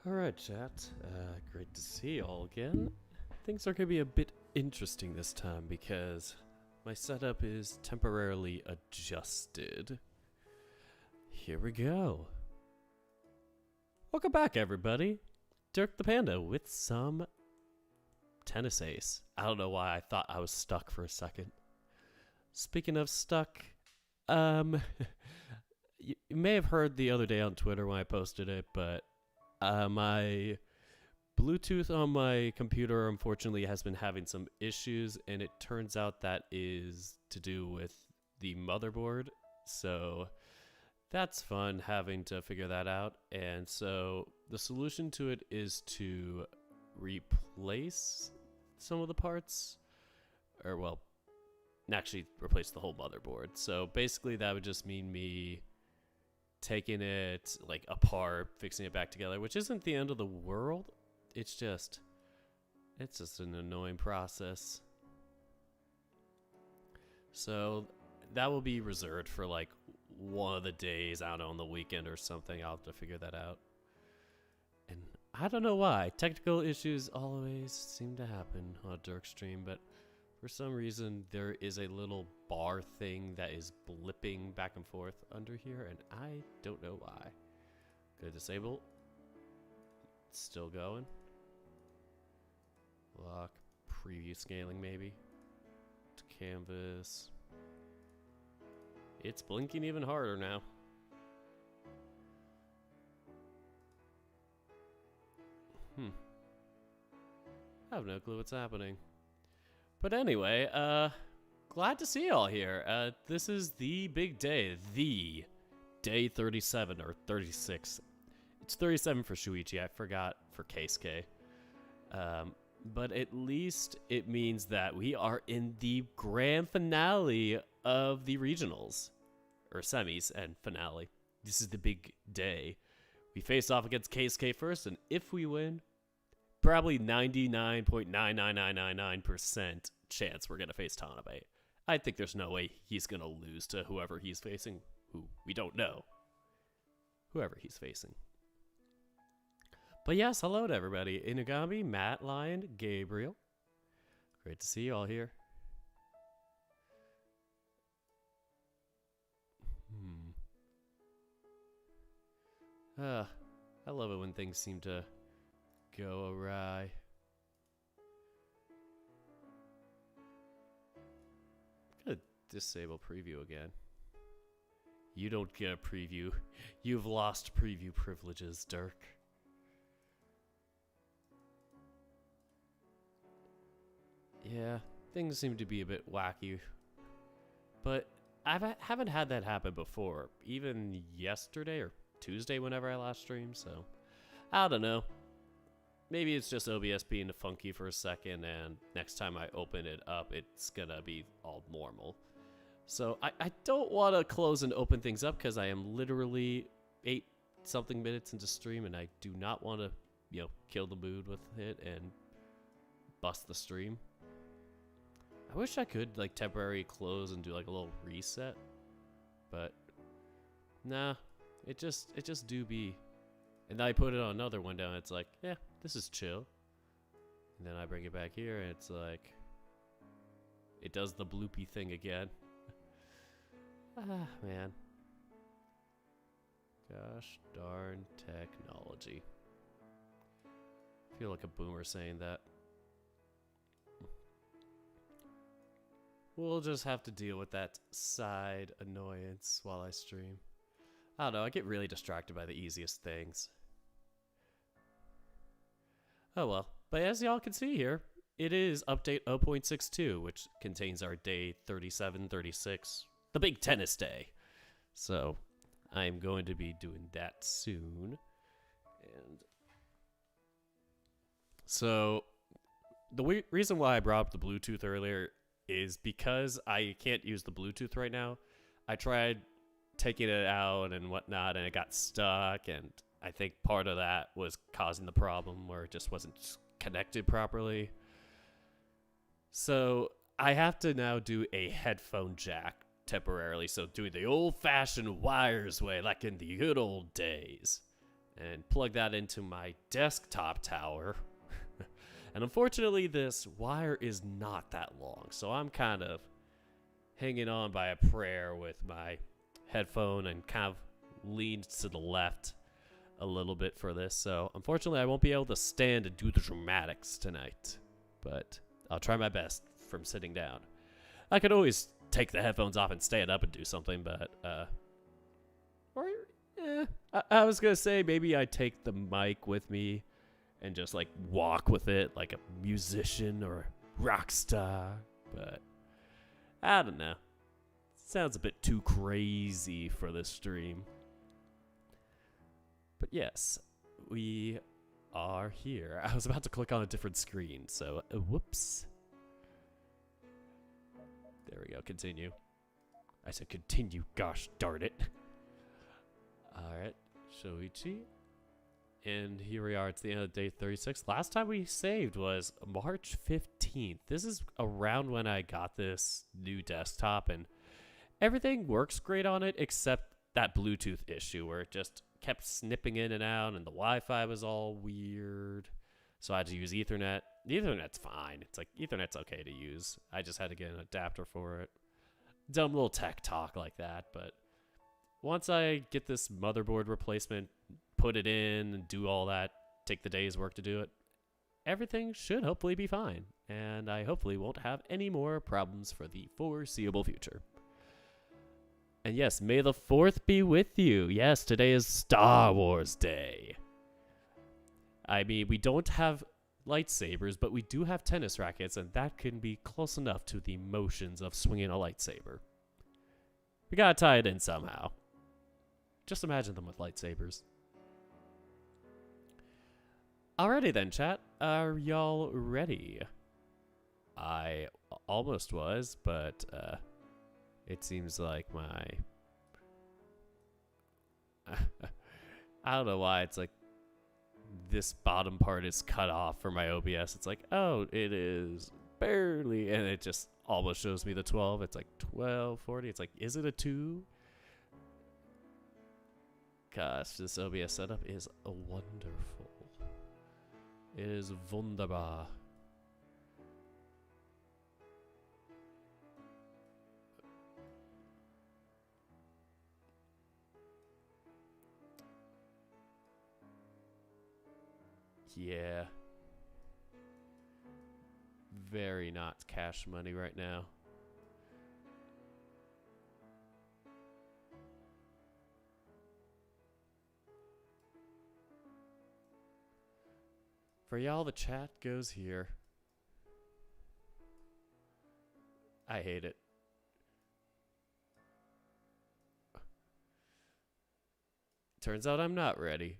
Alright, chat. Great to see you all again. Things are going to be a bit interesting this time because my setup is temporarily adjusted. Here we go. Welcome back, everybody. Dirk the Panda with some tennis ace. I don't know why I thought I was stuck for a second. Speaking of stuck, you may have heard the other day on Twitter when I posted it, but my Bluetooth on my computer unfortunately has been having some issues, and it turns out that is to do with the motherboard. So that's fun having to figure that out. And so the solution to it is to replace some of the parts, or well, actually replace the whole motherboard. So basically that would just mean me taking it like apart, fixing it back together, which isn't the end of the world. It's just an annoying process. So that will be reserved for like one of the days, I don't know, on the weekend or something. I'll have to figure that out. And I don't know why. Technical issues always seem to happen on a Dirk stream, but for some reason there is a little bar thing that is blipping back and forth under here, and I don't know why. Gonna disable. It's still going. Lock. Preview scaling maybe. To canvas. It's blinking even harder now. I have no clue what's happening. But anyway, glad to see y'all here. This is the big day, the day 37 or 36. It's 37 for Shoichi, I forgot for Keisuke. But at least it means that we are in the grand finale of the regionals, or semis and finale. This is the big day. We face off against Keisuke first, and if we win, probably 99.99999% chance we're going to face Tanabe. I think there's no way he's going to lose to whoever he's facing, who we don't know. Whoever he's facing. But yes, hello to everybody. Inugami, Matt, Lion, Gabriel. Great to see you all here. I love it when things seem to go awry. I'm gonna disable preview again. You don't get a preview. You've lost preview privileges, Dirk. Yeah, things seem to be a bit wacky. But I haven't had that happen before. Even yesterday or Tuesday whenever I last streamed, so I don't know. Maybe it's just OBS being funky for a second, and next time I open it up, it's gonna be all normal. So I don't want to close and open things up because I am literally 8-something minutes into stream, and I do not want to, kill the mood with it and bust the stream. I wish I could like temporarily close and do like a little reset, but nah, it just do be. And then I put it on another one down. It's like, yeah, this is chill. And then I bring it back here, and it's like, it does the bloopy thing again. Man. Gosh darn technology. I feel like a boomer saying that. We'll just have to deal with that side annoyance while I stream. I don't know, I get really distracted by the easiest things. Oh well, but as y'all can see here, it is update 0.62, which contains our day 37, 36, the big tennis day. So, I'm going to be doing that soon. And so, the reason why I brought up the Bluetooth earlier is because I can't use the Bluetooth right now. I tried taking it out and whatnot, and it got stuck, and I think part of that was causing the problem where it just wasn't connected properly. So I have to now do a headphone jack temporarily, so doing the old-fashioned wires way, like in the good old days. and plug that into my desktop tower. And unfortunately, this wire is not that long, so I'm kind of hanging on by a prayer with my headphone and kind of leaned to the left a little bit for this. So unfortunately, I won't be able to stand and do the dramatics tonight, but I'll try my best from sitting down. I could always take the headphones off and stand up and do something, but I was gonna say maybe I take the mic with me and just like walk with it like a musician or a rock star, but I don't know. Sounds a bit too crazy for this stream. But yes, we are here. I was about to click on a different screen, so whoops. There we go, continue. I said continue, gosh darn it. Alright, Shoichi. And here we are, it's the end of day 36. Last time we saved was March 15th. This is around when I got this new desktop, and everything works great on it except that Bluetooth issue where it just kept snipping in and out, and the Wi-Fi was all weird. So I had to use Ethernet. The Ethernet's fine. It's like, Ethernet's okay to use. I just had to get an adapter for it. Dumb little tech talk like that, but once I get this motherboard replacement, put it in and do all that, take the day's work to do it, everything should hopefully be fine. And I hopefully won't have any more problems for the foreseeable future. And yes, may the 4th be with you. Yes, today is Star Wars Day. I mean, we don't have lightsabers, but we do have tennis rackets, and that can be close enough to the motions of swinging a lightsaber. We gotta tie it in somehow. Just imagine them with lightsabers. Alrighty then, chat. Are y'all ready? I almost was, but it seems like my... I don't know why it's like this bottom part is cut off for my OBS. It's like, oh, it is barely, and it just almost shows me the 12. It's like 1240. It's like, is it a 2? Gosh, this OBS setup is wonderful. It is wunderbar. Yeah. Very not cash money right now. For y'all, the chat goes here. I hate it. Turns out I'm not ready.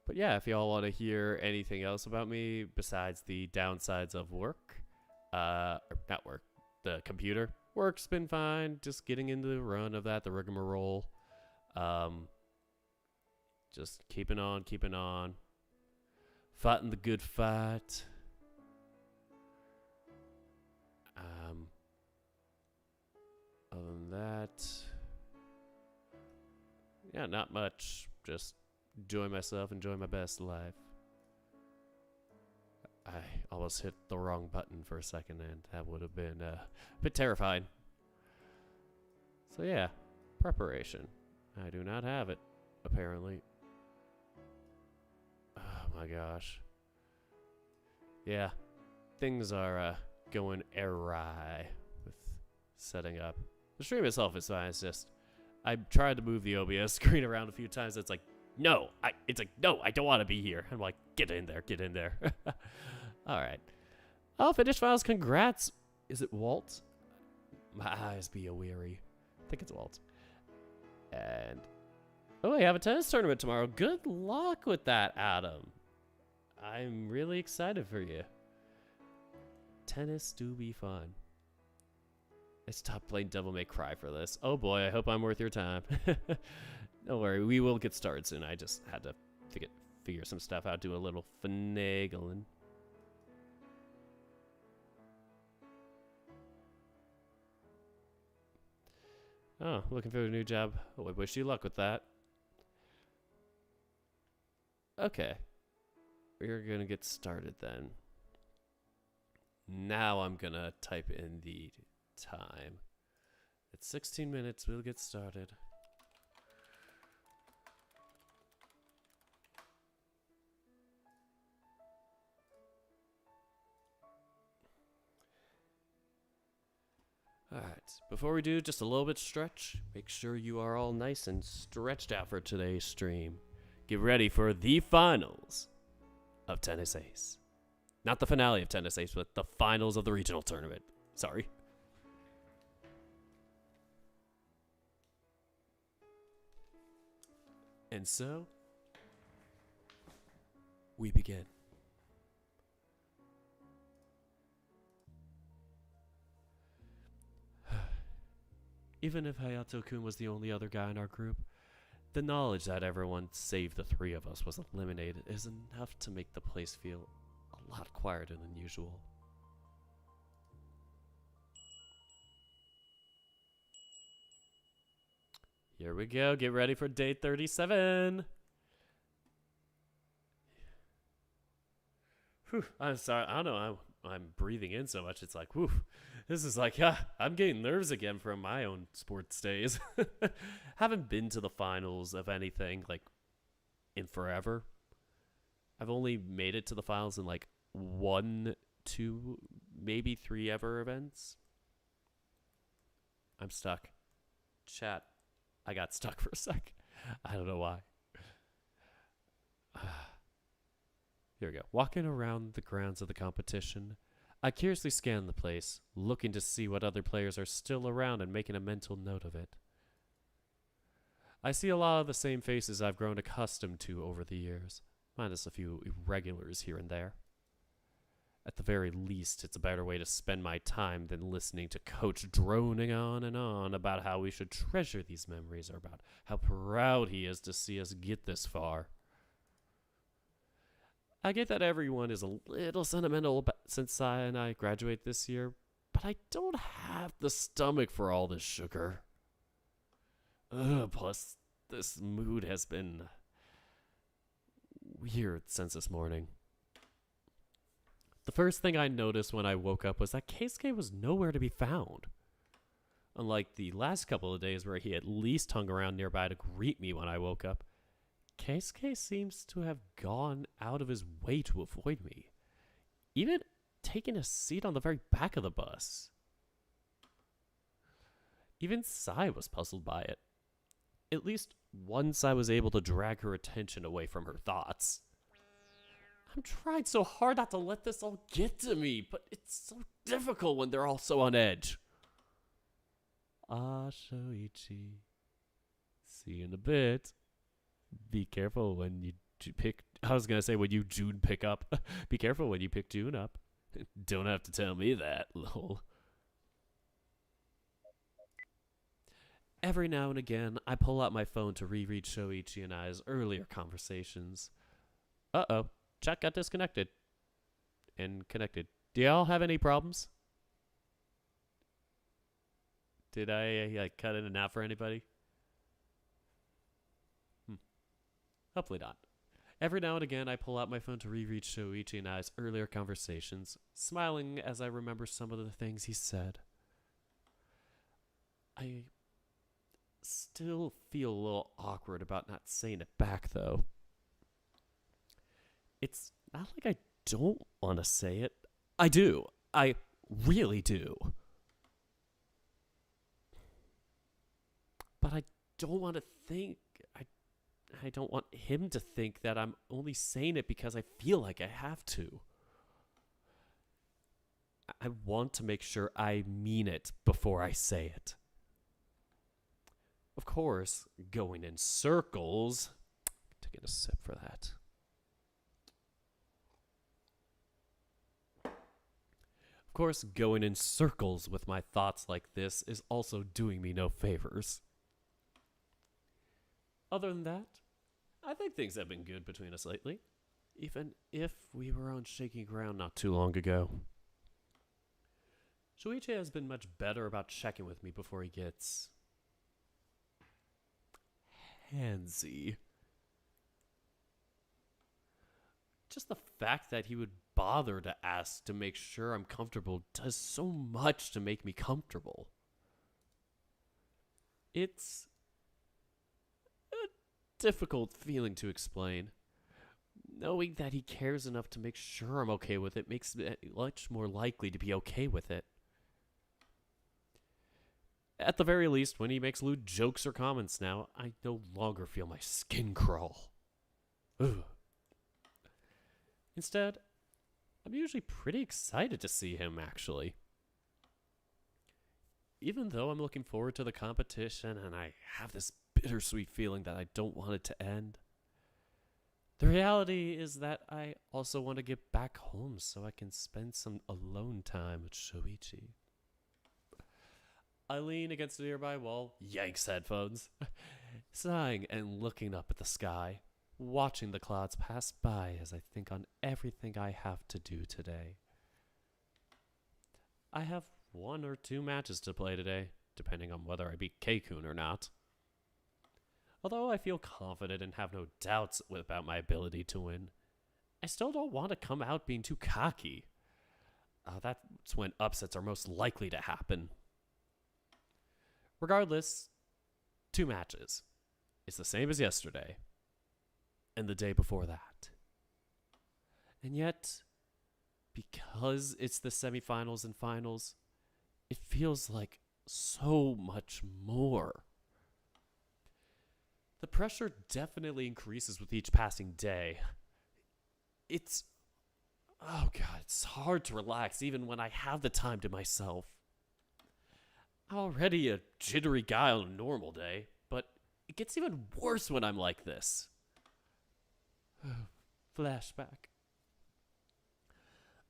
But yeah, if y'all want to hear anything else about me besides the downsides of work, or not work, the computer. Work's been fine, just getting into the run of that, the rigmarole. Just keeping on. Fighting the good fight. Other than that, yeah, not much. Just enjoy myself, enjoy my best life. I almost hit the wrong button for a second, and that would have been a bit terrifying. So yeah, preparation. I do not have it, apparently. Oh my gosh. Yeah, things are going awry with setting up. The stream itself is fine. It's just I tried to move the OBS screen around a few times. It's like, no, I don't want to be here. I'm like, get in there. All right. Oh, finished files. Congrats. Is it Walt? My eyes be a weary. I think it's Walt. And oh, I have a tennis tournament tomorrow. Good luck with that, Adam. I'm really excited for you. Tennis do be fun. I stopped playing Devil May Cry for this. Oh boy, I hope I'm worth your time. Don't worry, we will get started soon. I just had to figure some stuff out, do a little finagling. Oh, looking for a new job. Oh, I wish you luck with that. Okay. We're gonna get started then. Now I'm gonna type in the time. It's 16 minutes. We'll get started. Alright, before we do, just a little bit stretch. Make sure you are all nice and stretched out for today's stream. Get ready for the finals of Tennis Ace. Not the finale of Tennis Ace, but the finals of the regional tournament. Sorry. And so, we begin. Even if Hayato-kun was the only other guy in our group, the knowledge that everyone save the three of us was eliminated is enough to make the place feel a lot quieter than usual. Here we go. Get ready for day 37. Whew, I'm sorry. I don't know. I'm breathing in so much. It's like, whew. This is like, I'm getting nerves again from my own sports days. Haven't been to the finals of anything, like, in forever. I've only made it to the finals in, like, 1, 2, maybe 3 ever events. I'm stuck. Chat. I got stuck for a sec. I don't know why. Here we go. Walking around the grounds of the competition, I curiously scan the place, looking to see what other players are still around and making a mental note of it. I see a lot of the same faces I've grown accustomed to over the years, minus a few irregulars here and there. At the very least, it's a better way to spend my time than listening to Coach droning on and on about how we should treasure these memories or about how proud he is to see us get this far. I get that everyone is a little sentimental since Sai and I graduate this year, but I don't have the stomach for all this sugar. Plus, this mood has been weird since this morning. The first thing I noticed when I woke up was that Keisuke was nowhere to be found. Unlike the last couple of days where he at least hung around nearby to greet me when I woke up, Keisuke seems to have gone out of his way to avoid me, even taking a seat on the very back of the bus. Even Sai was puzzled by it. At least once I was able to drag her attention away from her thoughts. I'm trying so hard not to let this all get to me, but it's so difficult when they're all so on edge. Shoichi. See you in a bit. Be careful when you pick... I was going to say when you June pick up. Be careful when you pick June up. Don't have to tell me that, lol. Every now and again, I pull out my phone to reread Shoichi and I's earlier conversations. Uh-oh. Chat got disconnected. And connected. Do y'all have any problems? Did I cut in and out for anybody? Hopefully not. Every now and again, I pull out my phone to reread Shoichi and I's earlier conversations, smiling as I remember some of the things he said. I still feel a little awkward about not saying it back, though. It's not like I don't want to say it. I do. I really do. But I don't want to think... I don't want him to think that I'm only saying it because I feel like I have to. I want to make sure I mean it before I say it. Of course, going in circles... Taking a sip for that. Of course, going in circles with my thoughts like this is also doing me no favors. Other than that, I think things have been good between us lately, even if we were on shaky ground not too long ago. Shoichi has been much better about checking with me before he gets... handsy. just the fact that he would bother to ask to make sure I'm comfortable does so much to make me comfortable. It's a difficult feeling to explain. Knowing that he cares enough to make sure I'm okay with it makes me much more likely to be okay with it. At the very least, when he makes lewd jokes or comments now, I no longer feel my skin crawl. Ugh. Instead, I'm usually pretty excited to see him, actually. Even though I'm looking forward to the competition and I have this bittersweet feeling that I don't want it to end, the reality is that I also want to get back home so I can spend some alone time with Shoichi. I lean against a nearby wall, yanks headphones, sighing and looking up at the sky, watching the clouds pass by as I think on everything I have to do today. I have 1 or 2 matches to play today, depending on whether I beat Keikun or not. Although I feel confident and have no doubts about my ability to win, I still don't want to come out being too cocky. That's when upsets are most likely to happen. Regardless, 2 matches. It's the same as yesterday. And the day before that. And yet, because it's the semifinals and finals, it feels like so much more. The pressure definitely increases with each passing day. It's hard to relax even when I have the time to myself. I'm already a jittery guy on a normal day, but it gets even worse when I'm like this. Flashback.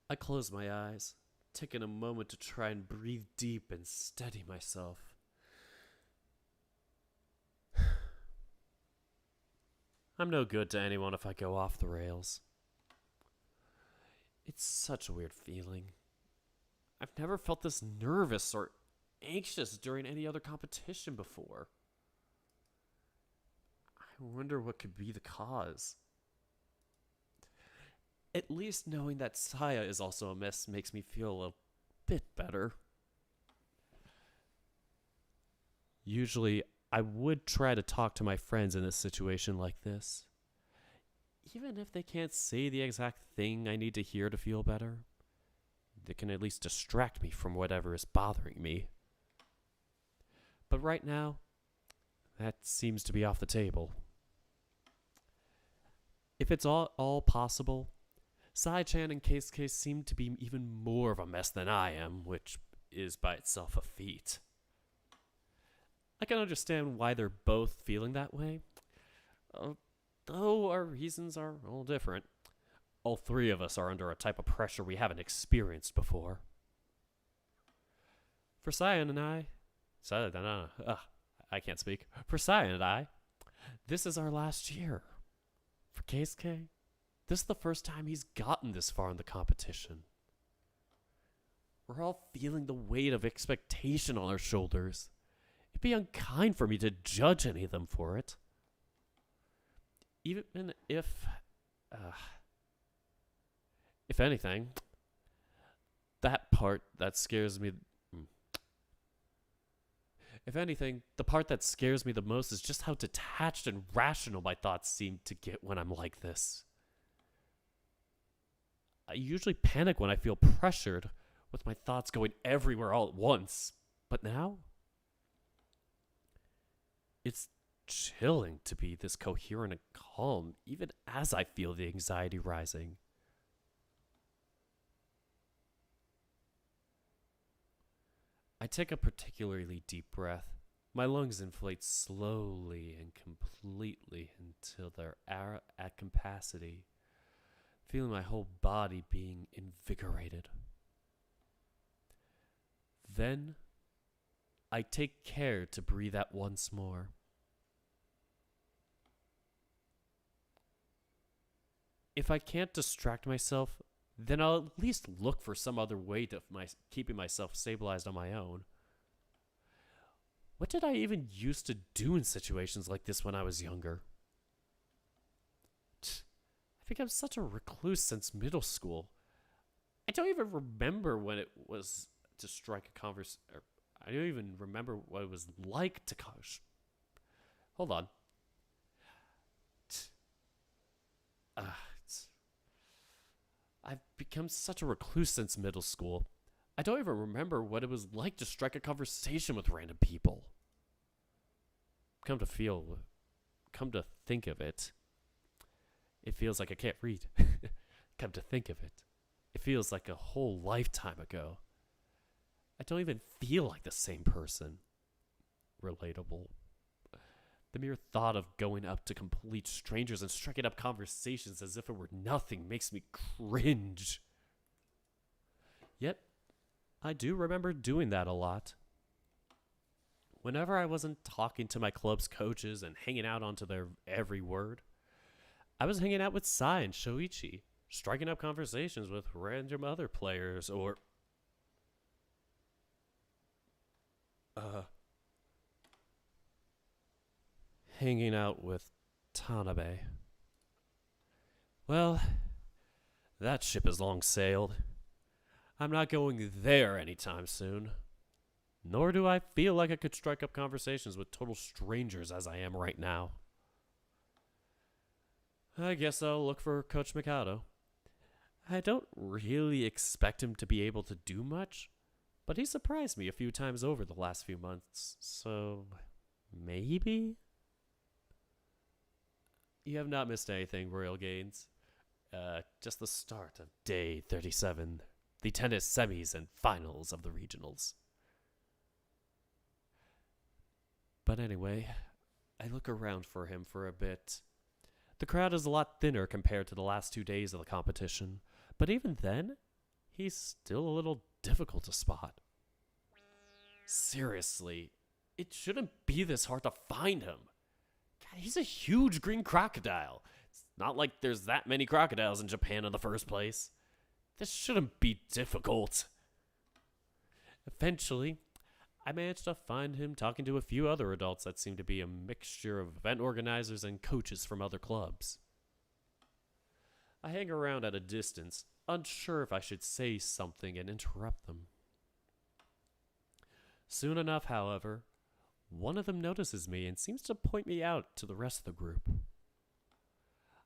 I close my eyes, taking a moment to try and breathe deep and steady myself. I'm no good to anyone if I go off the rails. It's such a weird feeling. I've never felt this nervous or anxious during any other competition before. I wonder what could be the cause. At least knowing that Saya is also a mess makes me feel a bit better. Usually, I would try to talk to my friends in a situation like this. Even if they can't say the exact thing I need to hear to feel better, they can at least distract me from whatever is bothering me. But right now, that seems to be off the table. If it's all possible, Sai-chan and Keisuke seem to be even more of a mess than I am, which is by itself a feat. I can understand why they're both feeling that way, though our reasons are all different. All 3 of us are under a type of pressure we haven't experienced before. For Cyan and I, I can't speak. For Cyan and I, this is our last year. For Keisuke, this is the first time he's gotten this far in the competition. We're all feeling the weight of expectation on our shoulders. It'd be unkind for me to judge any of them for it. Even if anything, that part that scares me... If anything, the part that scares me the most is just how detached and rational my thoughts seem to get when I'm like this. I usually panic when I feel pressured, with my thoughts going everywhere all at once. But now, it's chilling to be this coherent and calm, even as I feel the anxiety rising. I take a particularly deep breath. My lungs inflate slowly and completely until they're at capacity, feeling my whole body being invigorated. Then, I take care to breathe out once more. If I can't distract myself, then I'll at least look for some other way to keeping myself stabilized on my own. What did I even used to do in situations like this when I was younger? I become such a recluse since middle school. I don't even remember when it was to strike a conversation. I don't even remember what it was like to hold on. I've become such a recluse since middle school. I don't even remember what it was like to strike a conversation with random people. Come to think of it, it feels like I can't read. Come to think of it, it feels like a whole lifetime ago. I don't even feel like the same person. Relatable. The mere thought of going up to complete strangers and striking up conversations as if it were nothing makes me cringe. Yet, I do remember doing that a lot. Whenever I wasn't talking to my club's coaches and hanging out onto their every word, I was hanging out with Sai and Shoichi, striking up conversations with random other players, or hanging out with Tanabe. Well, that ship has long sailed. I'm not going there anytime soon. Nor do I feel like I could strike up conversations with total strangers as I am right now. I guess I'll look for Coach Mikado. I don't really expect him to be able to do much, but he surprised me a few times over the last few months, so maybe? You have not missed anything, Royal Gaines. Just the start of day 37, the tennis semis and finals of the regionals. But anyway, I look around for him for a bit. The crowd is a lot thinner compared to the last 2 days of the competition, but even then, he's still a little difficult to spot. Seriously, it shouldn't be this hard to find him. God, he's a huge green crocodile. It's not like there's that many crocodiles in Japan in the first place. This shouldn't be difficult. Eventually, I managed to find him talking to a few other adults that seemed to be a mixture of event organizers and coaches from other clubs. I hang around at a distance, unsure if I should say something and interrupt them. Soon enough, however, one of them notices me and seems to point me out to the rest of the group.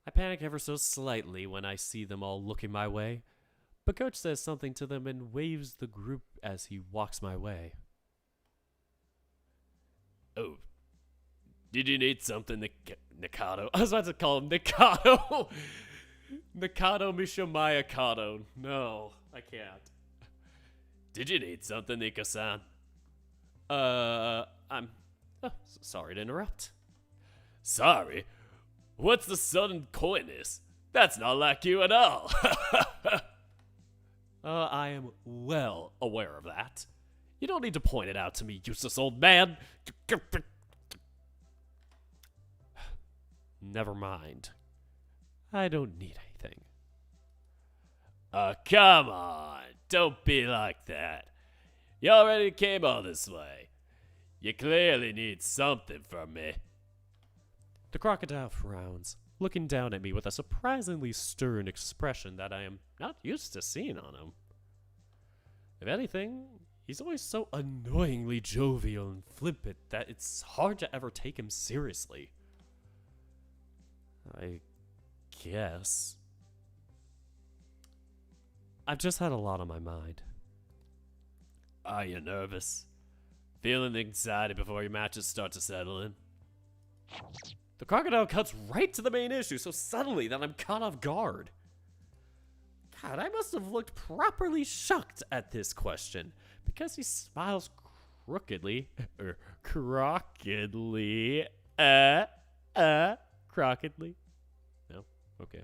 I panic ever so slightly when I see them all looking my way, but Coach says something to them and waves the group as he walks my way. Oh, did you need something, Nikado? I was about to call him Nikado. Nikado Mishamayakado. No, I can't. Did you need something, Nico-san? I'm sorry to interrupt. Sorry? What's the sudden coyness? That's not like you at all. I am well aware of that. You don't need to point it out to me, useless old man. Never mind. I don't need anything. Come on. Don't be like that. You already came all this way. You clearly need something from me. The crocodile frowns, looking down at me with a surprisingly stern expression that I am not used to seeing on him. If anything, he's always so annoyingly jovial and flippant that it's hard to ever take him seriously. I guess. I've just had a lot on my mind. Are you nervous? Feeling the anxiety before your matches start to settle in? The crocodile cuts right to the main issue so suddenly that I'm caught off guard. God, I must have looked properly shocked at this question, because he smiles crookedly. Crockedly. Crockedly. No? Okay.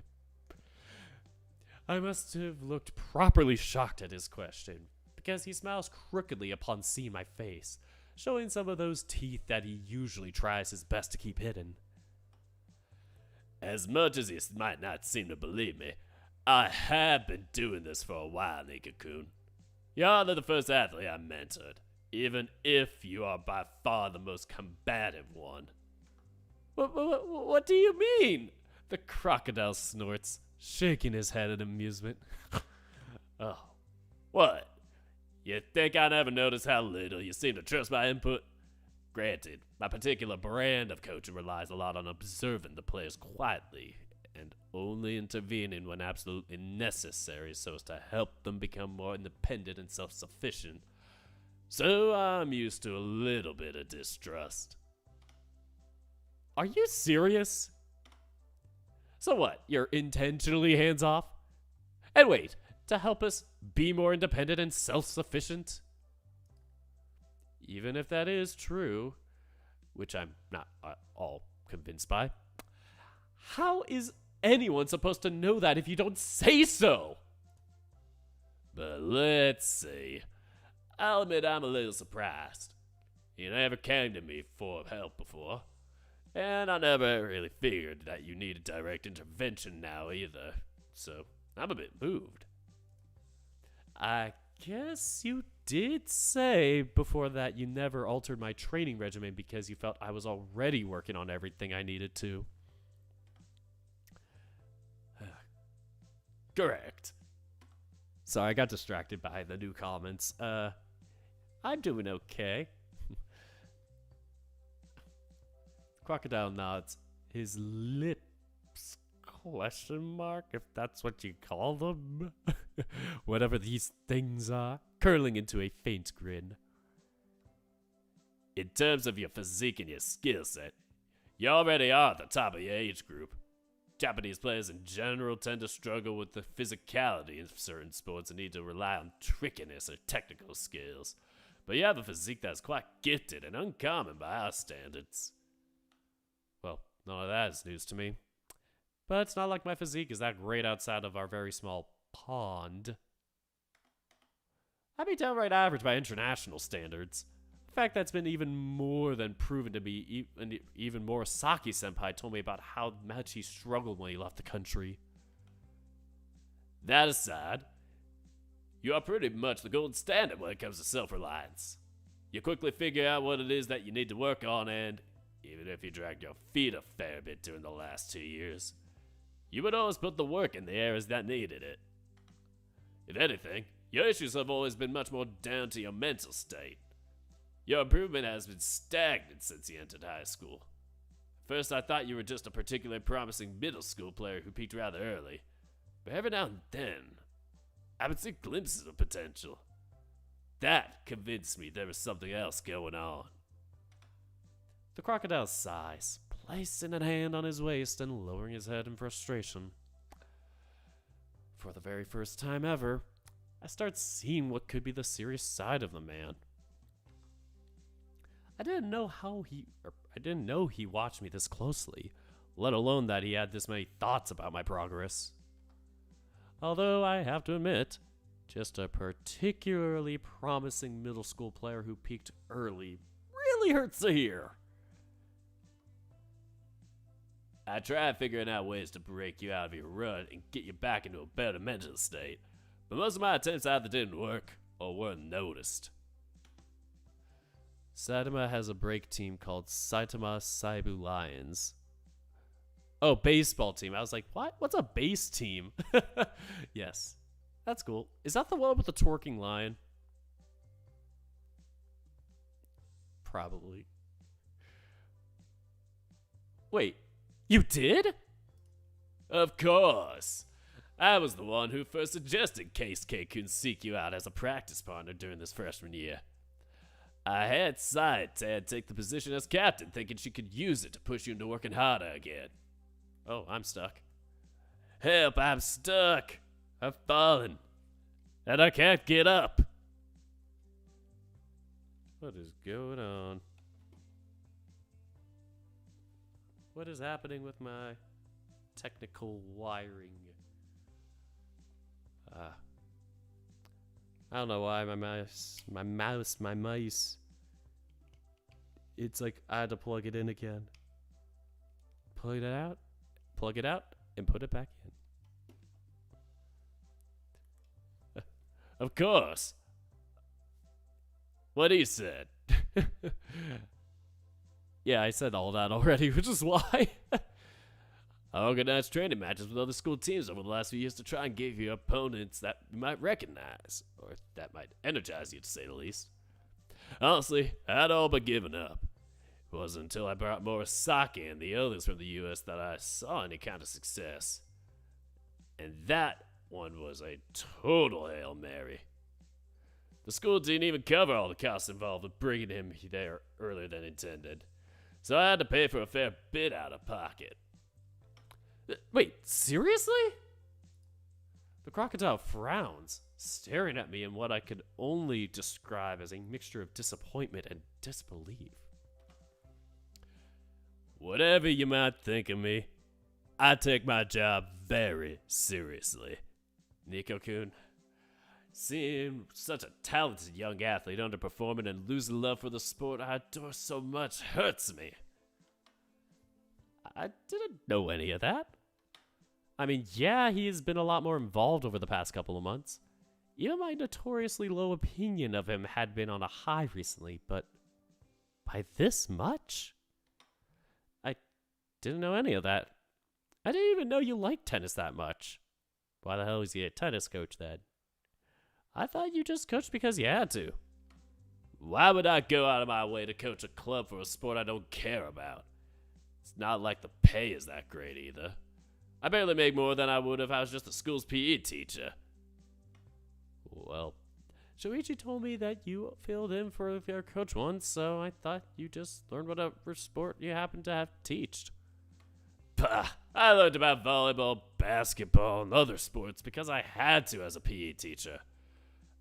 I must have looked properly shocked at his question, because he smiles crookedly upon seeing my face, showing some of those teeth that he usually tries his best to keep hidden. As much as you might not seem to believe me, I have been doing this for a while, Nico-kun. You're the first athlete I mentored, even if you are by far the most combative one. What do you mean? The crocodile snorts, shaking his head in amusement. Oh, what? You think I never noticed how little you seem to trust my input? Granted, my particular brand of coaching relies a lot on observing the players quietly and only intervening when absolutely necessary so as to help them become more independent and self-sufficient. So I'm used to a little bit of distrust. Are you serious? So what, you're intentionally hands-off? And wait, to help us be more independent and self-sufficient? Even if that is true, which I'm not at all convinced by, how is anyone supposed to know that if you don't say so? But let's see. I'll admit I'm a little surprised. You never came to me for help before. And I never really figured that you needed direct intervention now either. So I'm a bit moved. I guess you did say before that you never altered my training regimen because you felt I was already working on everything I needed to. Correct. Sorry, I got distracted by the new comments. I'm doing okay. Crocodile nods, his lips, question mark, if that's what you call them, whatever these things are, curling into a faint grin. In terms of your physique and your skill set, you already are at the top of your age group. Japanese players in general tend to struggle with the physicality in certain sports and need to rely on trickiness or technical skills. But you have a physique that's quite gifted and uncommon by our standards. Well, none of that is news to me. But it's not like my physique is that great outside of our very small pond. I'd be downright average by international standards. In fact, that's been even more than proven to be. Even more, Saki-senpai told me about how much he struggled when he left the country. That aside, you are pretty much the gold standard when it comes to self-reliance. You quickly figure out what it is that you need to work on, and even if you dragged your feet a fair bit during the last 2 years, you would always put the work in the areas that needed it. If anything, your issues have always been much more down to your mental state. Your improvement has been stagnant since you entered high school. First, I thought you were just a particularly promising middle school player who peaked rather early, but every now and then, I would see glimpses of potential. That convinced me there was something else going on. The crocodile sighs, placing a hand on his waist and lowering his head in frustration. For the very first time ever, I start seeing what could be the serious side of the man. I didn't know he watched me this closely, let alone that he had this many thoughts about my progress. Although I have to admit, just a particularly promising middle school player who peaked early really hurts to hear. I tried figuring out ways to break you out of your rut and get you back into a better mental state, but most of my attempts either didn't work or weren't noticed. Saitama has a break team called Saitama Saibu Lions. Oh, baseball team. I was like, what? What's a base team? Yes. That's cool. Is that the one with the twerking lion? Probably. Wait, you did? Of course. I was the one who first suggested Keisuke seek you out as a practice partner during this freshman year. I had Sai take the position as captain, thinking she could use it to push you into working harder again. Oh, I'm stuck. Help, I'm stuck. I've fallen. And I can't get up. What is going on? What is happening with my technical wiring? I don't know why my mice. It's like I had to plug it in again. Plug it out, and put it back in. Of course. What he said. Yeah, I said all that already, which is why. I organized training matches with other school teams over the last few years to try and give you opponents that you might recognize, or that might energize you to say the least. Honestly, I'd all but given up. It wasn't until I brought Morisaki and the others from the US that I saw any kind of success. And that one was a total Hail Mary. The school didn't even cover all the costs involved with bringing him there earlier than intended, so I had to pay for a fair bit out of pocket. Wait, seriously? The crocodile frowns, staring at me in what I could only describe as a mixture of disappointment and disbelief. Whatever you might think of me, I take my job very seriously. Nico-kun, seeing such a talented young athlete underperforming and losing love for the sport I adore so much hurts me. I didn't know any of that. I mean, yeah, he's been a lot more involved over the past couple of months. Even my notoriously low opinion of him had been on a high recently, but by this much? I didn't know any of that. I didn't even know you liked tennis that much. Why the hell is he a tennis coach then? I thought you just coached because you had to. Why would I go out of my way to coach a club for a sport I don't care about? It's not like the pay is that great either. I barely make more than I would if I was just the school's PE teacher. Well, Shoichi told me that you filled in for their coach once, so I thought you just learned whatever sport you happened to have teached. Pah! I learned about volleyball, basketball, and other sports because I had to as a PE teacher.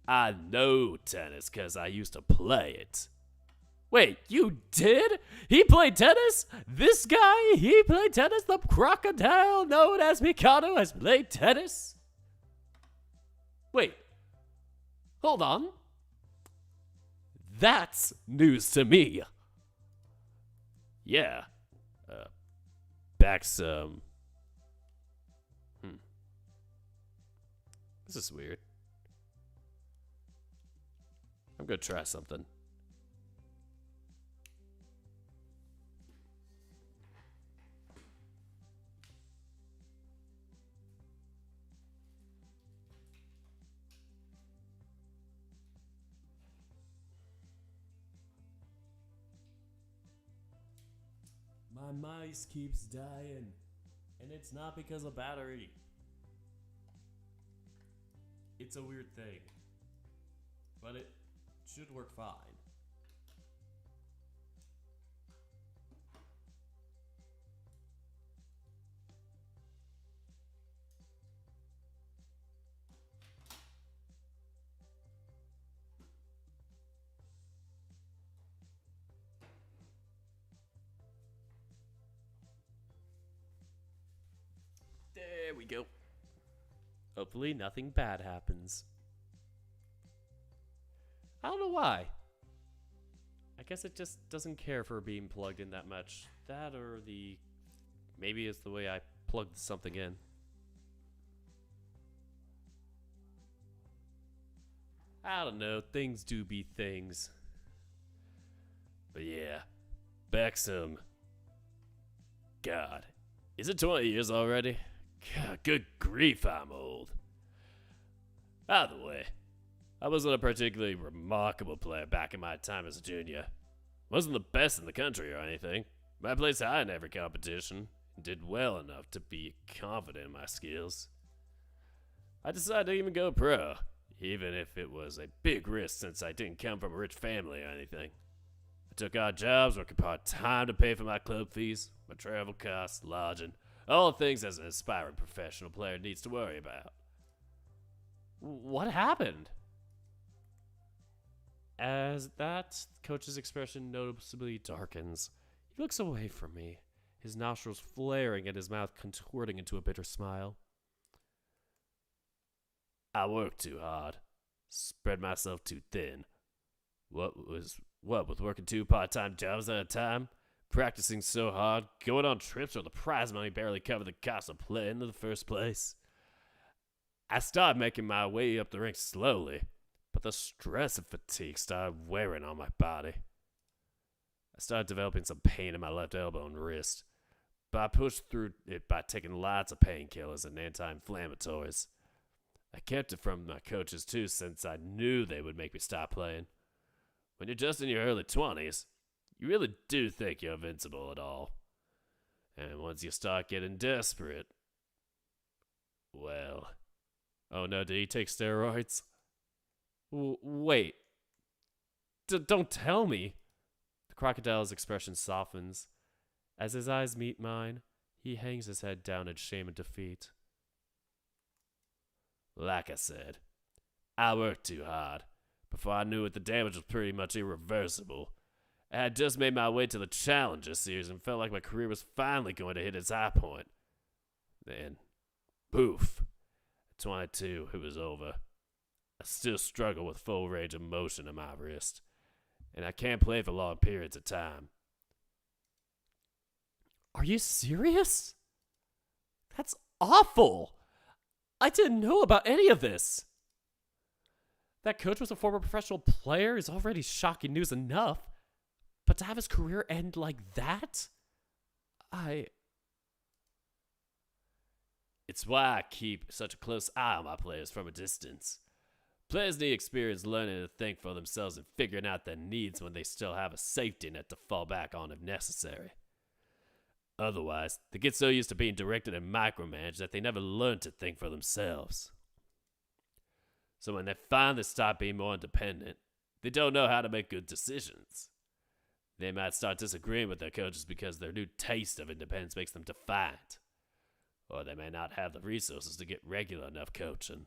I know tennis because I used to play it. Wait, you did? He played tennis? This guy, he played tennis? The crocodile known as Mikado has played tennis? Wait, hold on. That's news to me. Yeah. Back some. This is weird. I'm gonna try something. My mice keeps dying, and it's not because of battery. It's a weird thing, but it should work fine. There we go. Hopefully nothing bad happens. I don't know why. I guess it just doesn't care for being plugged in that much. That or maybe it's the way I plugged something in. I don't know. Things do be things. But yeah, back some. God, is it 20 years already? God, good grief, I'm old. By the way, I wasn't a particularly remarkable player back in my time as a junior. Wasn't the best in the country or anything, but I placed high in every competition and did well enough to be confident in my skills. I decided to even go pro, even if it was a big risk since I didn't come from a rich family or anything. I took odd jobs, working part-time to pay for my club fees, my travel costs, lodging, all things as an aspiring professional player needs to worry about. What happened? As that coach's expression noticeably darkens, he looks away from me, his nostrils flaring and his mouth contorting into a bitter smile. I worked too hard, spread myself too thin. What with working 2 part-time jobs at a time? Practicing so hard, going on trips where the prize money barely covered the cost of playing in the first place. I started making my way up the ranks slowly, but the stress and fatigue started wearing on my body. I started developing some pain in my left elbow and wrist, but I pushed through it by taking lots of painkillers and anti-inflammatories. I kept it from my coaches too, since I knew they would make me stop playing. When you're just in your early 20s, you really do think you're invincible at all. And once you start getting desperate, well... Oh no, did he take steroids? Wait. Don't tell me. The crocodile's expression softens. As his eyes meet mine, he hangs his head down in shame and defeat. Like I said, I worked too hard. Before I knew it, the damage was pretty much irreversible. I had just made my way to the Challenger Series and felt like my career was finally going to hit its high point. Then, poof. At 22, it was over. I still struggle with full range of motion in my wrist, and I can't play for long periods of time. Are you serious? That's awful. I didn't know about any of this. That coach was a former professional player is already shocking news enough. But to have his career end like that? It's why I keep such a close eye on my players from a distance. Players need experience learning to think for themselves and figuring out their needs when they still have a safety net to fall back on if necessary. Otherwise, they get so used to being directed and micromanaged that they never learn to think for themselves. So when they finally start being more independent, they don't know how to make good decisions. They might start disagreeing with their coaches because their new taste of independence makes them defiant. Or they may not have the resources to get regular enough coaching.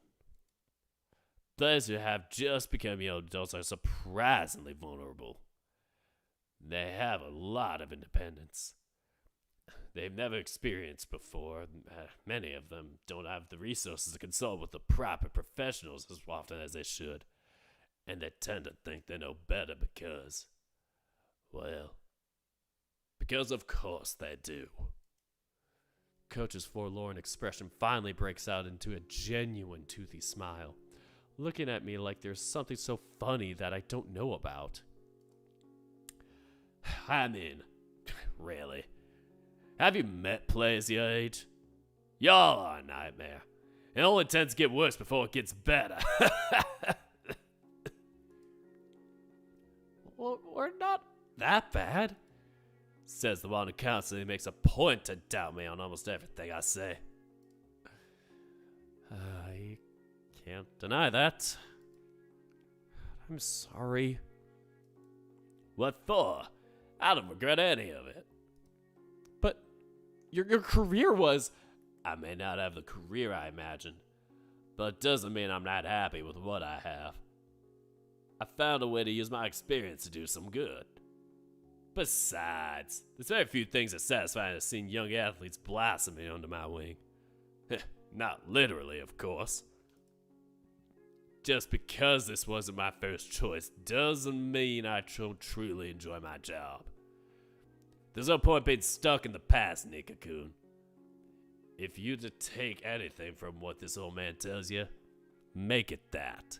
Players who have just become young adults are surprisingly vulnerable. They have a lot of independence they've never experienced before. Many of them don't have the resources to consult with the proper professionals as often as they should. And they tend to think they know better because of course they do. Coach's forlorn expression finally breaks out into a genuine toothy smile, looking at me like there's something so funny that I don't know about. I mean, really? Have you met players your age? Y'all are a nightmare. It only tends to get worse before it gets better. Well, we're not that bad, says the one who constantly makes a point to doubt me on almost everything I say. I can't deny that. I'm sorry. What for? I don't regret any of it. But your career was... I may not have the career I imagined, but it doesn't mean I'm not happy with what I have. I found a way to use my experience to do some good. Besides, there's very few things as satisfying as seeing young athletes blossoming under my wing. Not literally, of course. Just because this wasn't my first choice doesn't mean I truly enjoy my job. There's no point being stuck in the past, Nico-kun. If you to take anything from what this old man tells you, make it that.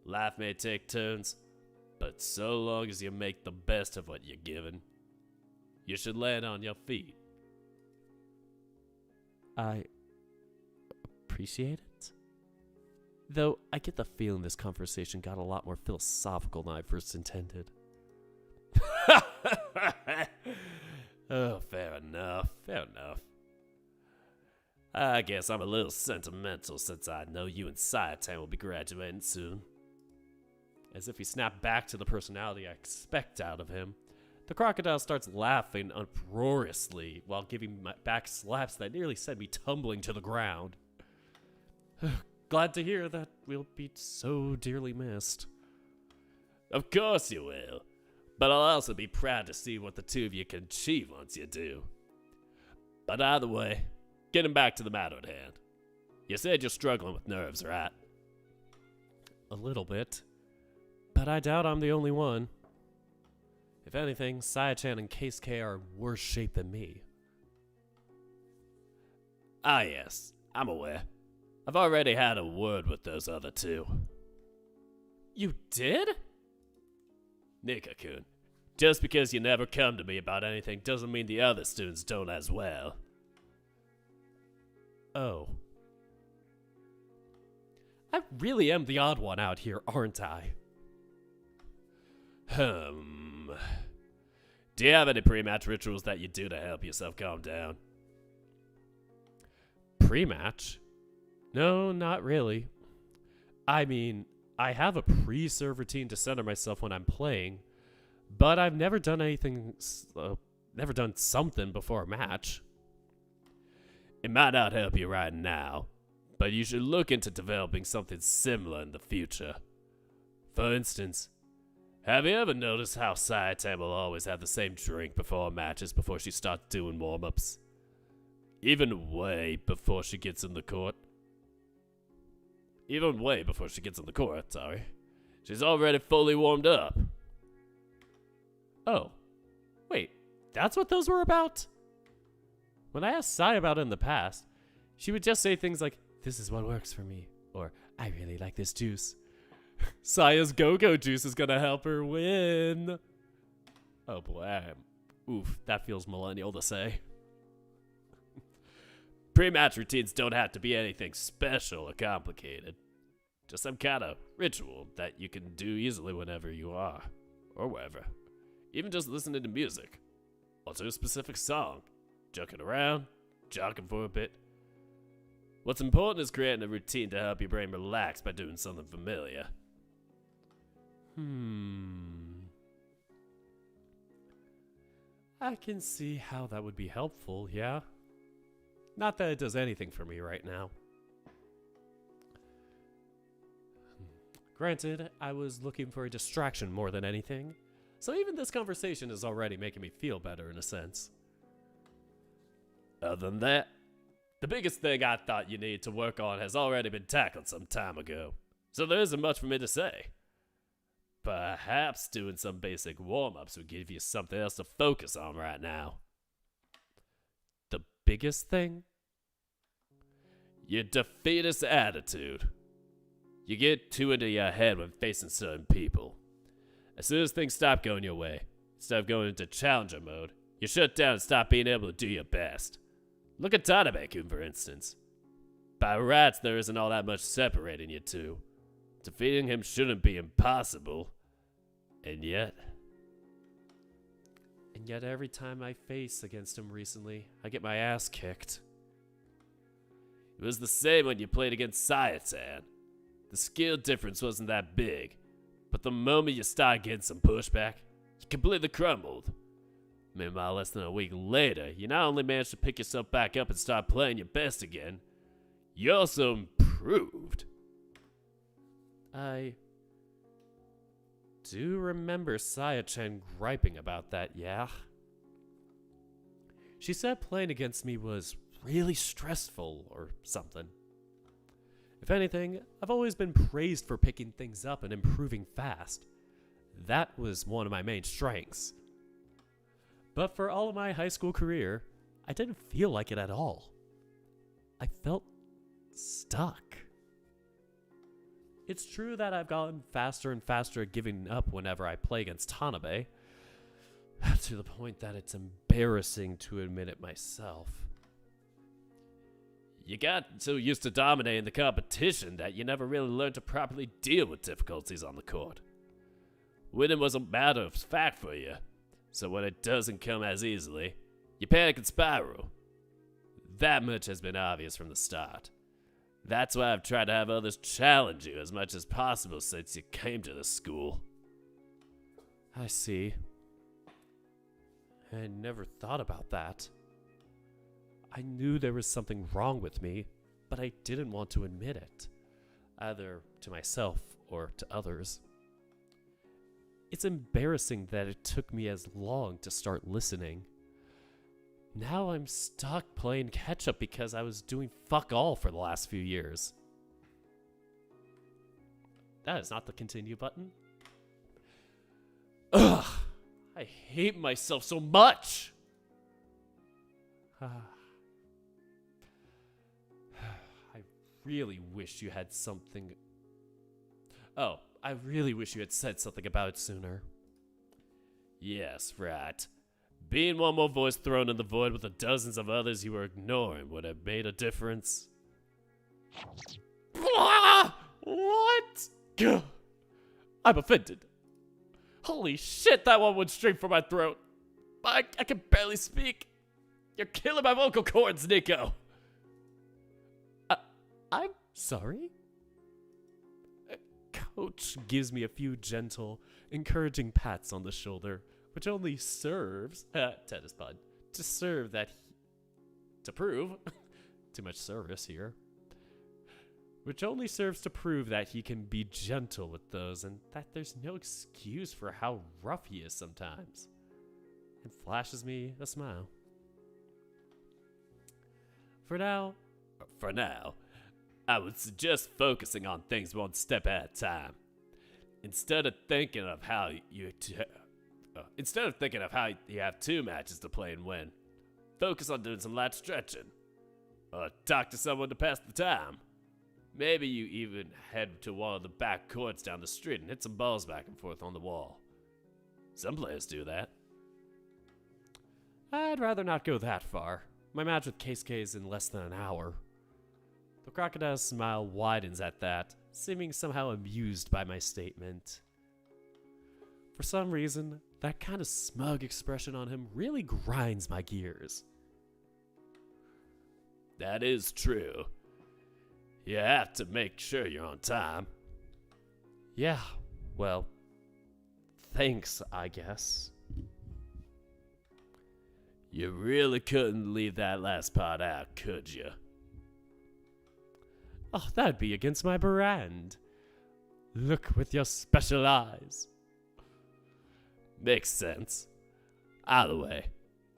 Life may take turns, but so long as you make the best of what you're given, you should land on your feet. I appreciate it. Though I get the feeling this conversation got a lot more philosophical than I first intended. Oh, fair enough. I guess I'm a little sentimental since I know you and Sayatan will be graduating soon. As if he snapped back to the personality I expect out of him, the crocodile starts laughing uproariously while giving me back slaps that nearly sent me tumbling to the ground. Glad to hear that we'll be so dearly missed. Of course you will, but I'll also be proud to see what the two of you can achieve once you do. But either way, getting back to the matter at hand. You said you're struggling with nerves, right? A little bit. But I doubt I'm the only one. If anything, Sayachan and Keisuke are in worse shape than me. Ah yes, I'm aware. I've already had a word with those other two. You did? Nico-kun, Just because you never come to me about anything doesn't mean the other students don't as well. Oh. I really am the odd one out here, aren't I? Do you have any pre-match rituals that you do to help yourself calm down? Pre-match? No, not really. I mean, I have a pre-serve routine to center myself when I'm playing, but I've never done never done something before a match. It might not help you right now, but you should look into developing something similar in the future. For instance, have you ever noticed how Sayatan will always have the same drink before matches before she starts doing warm-ups? Even way before she gets in the court. Sorry. She's already fully warmed up. Oh. Wait, that's what those were about? When I asked Sai about it in the past, she would just say things like, "This is what works for me," or "I really like this juice." Saya's go-go juice is gonna help her win. Oh boy, oof, that feels millennial to say. Pre-match routines don't have to be anything special or complicated. Just some kind of ritual that you can do easily whenever you are, or wherever. Even just listening to music, or to a specific song, joking around, jogging for a bit. What's important is creating a routine to help your brain relax by doing something familiar. I can see how that would be helpful, yeah? Not that it does anything for me right now. Granted, I was looking for a distraction more than anything, so even this conversation is already making me feel better in a sense. Other than that, the biggest thing I thought you needed to work on has already been tackled some time ago, so there isn't much for me to say. Perhaps doing some basic warm-ups would give you something else to focus on right now. The biggest thing? Your defeatist attitude. You get too into your head when facing certain people. As soon as things stop going your way, instead of going into challenger mode, you shut down and stop being able to do your best. Look at Tanabe-kun, for instance. By rights, there isn't all that much separating you two. Defeating him shouldn't be impossible. And yet every time I face against him recently, I get my ass kicked. It was the same when you played against Sayatan. The skill difference wasn't that big, but the moment you started getting some pushback, you completely crumbled. Meanwhile, less than a week later, you not only managed to pick yourself back up and start playing your best again, you also improved. I do remember Saya-chan griping about that, yeah? She said playing against me was really stressful or something. If anything, I've always been praised for picking things up and improving fast. That was one of my main strengths. But for all of my high school career, I didn't feel like it at all. I felt stuck. It's true that I've gotten faster and faster at giving up whenever I play against Tanabe, to the point that it's embarrassing to admit it myself. You got so used to dominating the competition that you never really learned to properly deal with difficulties on the court. Winning was a matter of fact for you, so when it doesn't come as easily, you panic and spiral. That much has been obvious from the start. That's why I've tried to have others challenge you as much as possible since you came to the school. I see. I never thought about that. I knew there was something wrong with me, but I didn't want to admit it, either to myself or to others. It's embarrassing that it took me as long to start listening. Now I'm stuck playing catch-up because I was doing fuck all for the last few years. That is not the continue button. Ugh! I hate myself so much! I really wish you had something... Oh, I really wish you had said something about it sooner. Yes, right. Being one more voice thrown in the void with the dozens of others you were ignoring would have made a difference. What? Gah. I'm offended. Holy shit, that one went straight for my throat. I can barely speak. You're killing my vocal cords, Nico. I'm sorry? Coach gives me a few gentle, encouraging pats on the shoulder, which only serves, tennis pun, to prove, too much service here, which only serves to prove that he can be gentle with those and that there's no excuse for how rough he is sometimes, and flashes me a smile. For now, I would suggest focusing on things one step at a time. Instead of thinking of how you have 2 matches to play and win, focus on doing some light stretching, or talk to someone to pass the time. Maybe you even head to one of the back courts down the street and hit some balls back and forth on the wall. Some players do that. I'd rather not go that far. My match with Keisuke is in less than an hour. The crocodile's smile widens at that, seeming somehow amused by my statement. For some reason, that kind of smug expression on him really grinds my gears. That is true. You have to make sure you're on time. Yeah, well, thanks, I guess. You really couldn't leave that last part out, could you? Oh, that'd be against my brand. Look with your special eyes. Makes sense. Either way,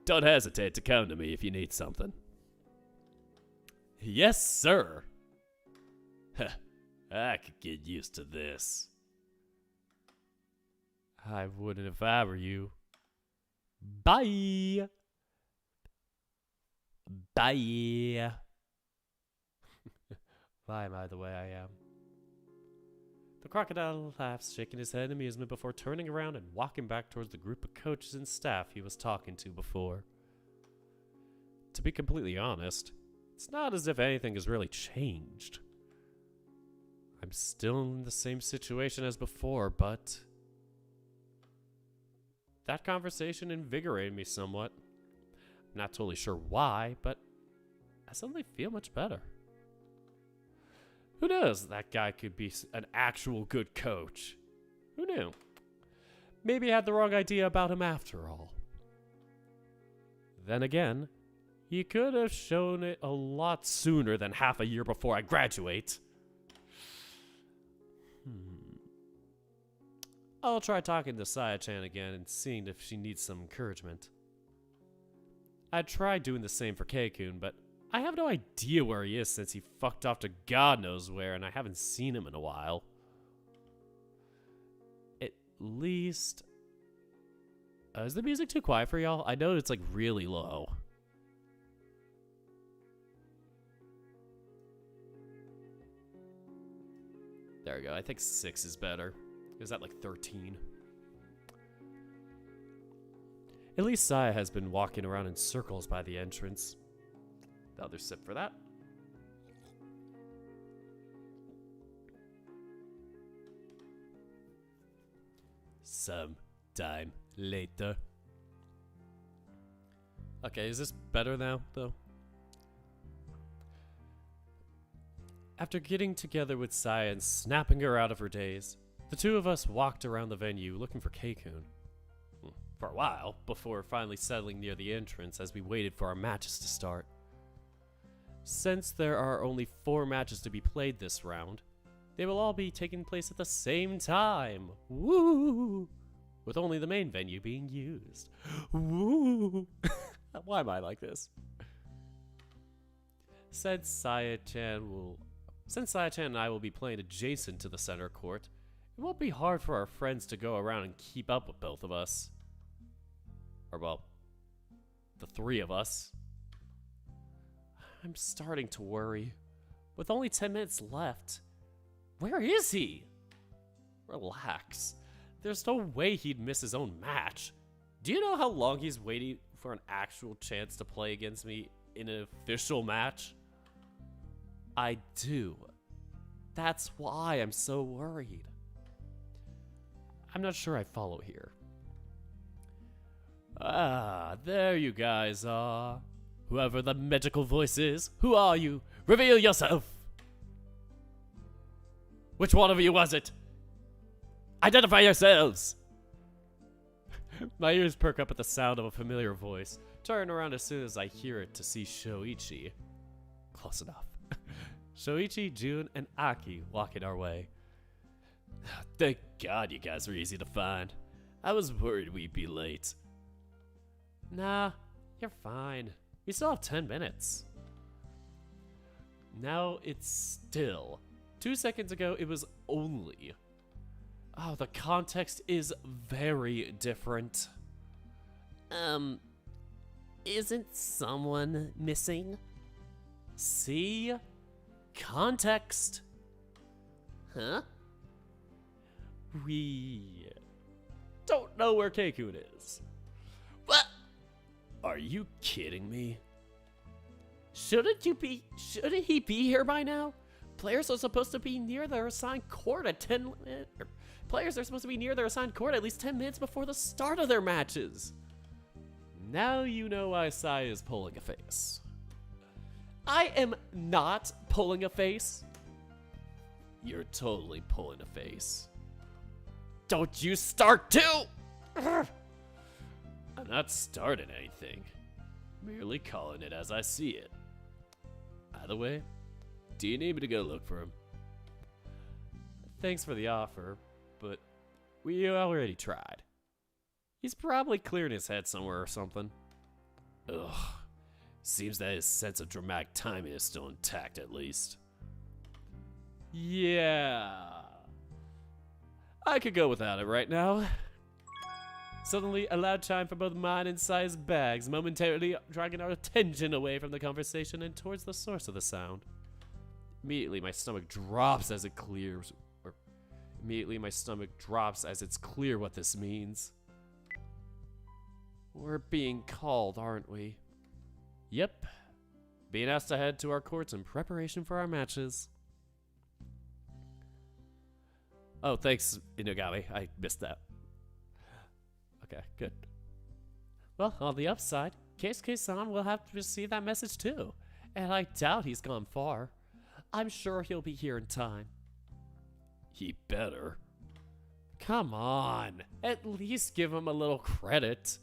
don't hesitate to come to me if you need something. Yes, sir. I could get used to this. I wouldn't if I were you. Bye. Bye. Why am I the way I am? The crocodile laughs, shaking his head in amusement before turning around and walking back towards the group of coaches and staff he was talking to before. To be completely honest, it's not as if anything has really changed. I'm still in the same situation as before, but that conversation invigorated me somewhat. I'm not totally sure why, but I suddenly feel much better. Who knows? That guy could be an actual good coach. Who knew? Maybe I had the wrong idea about him after all. Then again, he could have shown it a lot sooner than half a year before I graduate. I'll try talking to Saya-chan again and seeing if she needs some encouragement. I tried doing the same for Keikun, but I have no idea where he is since he fucked off to God knows where, and I haven't seen him in a while. At least... is the music too quiet for y'all? I know it's like really low. There we go. I think 6 is better. It was at like 13. At least Saya has been walking around in circles by the entrance. The other sip for that. Sometime later. Okay, is this better now, though? After getting together with Saya and snapping her out of her daze, the two of us walked around the venue looking for Keikun. For a while, before finally settling near the entrance as we waited for our matches to start. Since there are only 4 matches to be played this round, they will all be taking place at the same time. Woo! With only the main venue being used. Woo! Why am I like this? Since Saya-chan and I will be playing adjacent to the center court, it won't be hard for our friends to go around and keep up with both of us. Or, well, the 3 of us. I'm starting to worry. With only 10 minutes left, where is he? Relax. There's no way he'd miss his own match. Do you know how long he's waiting for an actual chance to play against me in an official match? I do. That's why I'm so worried. I'm not sure I follow here. Ah, there you guys are. Whoever the magical voice is, who are you? Reveal yourself! Which one of you was it? Identify yourselves! My ears perk up at the sound of a familiar voice. Turn around as soon as I hear it to see Shoichi. Close enough. Shoichi, Jun, and Aki walking our way. Thank God you guys were easy to find. I was worried we'd be late. Nah, you're fine. We still have 10 minutes. Now it's still. 2 seconds ago, it was only. Oh, the context is very different. Isn't someone missing? See? Context. Huh? We don't know where Keikun is. What? Are you kidding me? Shouldn't he be here by now? Players are supposed to be near their assigned court at Players are supposed to be near their assigned court at least 10 minutes before the start of their matches. Now you know why Sai is pulling a face. I am not pulling a face. You're totally pulling a face. Don't you start too! I'm not starting anything. Merely calling it as I see it. Either way, do you need me to go look for him? Thanks for the offer, but we already tried. He's probably clearing his head somewhere or something. Ugh. Seems that his sense of dramatic timing is still intact, at least. Yeah. I could go without it right now. Suddenly, a loud chime from both mine and Sai's bags, momentarily dragging our attention away from the conversation and towards the source of the sound. Immediately, my stomach drops as it clears. Immediately, my stomach drops as it's clear what this means. We're being called, aren't we? Yep. Being asked to head to our courts in preparation for our matches. Oh, thanks, Inugami. I missed that. Okay, good. Well, on the upside, Keisuke-san will have to receive that message too. And I doubt he's gone far. I'm sure he'll be here in time. He better. Come on. At least give him a little credit.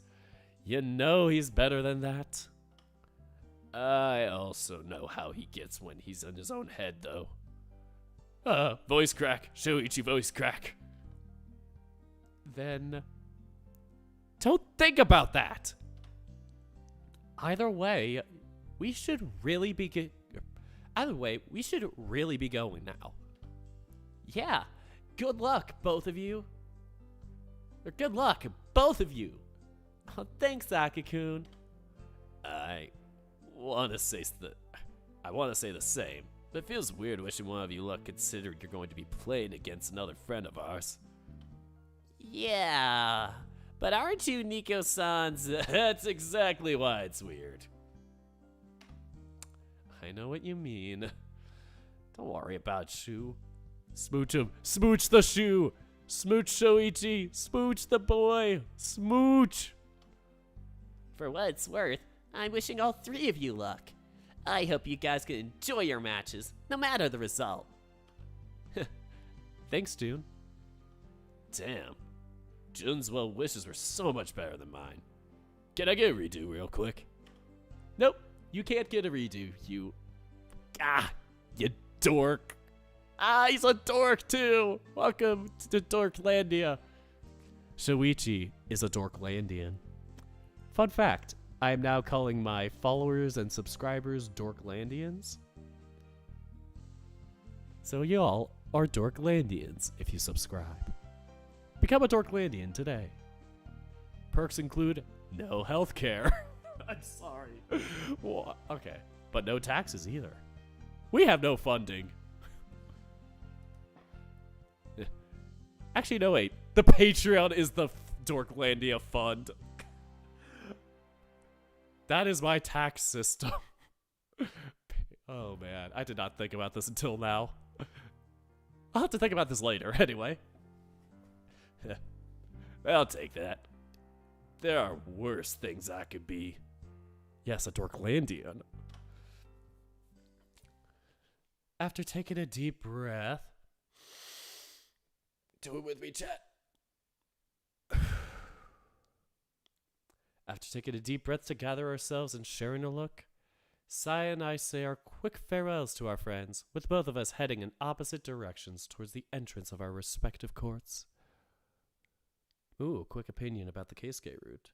You know he's better than that. I also know how he gets when he's in his own head, though. Voice crack. Shoichi voice crack. Then don't think about that. Either way, we should really be going now. Yeah. Good luck, both of you. Or good luck, both of you. Oh, thanks, Aki-kun. I want to say the same, but it feels weird wishing one of you luck considering you're going to be playing against another friend of ours. Yeah, but aren't you Nico-sans? That's exactly why it's weird. I know what you mean. Don't worry about Shu. Smooch him. Smooch the Shu. Smooch Shoichi. Smooch the boy. Smooch. For what it's worth, I'm wishing all three of you luck. I hope you guys can enjoy your matches, no matter the result. Thanks, Jun. Damn. Jun's well wishes were so much better than mine. Can I get a redo real quick? Nope. You can't get a redo, you dork. He's a dork too. Welcome to Dorklandia. Shoichi is a Dorklandian. Fun fact, I am now calling my followers and subscribers Dorklandians. So y'all are Dorklandians if you subscribe. Become a Dorklandian today. Perks include no healthcare. I'm sorry. What? Okay. But no taxes either. We have no funding. Actually, no, wait. The Patreon is the Dorklandia fund. That is my tax system. Oh man, I did not think about this until now. I'll have to think about this later, anyway. I'll take that. There are worse things I could be. Yes, a Dorklandian. After taking a deep breath. Do it with me, chat. After taking a deep breath to gather ourselves and sharing a look, Saya and I say our quick farewells to our friends, with both of us heading in opposite directions towards the entrance of our respective courts. Ooh, quick opinion about the Keisuke route.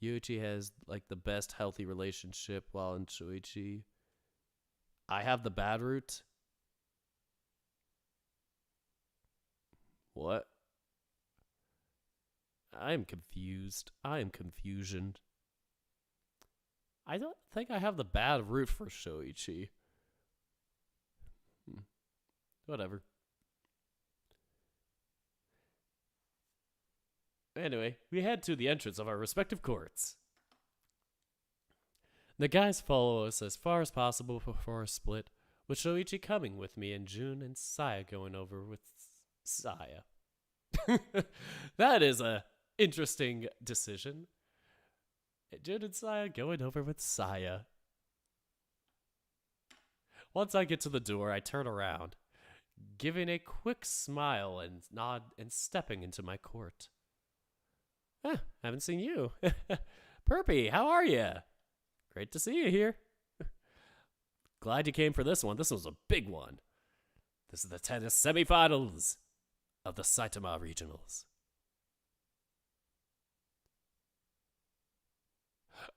Yuichi has, like, the best healthy relationship, while in Shoichi, I have the bad route. What? I am confused. I am confusion. I don't think I have the bad route for Shoichi. Whatever. Anyway, we head to the entrance of our respective courts. The guys follow us as far as possible before a split, with Shoichi coming with me and Jun and Saya going over with Saya. That is a interesting decision. Jun and Saya going over with Saya. Once I get to the door, I turn around, giving a quick smile and nod and stepping into my court. Haven't seen you. Perpy, how are you? Great to see you here. Glad you came for this one. This was a big one. This is the tennis semifinals of the Saitama Regionals.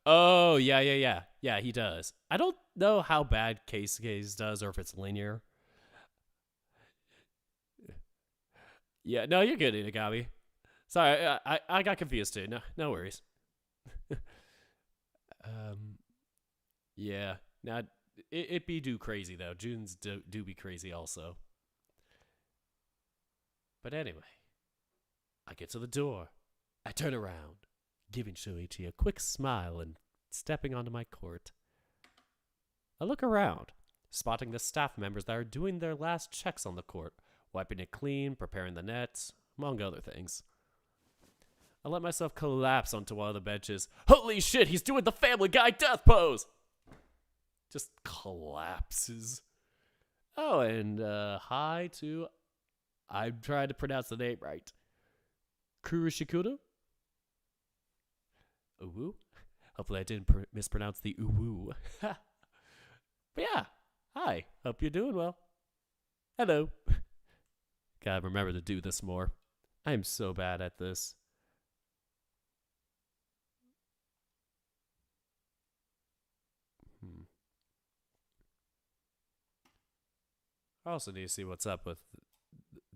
Oh, yeah. Yeah, he does. I don't know how bad Keisuke's does or if it's linear. Yeah, no, you're good, Inagami. Sorry, I got confused too. No worries. Yeah. Now, it be do crazy, though. June's do be crazy also. But anyway, I get to the door. I turn around, giving Shoichi a quick smile and stepping onto my court. I look around, spotting the staff members that are doing their last checks on the court, wiping it clean, preparing the nets, among other things. I let myself collapse onto one of the benches. Holy shit, he's doing the Family Guy death pose! Just collapses. Oh, and hi to... I'm trying to pronounce the name right. Kurishikudo? Uwu? Hopefully I didn't mispronounce the uwu. But yeah, hi. Hope you're doing well. Hello. Gotta remember to do this more. I am so bad at this. I also need to see what's up with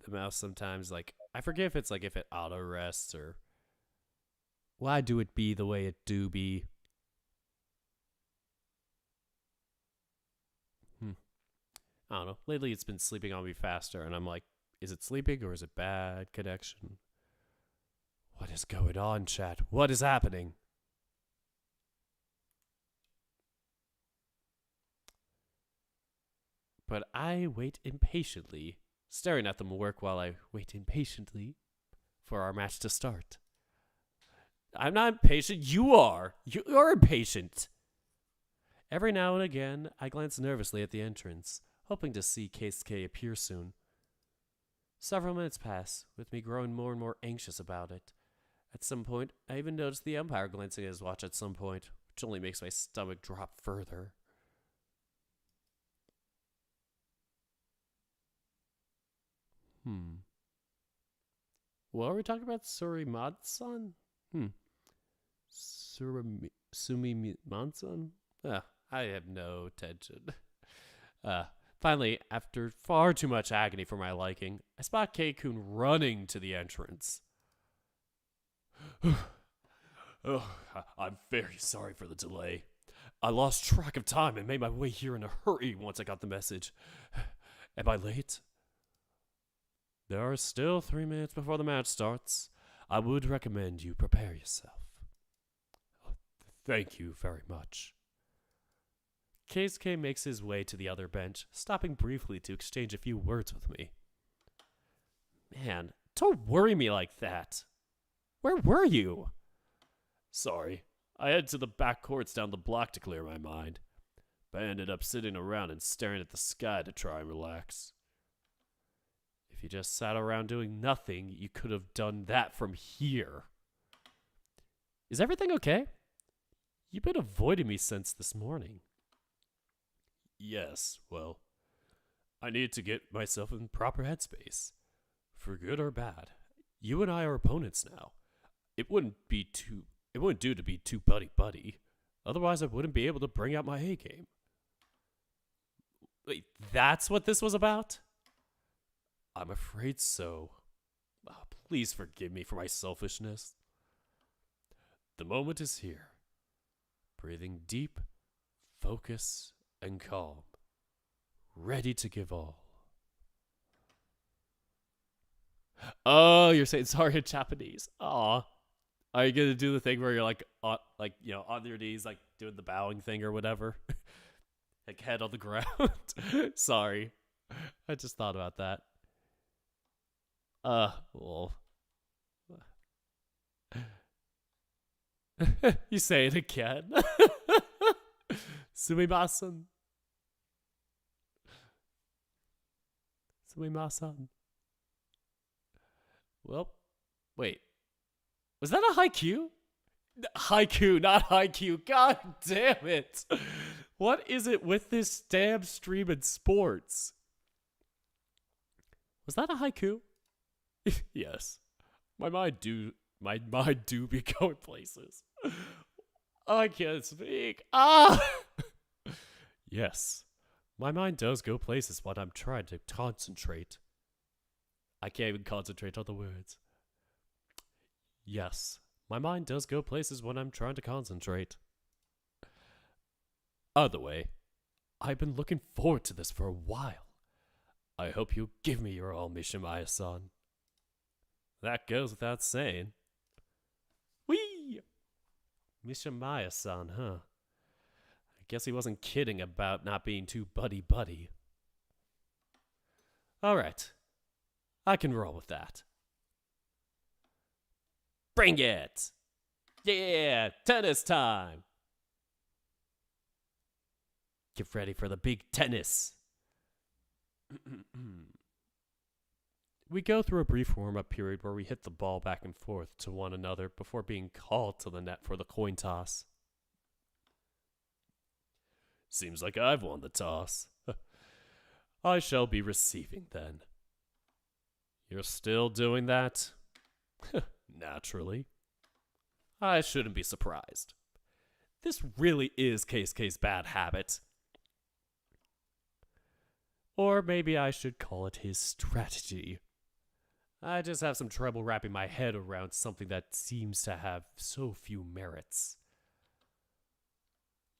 the mouse sometimes. Like, I forget if it's like if it auto rests or why do it be the way it do be. I don't know. Lately it's been sleeping on me faster and I'm like, is it sleeping or is it bad connection? What is going on, chat? What is happening? But I wait impatiently, staring at them work while I wait impatiently for our match to start. I'm not impatient. You are. You're impatient. Every now and again, I glance nervously at the entrance, hoping to see Keisuke appear soon. Several minutes pass, with me growing more and more anxious about it. At some point, I even notice the umpire glancing at his watch at some point, which only makes my stomach drop further. What are we talking about? Surimatsan? Sumimatsan? I have no attention. Finally, after far too much agony for my liking, I spot Keikun running to the entrance. I'm very sorry for the delay. I lost track of time and made my way here in a hurry once I got the message. Am I late? There are still 3 minutes before the match starts. I would recommend you prepare yourself. Thank you very much. Keisuke makes his way to the other bench, stopping briefly to exchange a few words with me. Man, don't worry me like that. Where were you? Sorry, I headed to the back courts down the block to clear my mind, but I ended up sitting around and staring at the sky to try and relax. If you just sat around doing nothing, you could have done that from here. Is everything okay? You've been avoiding me since this morning. Yes, well, I need to get myself in proper headspace. For good or bad, you and I are opponents now. It wouldn't do to be too buddy-buddy. Otherwise, I wouldn't be able to bring out my A game. Wait, that's what this was about? I'm afraid so. Please forgive me for my selfishness. The moment is here. Breathing deep, focus, and calm. Ready to give all. Oh, you're saying sorry in Japanese. Aw. Are you going to do the thing where you're on your knees, like doing the bowing thing or whatever? Like head on the ground? Sorry. I just thought about that. Well. You say it again. Sumimasen. Sumimasen. Well, wait. Was that a haiku? Haiku, not haiku. God damn it. What is it with this damn stream and sports? Was that a haiku? Yes. My mind do be going places. I can't speak. Ah! Yes. My mind does go places when I'm trying to concentrate. I can't even concentrate on the words. Yes. My mind does go places when I'm trying to concentrate. Other way, I've been looking forward to this for a while. I hope you give me your all, Mishimaya-san. That goes without saying. Whee! Mishimaya-san, huh? I guess he wasn't kidding about not being too buddy-buddy. Alright. I can roll with that. Bring it! Yeah, tennis time! Get ready for the big tennis. We go through a brief warm-up period where we hit the ball back and forth to one another before being called to the net for the coin toss. Seems like I've won the toss. I shall be receiving then. You're still doing that? Naturally. I shouldn't be surprised. This really is Keisuke's bad habit. Or maybe I should call it his strategy. I just have some trouble wrapping my head around something that seems to have so few merits.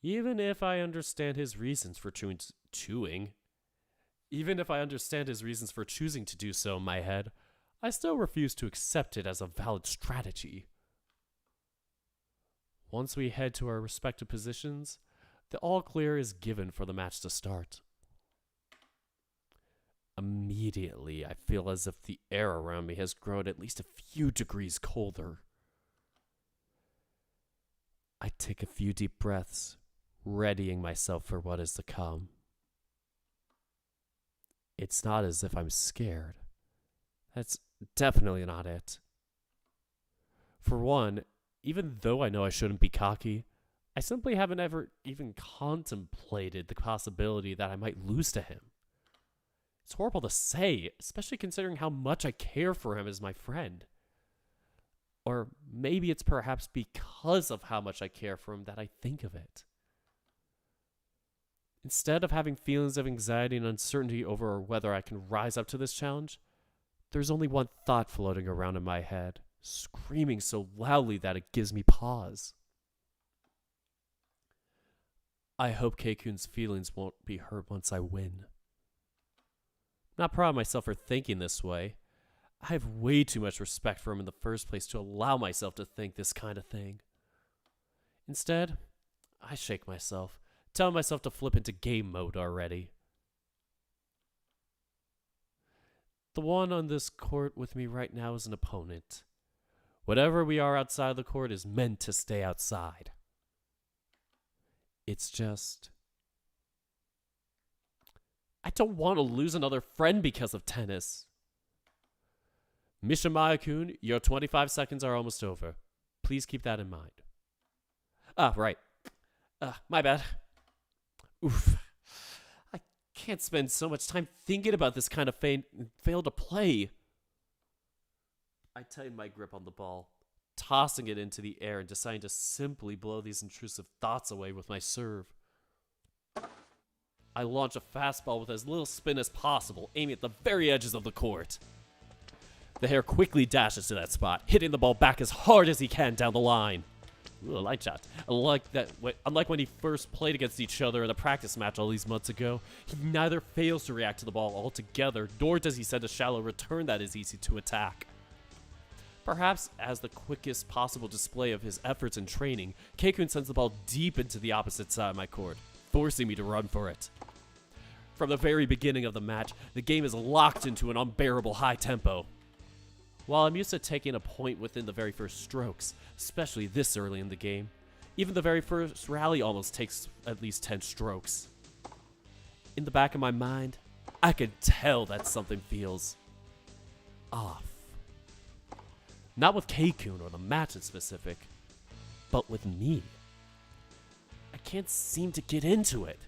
Even if I understand his reasons for choosing to do so in my head, I still refuse to accept it as a valid strategy. Once we head to our respective positions, the all clear is given for the match to start. Immediately, I feel as if the air around me has grown at least a few degrees colder. I take a few deep breaths, readying myself for what is to come. It's not as if I'm scared. That's definitely not it. For one, even though I know I shouldn't be cocky, I simply haven't ever even contemplated the possibility that I might lose to him. It's horrible to say, especially considering how much I care for him as my friend. Or maybe it's perhaps because of how much I care for him that I think of it. Instead of having feelings of anxiety and uncertainty over whether I can rise up to this challenge, there's only one thought floating around in my head, screaming so loudly that it gives me pause. I hope Keikun's feelings won't be hurt once I win. Not proud of myself for thinking this way. I have way too much respect for him in the first place to allow myself to think this kind of thing. Instead, I shake myself, telling myself to flip into game mode already. The one on this court with me right now is an opponent. Whatever we are outside the court is meant to stay outside. It's just, I don't want to lose another friend because of tennis. Mishimaya-kun, your 25 seconds are almost over. Please keep that in mind. Ah, right. My bad. Oof. I can't spend so much time thinking about this kind of fail to play. I tighten my grip on the ball, tossing it into the air and deciding to simply blow these intrusive thoughts away with my serve. I launch a fastball with as little spin as possible, aiming at the very edges of the court. The hare quickly dashes to that spot, hitting the ball back as hard as he can down the line. Ooh, a line shot. Unlike when he first played against each other in a practice match all these months ago, he neither fails to react to the ball altogether, nor does he send a shallow return that is easy to attack. Perhaps as the quickest possible display of his efforts in training, Keikun sends the ball deep into the opposite side of my court, forcing me to run for it. From the very beginning of the match, the game is locked into an unbearable high tempo. While I'm used to taking a point within the very first strokes, especially this early in the game, even the very first rally almost takes at least 10 strokes. In the back of my mind, I can tell that something feels off. Not with Keikun or the match in specific, but with me. I can't seem to get into it.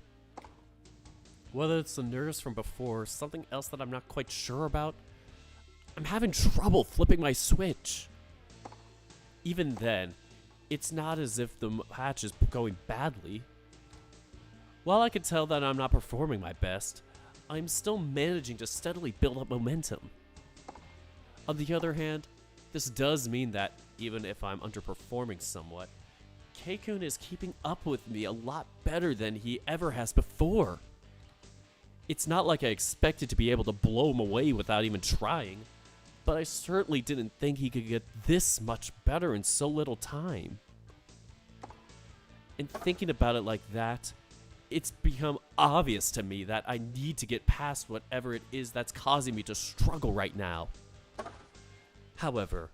Whether it's the nerves from before or something else that I'm not quite sure about, I'm having trouble flipping my switch. Even then, it's not as if the match is going badly. While I can tell that I'm not performing my best, I'm still managing to steadily build up momentum. On the other hand, this does mean that, even if I'm underperforming somewhat, Keikun is keeping up with me a lot better than he ever has before. It's not like I expected to be able to blow him away without even trying, but I certainly didn't think he could get this much better in so little time. And thinking about it like that, it's become obvious to me that I need to get past whatever it is that's causing me to struggle right now. However,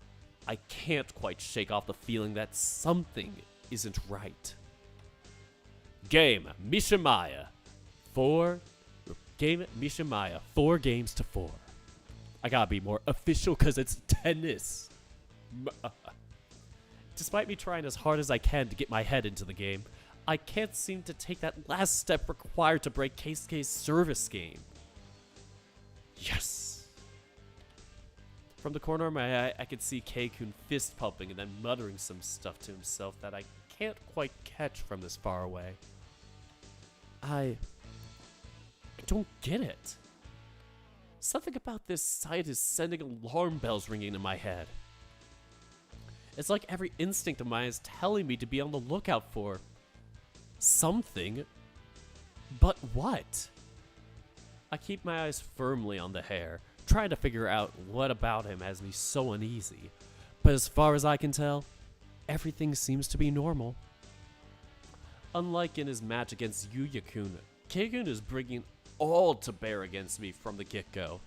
I can't quite shake off the feeling that something isn't right. Game Mishimaya. 4 games to 4. I gotta be more official because it's tennis. Despite me trying as hard as I can to get my head into the game, I can't seem to take that last step required to break Keisuke's service game. Yes! From the corner of my eye, I could see Keikun fist pumping and then muttering some stuff to himself that I can't quite catch from this far away. I don't get it. Something about this sight is sending alarm bells ringing in my head. It's like every instinct of mine is telling me to be on the lookout for something. But what? I keep my eyes firmly on the hare, trying to figure out what about him has me so uneasy. But as far as I can tell, everything seems to be normal. Unlike in his match against Yuya-kun, Keikun is bringing all to bear against me from the get-go.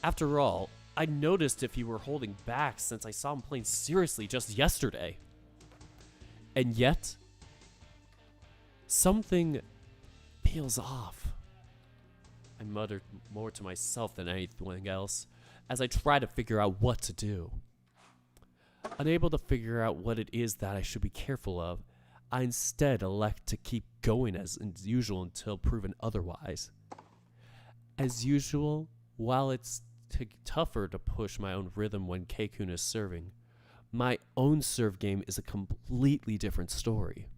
After all, I noticed if he were holding back since I saw him playing seriously just yesterday. And yet, something feels off. I muttered more to myself than anything else as I try to figure out what to do. Unable to figure out what it is that I should be careful of, I instead elect to keep going as usual until proven otherwise. As usual, while it's tougher to push my own rhythm when Keikun is serving, my own serve game is a completely different story.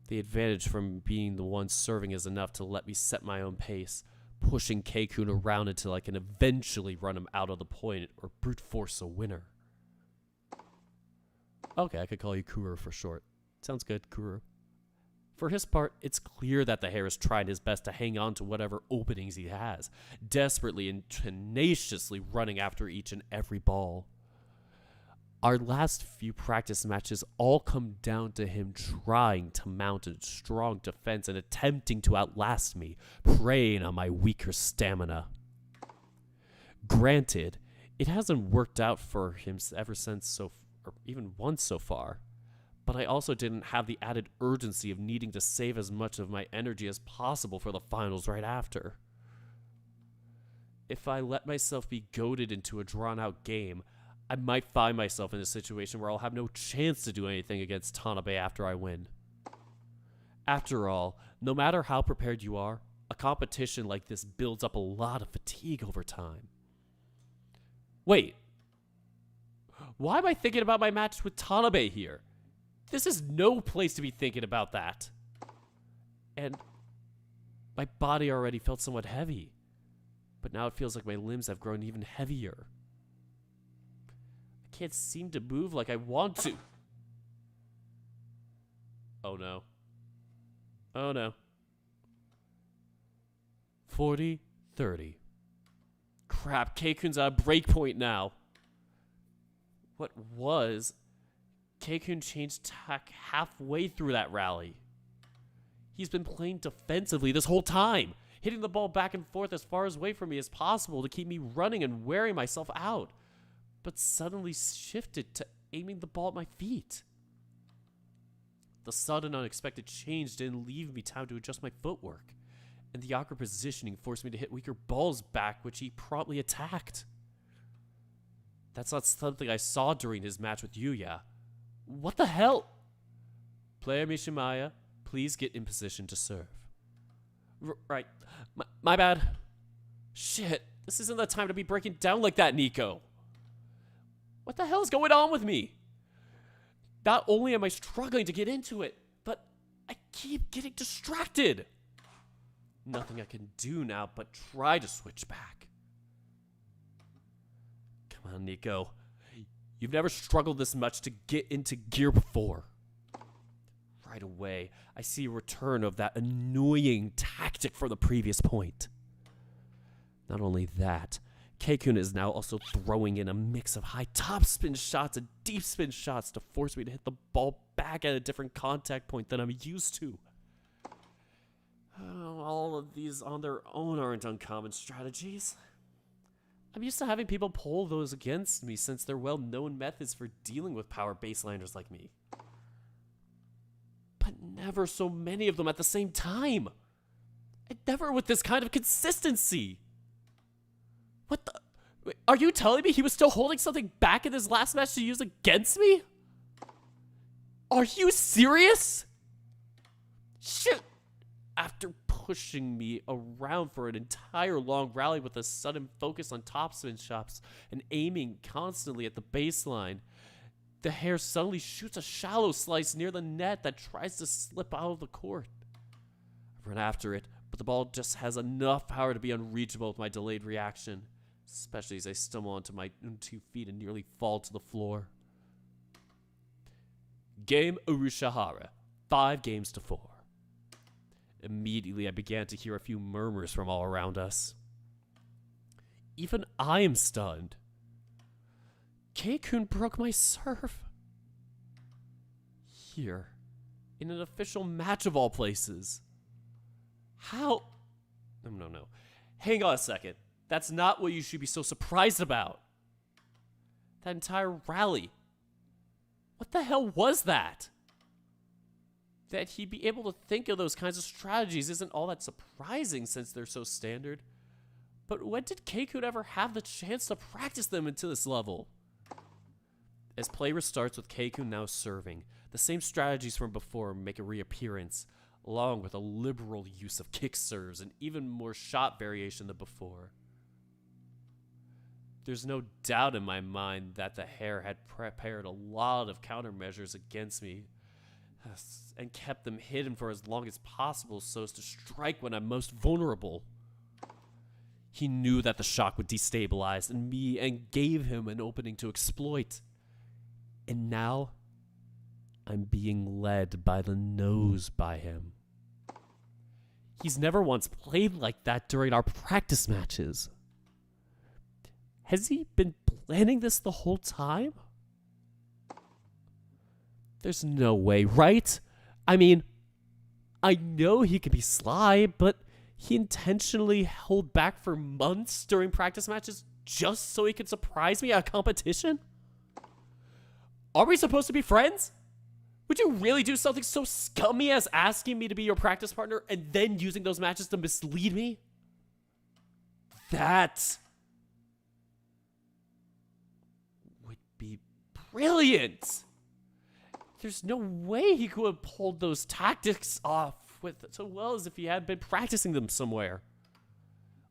The advantage from being the one serving is enough to let me set my own pace, pushing Keikun around until I can eventually run him out of the point or brute force a winner. Okay, I could call you Kuru for short. Sounds good, Kuru. For his part, it's clear that the hare is trying his best to hang on to whatever openings he has, desperately and tenaciously running after each and every ball. Our last few practice matches all come down to him trying to mount a strong defense and attempting to outlast me, preying on my weaker stamina. Granted, it hasn't worked out for him ever since or even once so far, but I also didn't have the added urgency of needing to save as much of my energy as possible for the finals right after. If I let myself be goaded into a drawn-out game, I might find myself in a situation where I'll have no chance to do anything against Tanabe after I win. After all, no matter how prepared you are, a competition like this builds up a lot of fatigue over time. Wait. Why am I thinking about my match with Tanabe here? This is no place to be thinking about that. And my body already felt somewhat heavy, but now it feels like my limbs have grown even heavier. I can't seem to move like I want to. Oh no. Oh no. 40-30. Crap, Keikun's at a breakpoint now. What was? Keikun changed tack halfway through that rally. He's been playing defensively this whole time, hitting the ball back and forth as far away from me as possible to keep me running and wearing myself out, but suddenly shifted to aiming the ball at my feet. The sudden unexpected change didn't leave me time to adjust my footwork, and the awkward positioning forced me to hit weaker balls back, which he promptly attacked. That's not something I saw during his match with Yuya. What the hell? Player Mishimaya, please get in position to serve. Right. My bad. Shit, this isn't the time to be breaking down like that, Nico. What the hell is going on with me? Not only am I struggling to get into it, but I keep getting distracted. Nothing I can do now but try to switch back. Come on, Nico. You've never struggled this much to get into gear before. Right away, I see a return of that annoying tactic from the previous point. Not only that, Keikun is now also throwing in a mix of high topspin shots and deep spin shots to force me to hit the ball back at a different contact point than I'm used to. All of these on their own aren't uncommon strategies. I'm used to having people pull those against me since they're well-known methods for dealing with power baseliners like me. But never so many of them at the same time. And never with this kind of consistency. What the? Wait, are you telling me he was still holding something back in his last match to use against me? Are you serious? Shoot! After pushing me around for an entire long rally with a sudden focus on topspin shots and aiming constantly at the baseline, the hare suddenly shoots a shallow slice near the net that tries to slip out of the court. I run after it, but the ball just has enough power to be unreachable with my delayed reaction, especially as I stumble onto my own 2 feet and nearly fall to the floor. Game Urushihara, 5-4. Immediately, I began to hear a few murmurs from all around us. Even I am stunned. Keikun broke my serve. Here, in an official match of all places. How? No. Hang on a second. That's not what you should be so surprised about. That entire rally. What the hell was that? That he'd be able to think of those kinds of strategies isn't all that surprising since they're so standard. But when did Keikun ever have the chance to practice them into this level? As play restarts with Keikun now serving, the same strategies from before make a reappearance, along with a liberal use of kick serves and even more shot variation than before. There's no doubt in my mind that the hare had prepared a lot of countermeasures against me, and kept them hidden for as long as possible so as to strike when I'm most vulnerable. He knew that the shock would destabilize me and gave him an opening to exploit. And now, I'm being led by the nose by him. He's never once played like that during our practice matches. Has he been planning this the whole time? There's no way, right? I mean, I know he can be sly, but he intentionally held back for months during practice matches just so he could surprise me at a competition? Are we supposed to be friends? Would you really do something so scummy as asking me to be your practice partner and then using those matches to mislead me? That would be brilliant. There's no way he could have pulled those tactics off with so well as if he had been practicing them somewhere.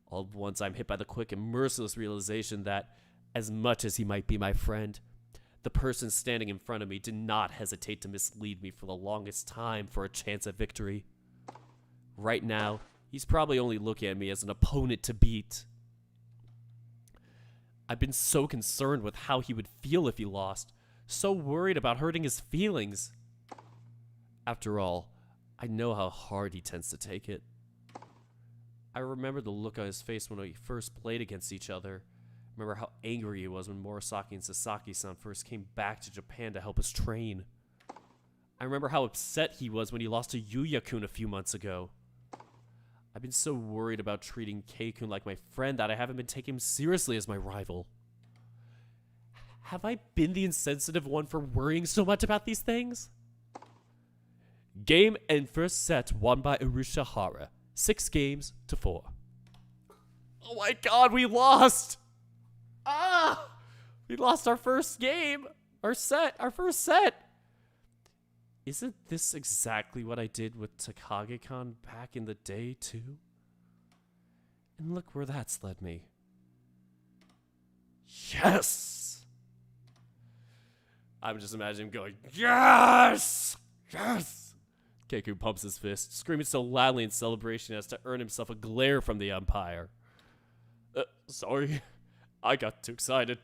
All at once, I'm hit by the quick and merciless realization that, as much as he might be my friend, the person standing in front of me did not hesitate to mislead me for the longest time for a chance at victory. Right now, he's probably only looking at me as an opponent to beat. I've been so concerned with how he would feel if he lost, so worried about hurting his feelings. After all, I know how hard he tends to take it. I remember the look on his face when we first played against each other. Remember how angry he was when Morisaki and Sasaki-san first came back to Japan to help us train. I remember how upset he was when he lost to Yuya-kun a few months ago. I've been so worried about treating Kei-kun like my friend that I haven't been taking him seriously as my rival. Have I been the insensitive one for worrying so much about these things? Game and first set won by Urushihara. 6 games to 4. Oh my god, we lost! We lost our first game! Our first set! Isn't this exactly what I did with Takage-kan back in the day, too? And look where that's led me. Yes! I'm just imagining him going, yes! Yes! Keiko pumps his fist, screaming so loudly in celebration as to earn himself a glare from the umpire. Sorry, I got too excited.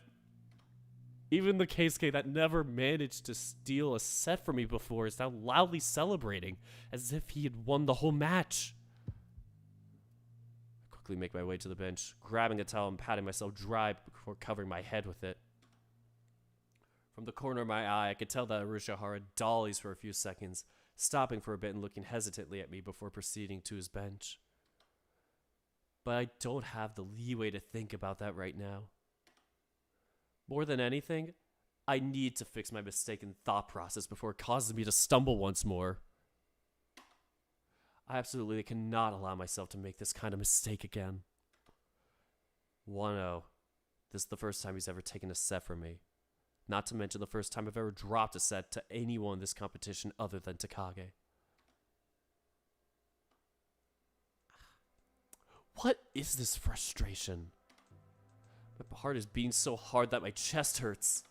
Even the Keisuke that never managed to steal a set from me before is now loudly celebrating, as if he had won the whole match. I quickly make my way to the bench, grabbing a towel and patting myself dry before covering my head with it. From the corner of my eye, I could tell that Urushihara dollies for a few seconds, stopping for a bit and looking hesitantly at me before proceeding to his bench. But I don't have the leeway to think about that right now. More than anything, I need to fix my mistaken thought process before it causes me to stumble once more. I absolutely cannot allow myself to make this kind of mistake again. 1-0. This is the first time he's ever taken a set from me. Not to mention the first time I've ever dropped a set to anyone in this competition other than Takage. What is this frustration? My heart is beating so hard that my chest hurts.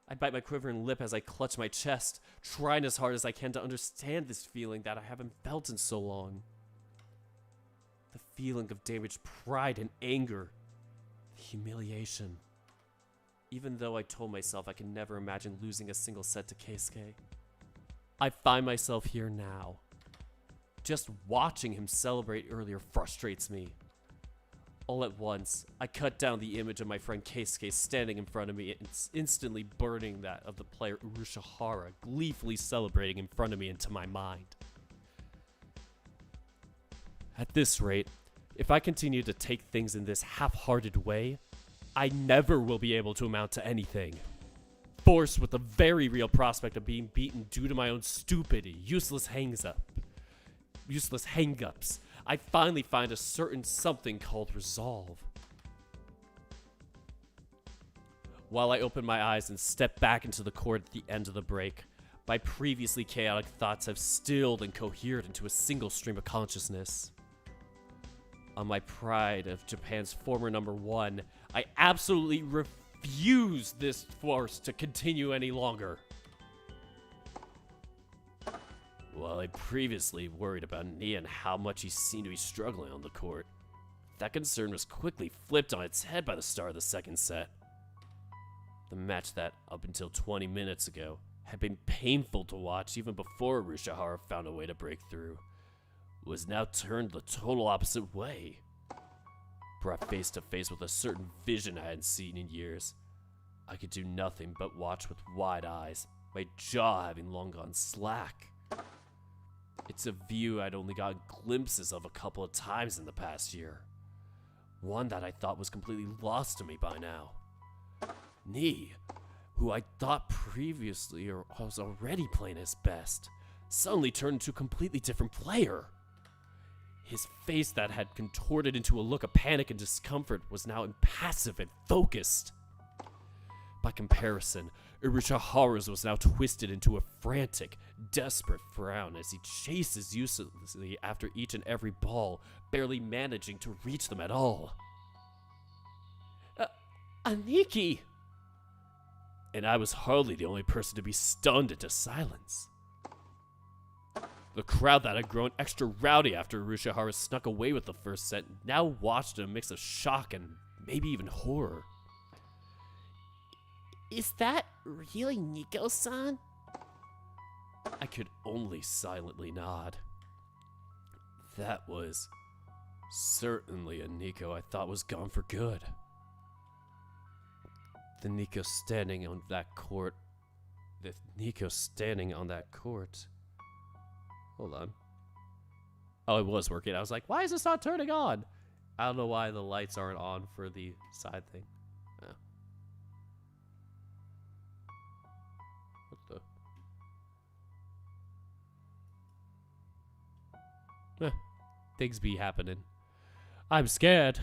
I bite my quivering lip as I clutch my chest, trying as hard as I can to understand this feeling that I haven't felt in so long. The feeling of damaged pride and anger. The humiliation. Even though I told myself I could never imagine losing a single set to Keisuke, I find myself here now. Just watching him celebrate earlier frustrates me. All at once, I cut down the image of my friend Keisuke standing in front of me and instantly burning that of the player Urushihara gleefully celebrating in front of me into my mind. At this rate, if I continue to take things in this half-hearted way, I never will be able to amount to anything. Forced with the very real prospect of being beaten due to my own stupidity, useless hang-ups, I finally find a certain something called resolve. While I open my eyes and step back into the court at the end of the break, my previously chaotic thoughts have stilled and cohered into a single stream of consciousness. On my pride of Japan's former #1, I absolutely refuse this force to continue any longer. While I previously worried about Nia and how much he seemed to be struggling on the court, that concern was quickly flipped on its head by the start of the second set. The match that, up until 20 minutes ago, had been painful to watch even before Urushihara found a way to break through, was now turned the total opposite way. Brought face to face with a certain vision I hadn't seen in years, I could do nothing but watch with wide eyes, my jaw having long gone slack. It's a view I'd only gotten glimpses of a couple of times in the past year. One that I thought was completely lost to me by now. Ni, who I thought previously or was already playing his best, suddenly turned into a completely different player. His face that had contorted into a look of panic and discomfort was now impassive and focused. By comparison, Urushiharu's was now twisted into a frantic, desperate frown as he chases uselessly after each and every ball, barely managing to reach them at all. Aniki! And I was hardly the only person to be stunned into silence. The crowd that had grown extra rowdy after Urushiharu snuck away with the first set now watched in a mix of shock and maybe even horror. Is that really Nico-san? I could only silently nod. That was certainly a Nico I thought was gone for good. The Nico standing on that court. Hold on. Oh, it was working. I was like, why is this not turning on? I don't know why the lights aren't on for the side thing. Oh. What the? Things be happening. I'm scared.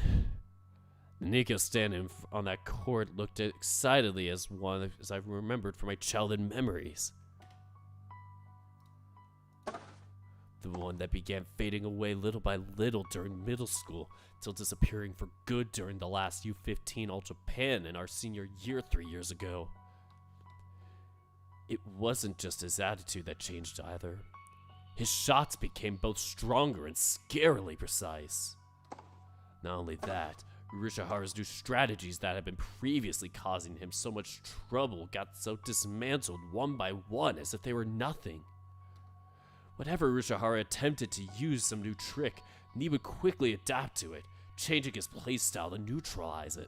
Nico standing on that court looked excitedly as I remembered from my childhood memories. The one that began fading away little by little during middle school, till disappearing for good during the last U15 All Japan in our senior year 3 years ago. It wasn't just his attitude that changed either. His shots became both stronger and scarily precise. Not only that, Urushiharu's new strategies that had been previously causing him so much trouble got so dismantled one by one as if they were nothing. Whenever Urushiharu attempted to use some new trick, Ni would quickly adapt to it, changing his playstyle to neutralize it.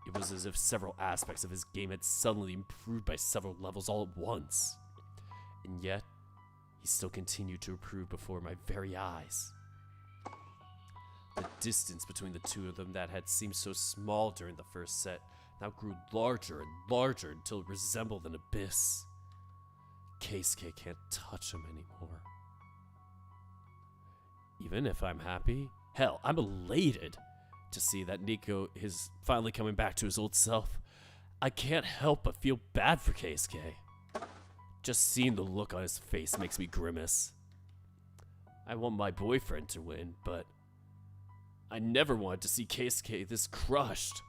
It was as if several aspects of his game had suddenly improved by several levels all at once. And yet, he still continued to improve before my very eyes. The distance between the two of them that had seemed so small during the first set now grew larger and larger until it resembled an abyss. Keisuke can't touch him anymore. Even if I'm happy, hell, I'm elated to see that Nico is finally coming back to his old self. I can't help but feel bad for Keisuke. Just seeing the look on his face makes me grimace. I want my boyfriend to win, but I never wanted to see Keisuke this crushed.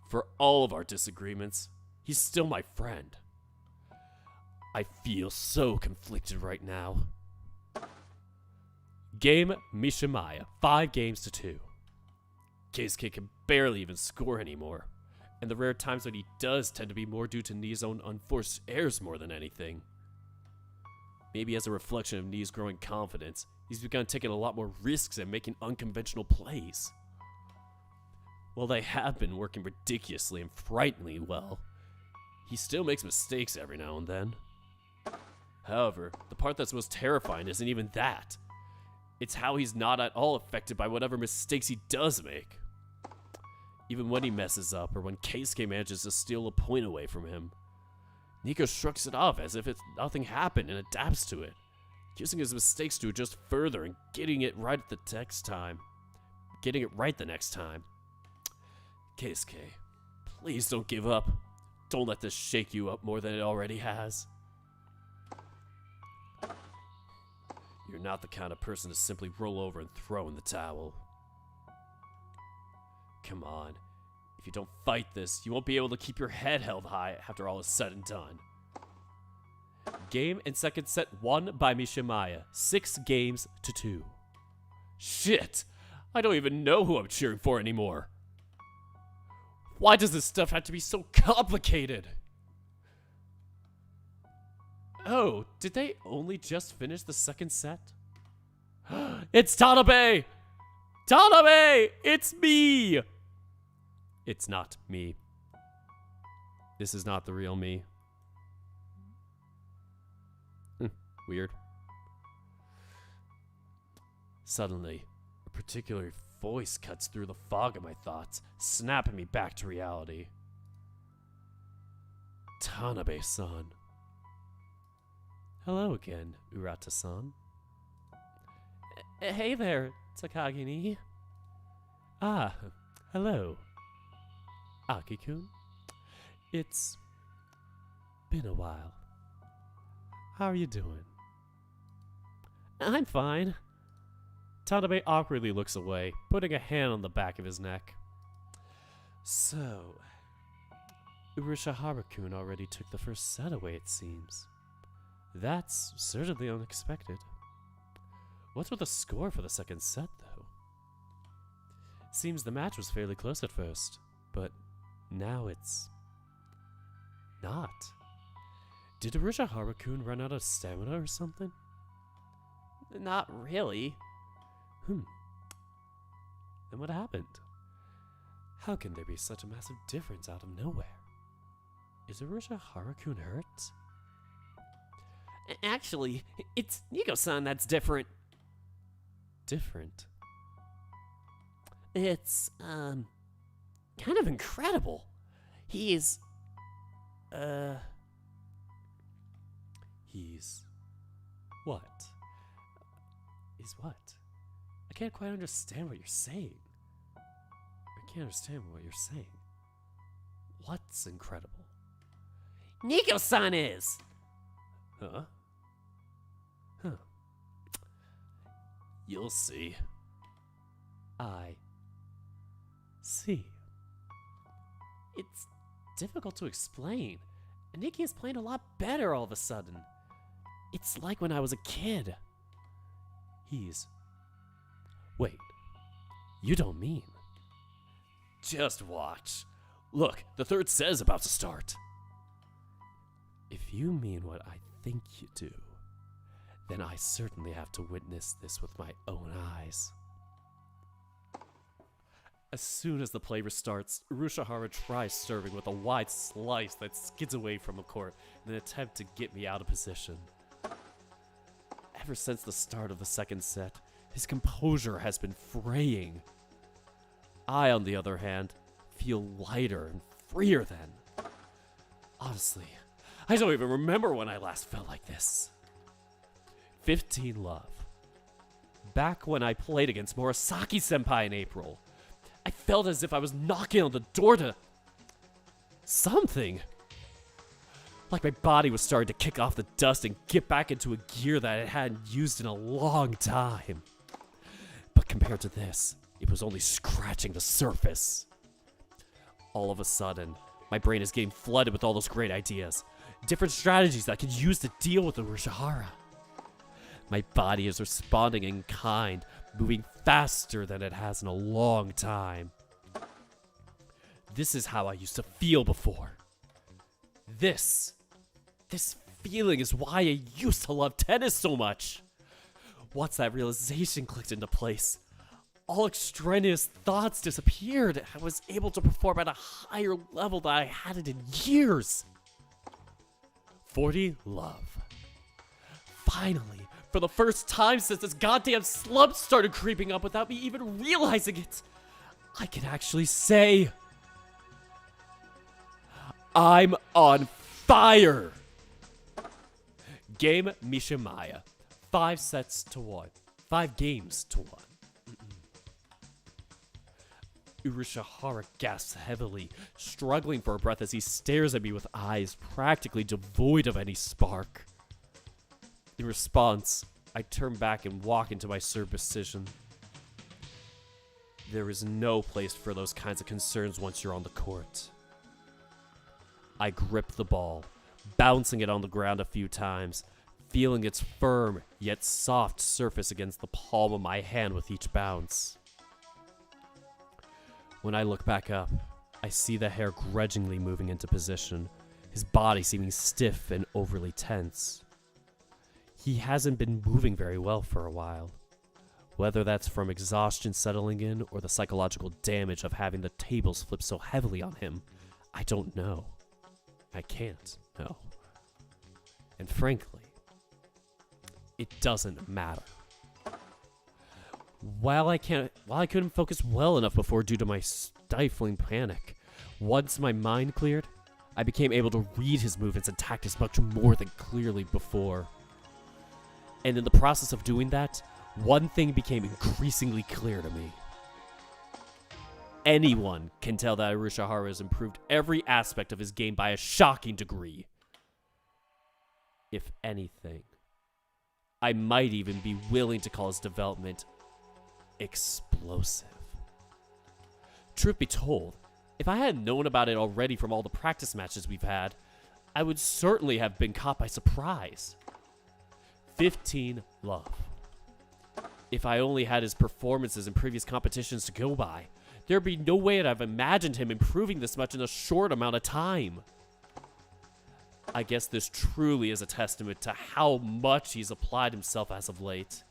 For all of our disagreements, he's still my friend. I feel so conflicted right now. Game Mishimaya, 5-2. Keisuke can barely even score anymore, and the rare times when he does tend to be more due to Ni's own unforced errors more than anything. Maybe as a reflection of Ni's growing confidence, he's begun taking a lot more risks and making unconventional plays. While they have been working ridiculously and frighteningly well, he still makes mistakes every now and then. However, the part that's most terrifying isn't even that. It's how he's not at all affected by whatever mistakes he does make. Even when he messes up, or when Keisuke manages to steal a point away from him, Nico shrugs it off as if nothing happened and adapts to it, using his mistakes to adjust further and getting it right the next time. Keisuke, please don't give up. Don't let this shake you up more than it already has. You're not the kind of person to simply roll over and throw in the towel. Come on. If you don't fight this, you won't be able to keep your head held high after all is said and done. Game and second set won by Mishimaya, 6-2. Shit! I don't even know who I'm cheering for anymore. Why does this stuff have to be so complicated? Oh, did they only just finish the second set? It's Tanabe! Tanabe! It's me! It's not me. This is not the real me. Weird. Suddenly, a particular voice cuts through the fog of my thoughts, snapping me back to reality. Tanabe-san. Hello again, Urata-san. Hey there, Takagi-ni. Ah, hello. Aki-kun. It's been a while. How are you doing? I'm fine. Tanabe awkwardly looks away, putting a hand on the back of his neck. So, Urashihara-kun already took the first set away, it seems. That's certainly unexpected. What's with the score for the second set, though? Seems the match was fairly close at first, but now it's not. Did Urashihara-kun run out of stamina or something? Not really. Then what happened? How can there be such a massive difference out of nowhere? Is Urashihara-kun hurt? Actually, it's Nico-san that's different. Different? It's, kind of incredible. He's what? He's what? I can't quite understand what you're saying. I can't understand what you're saying. What's incredible? Nico-san is! Huh? Huh. You'll see. I see. It's difficult to explain. Nikki is playing a lot better all of a sudden. It's like when I was a kid. Wait. You don't mean? Just watch. Look, the third set is about to start. If you mean what I think you do, then I certainly have to witness this with my own eyes. As soon as the play restarts, Urashihara tries serving with a wide slice that skids away from the court in an attempt to get me out of position. Ever since the start of the second set, his composure has been fraying. I, on the other hand, feel lighter and freer then. Honestly, I don't even remember when I last felt like this. 15 love. Back when I played against Murasaki-senpai in April, I felt as if I was knocking on the door to something. Like my body was starting to kick off the dust and get back into a gear that it hadn't used in a long time. But compared to this, it was only scratching the surface. All of a sudden, my brain is getting flooded with all those great ideas. Different strategies that I could use to deal with Urashihara. My body is responding in kind, moving faster than it has in a long time. This is how I used to feel before. This feeling is why I used to love tennis so much. Once that realization clicked into place, all extraneous thoughts disappeared. I was able to perform at a higher level than I hadn't in years. 40 love. Finally, for the first time since this goddamn slump started creeping up without me even realizing it, I can actually say, I'm on fire! Game Mishimaya. 5 sets to 1. 5 games to 1. Urashihara gasps heavily, struggling for a breath as he stares at me with eyes practically devoid of any spark. In response, I turn back and walk into my serve position. There is no place for those kinds of concerns once you're on the court. I grip the ball, bouncing it on the ground a few times, feeling its firm yet soft surface against the palm of my hand with each bounce. When I look back up, I see the hair grudgingly moving into position, his body seeming stiff and overly tense. He hasn't been moving very well for a while. Whether that's from exhaustion settling in or the psychological damage of having the tables flip so heavily on him, I don't know. I can't know. And frankly, it doesn't matter. While I couldn't focus well enough before due to my stifling panic, once my mind cleared, I became able to read his movements and tactics much more than clearly before. And in the process of doing that, one thing became increasingly clear to me. Anyone can tell that Urashihara has improved every aspect of his game by a shocking degree. If anything, I might even be willing to call his development explosive. Truth be told, if I had known about it already from all the practice matches we've had, I would certainly have been caught by surprise. 15 love. If I only had his performances in previous competitions to go by, there'd be no way I'd have imagined him improving this much in a short amount of time. I guess this truly is a testament to how much he's applied himself as of late.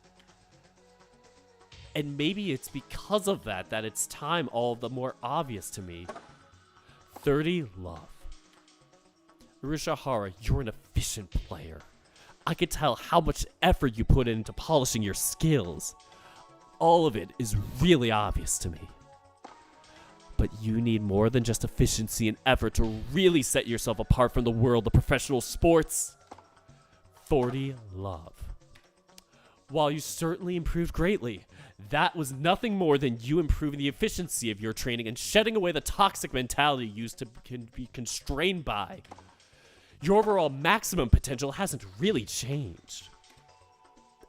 And maybe it's because of that it's time all the more obvious to me. 30 love. Urashihara, you're an efficient player. I could tell how much effort you put into polishing your skills. All of it is really obvious to me. But you need more than just efficiency and effort to really set yourself apart from the world of professional sports. 40 love. While you certainly improved greatly, that was nothing more than you improving the efficiency of your training and shedding away the toxic mentality you used to be constrained by. Your overall maximum potential hasn't really changed.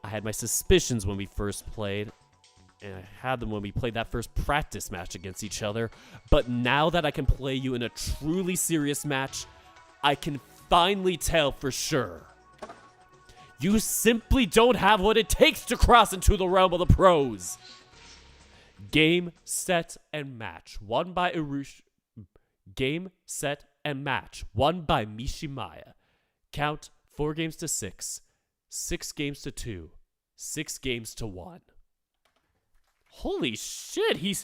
I had my suspicions when we first played, and I had them when we played that first practice match against each other, but now that I can play you in a truly serious match, I can finally tell for sure. You simply don't have what it takes to cross into the realm of the pros. Game, set, and match. Won by Game, set, and match. Won by Mishimaya. Count 4 games to 6. 6 games to 2. 6 games to 1. Holy shit, he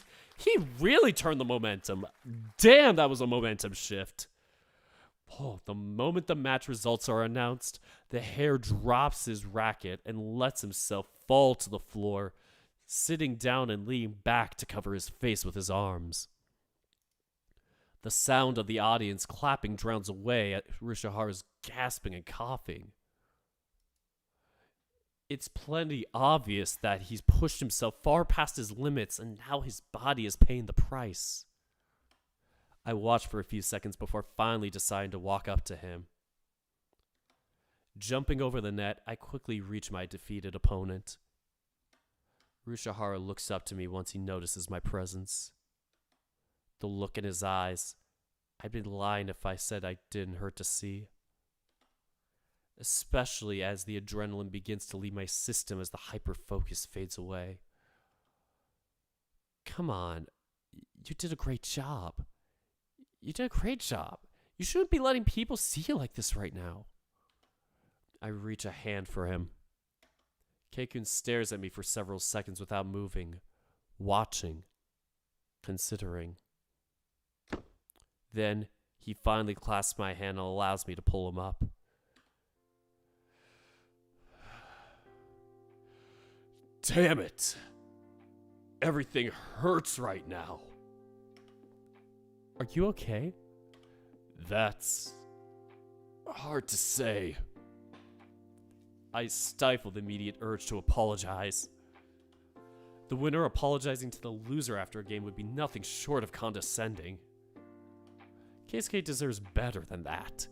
really turned the momentum. Damn, that was a momentum shift. Oh, the moment the match results are announced, the hare drops his racket and lets himself fall to the floor, sitting down and leaning back to cover his face with his arms. The sound of the audience clapping drowns away at Urashihara's gasping and coughing. It's plenty obvious that he's pushed himself far past his limits and now his body is paying the price. I watched for a few seconds before finally deciding to walk up to him. Jumping over the net, I quickly reach my defeated opponent. Urashihara looks up to me once he notices my presence. The look in his eyes, I'd be lying if I said I didn't hurt to see. Especially as the adrenaline begins to leave my system as the hyper-focus fades away. Come on, you did a great job. You did a great job. You shouldn't be letting people see you like this right now. I reach a hand for him. Keikun stares at me for several seconds without moving, watching, considering. Then he finally clasps my hand and allows me to pull him up. Damn it. Everything hurts right now. Are you okay? That's hard to say. I stifled the immediate urge to apologize. The winner apologizing to the loser after a game would be nothing short of condescending. Keisuke deserves better than that.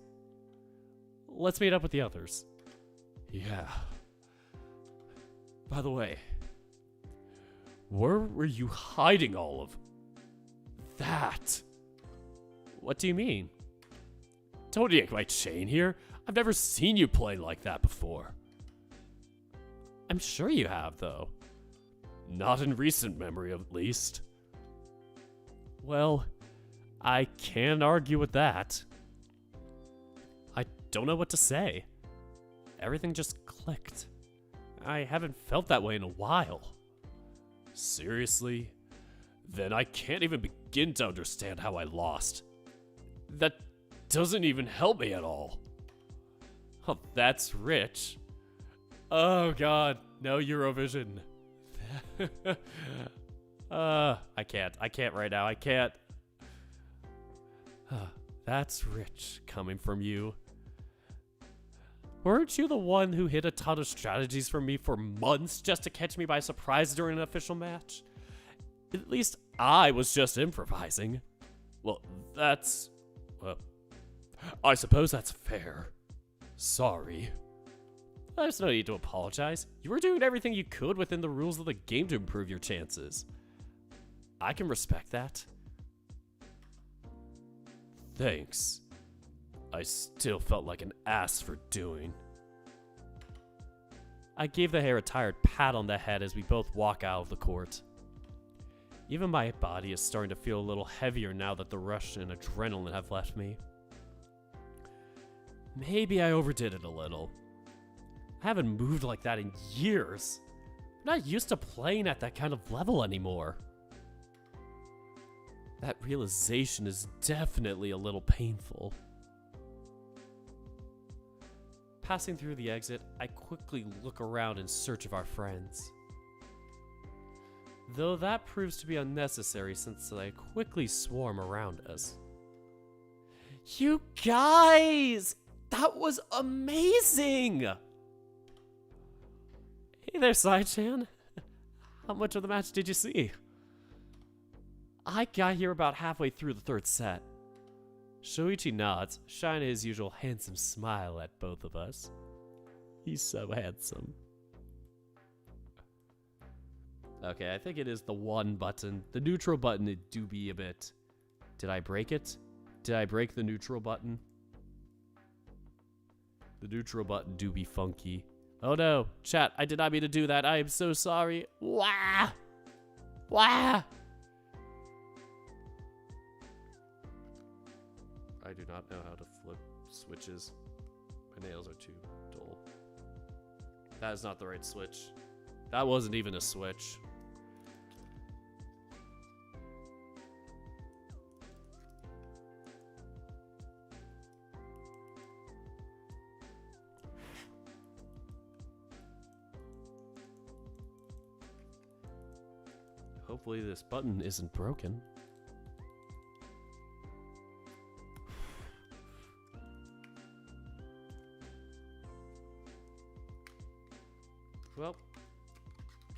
Let's meet up with the others. Yeah. By the way, where were you hiding all of that? What do you mean? Don't yank my chain here. I've never seen you play like that before. I'm sure you have, though. Not in recent memory, at least. Well, I can't argue with that. I don't know what to say. Everything just clicked. I haven't felt that way in a while. Seriously? Then I can't even begin to understand how I lost. That doesn't even help me at all. Oh, that's rich. Oh god, no Eurovision. I can't right now, I can't. That's rich coming from you. Weren't you the one who hid a ton of strategies from me for months just to catch me by surprise during an official match? At least I was just improvising. Well, I suppose that's fair. Sorry. There's no need to apologize. You were doing everything you could within the rules of the game to improve your chances. I can respect that. Thanks. I still felt like an ass for doing. I gave the hair a tired pat on the head as we both walk out of the court. Even my body is starting to feel a little heavier now that the rush and adrenaline have left me. Maybe I overdid it a little. I haven't moved like that in years. I'm not used to playing at that kind of level anymore. That realization is definitely a little painful. Passing through the exit, I quickly look around in search of our friends. Though that proves to be unnecessary since they quickly swarm around us. You guys! That was amazing! Hey there, Sai-chan. How much of the match did you see? I got here about halfway through the third set. Shoichi nods, shining his usual handsome smile at both of us. He's so handsome. Okay, I think it is the one button. The neutral button, it do be a bit... Did I break it? Did I break the neutral button? The neutral button do be funky. Oh no, chat, I did not mean to do that. I am so sorry. Wah! Wah! I do not know how to flip switches. My nails are too dull. That is not the right switch. That wasn't even a switch. Hopefully this button isn't broken. Well,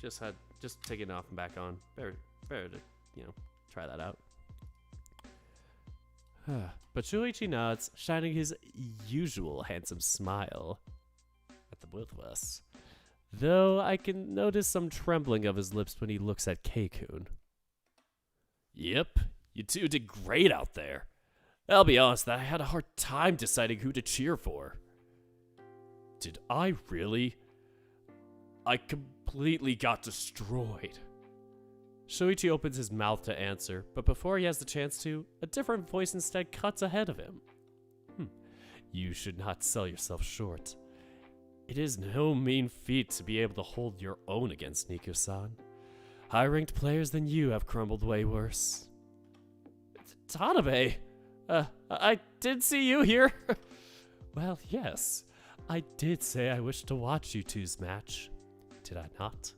just taking it off and back on. Better to, try that out. But Shoichi nods, shining his usual handsome smile at the both of us. Though I can notice some trembling of his lips when he looks at Keikun. Yep, you two did great out there. I'll be honest that I had a hard time deciding who to cheer for. Did I really? I completely got destroyed. Shoichi opens his mouth to answer, but before he has the chance to, a different voice instead cuts ahead of him. You should not sell yourself short. It is no mean feat to be able to hold your own against Nico-san. High-ranked players than you have crumbled way worse. Tanabe, I did see you here. Well, yes, I did say I wished to watch you two's match. Did I not?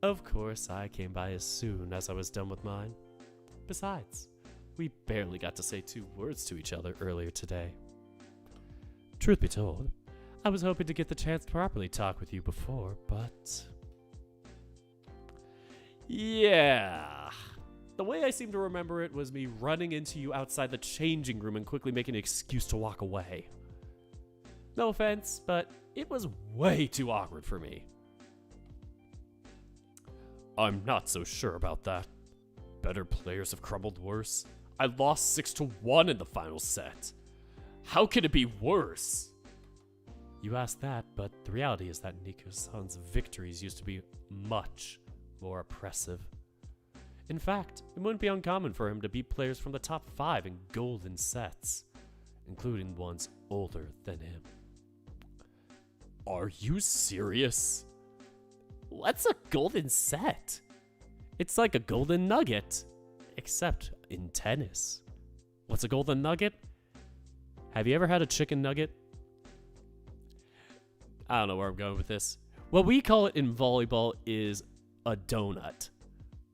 Of course, I came by as soon as I was done with mine. Besides, we barely got to say 2 words to each other earlier today. Truth be told, I was hoping to get the chance to properly talk with you before, but... Yeah. The way I seem to remember it was me running into you outside the changing room and quickly making an excuse to walk away. No offense, but it was way too awkward for me. I'm not so sure about that. Better players have crumbled worse. I lost 6-1 in the final set. How could it be worse? You ask that, but the reality is that Nico-san's victories used to be much more oppressive. In fact, it wouldn't be uncommon for him to beat players from the top 5 in golden sets, including ones older than him. Are you serious? What's a golden set? It's like a golden nugget, except in tennis. What's a golden nugget? Have you ever had a chicken nugget? I don't know where I'm going with this. What we call it in volleyball is a donut.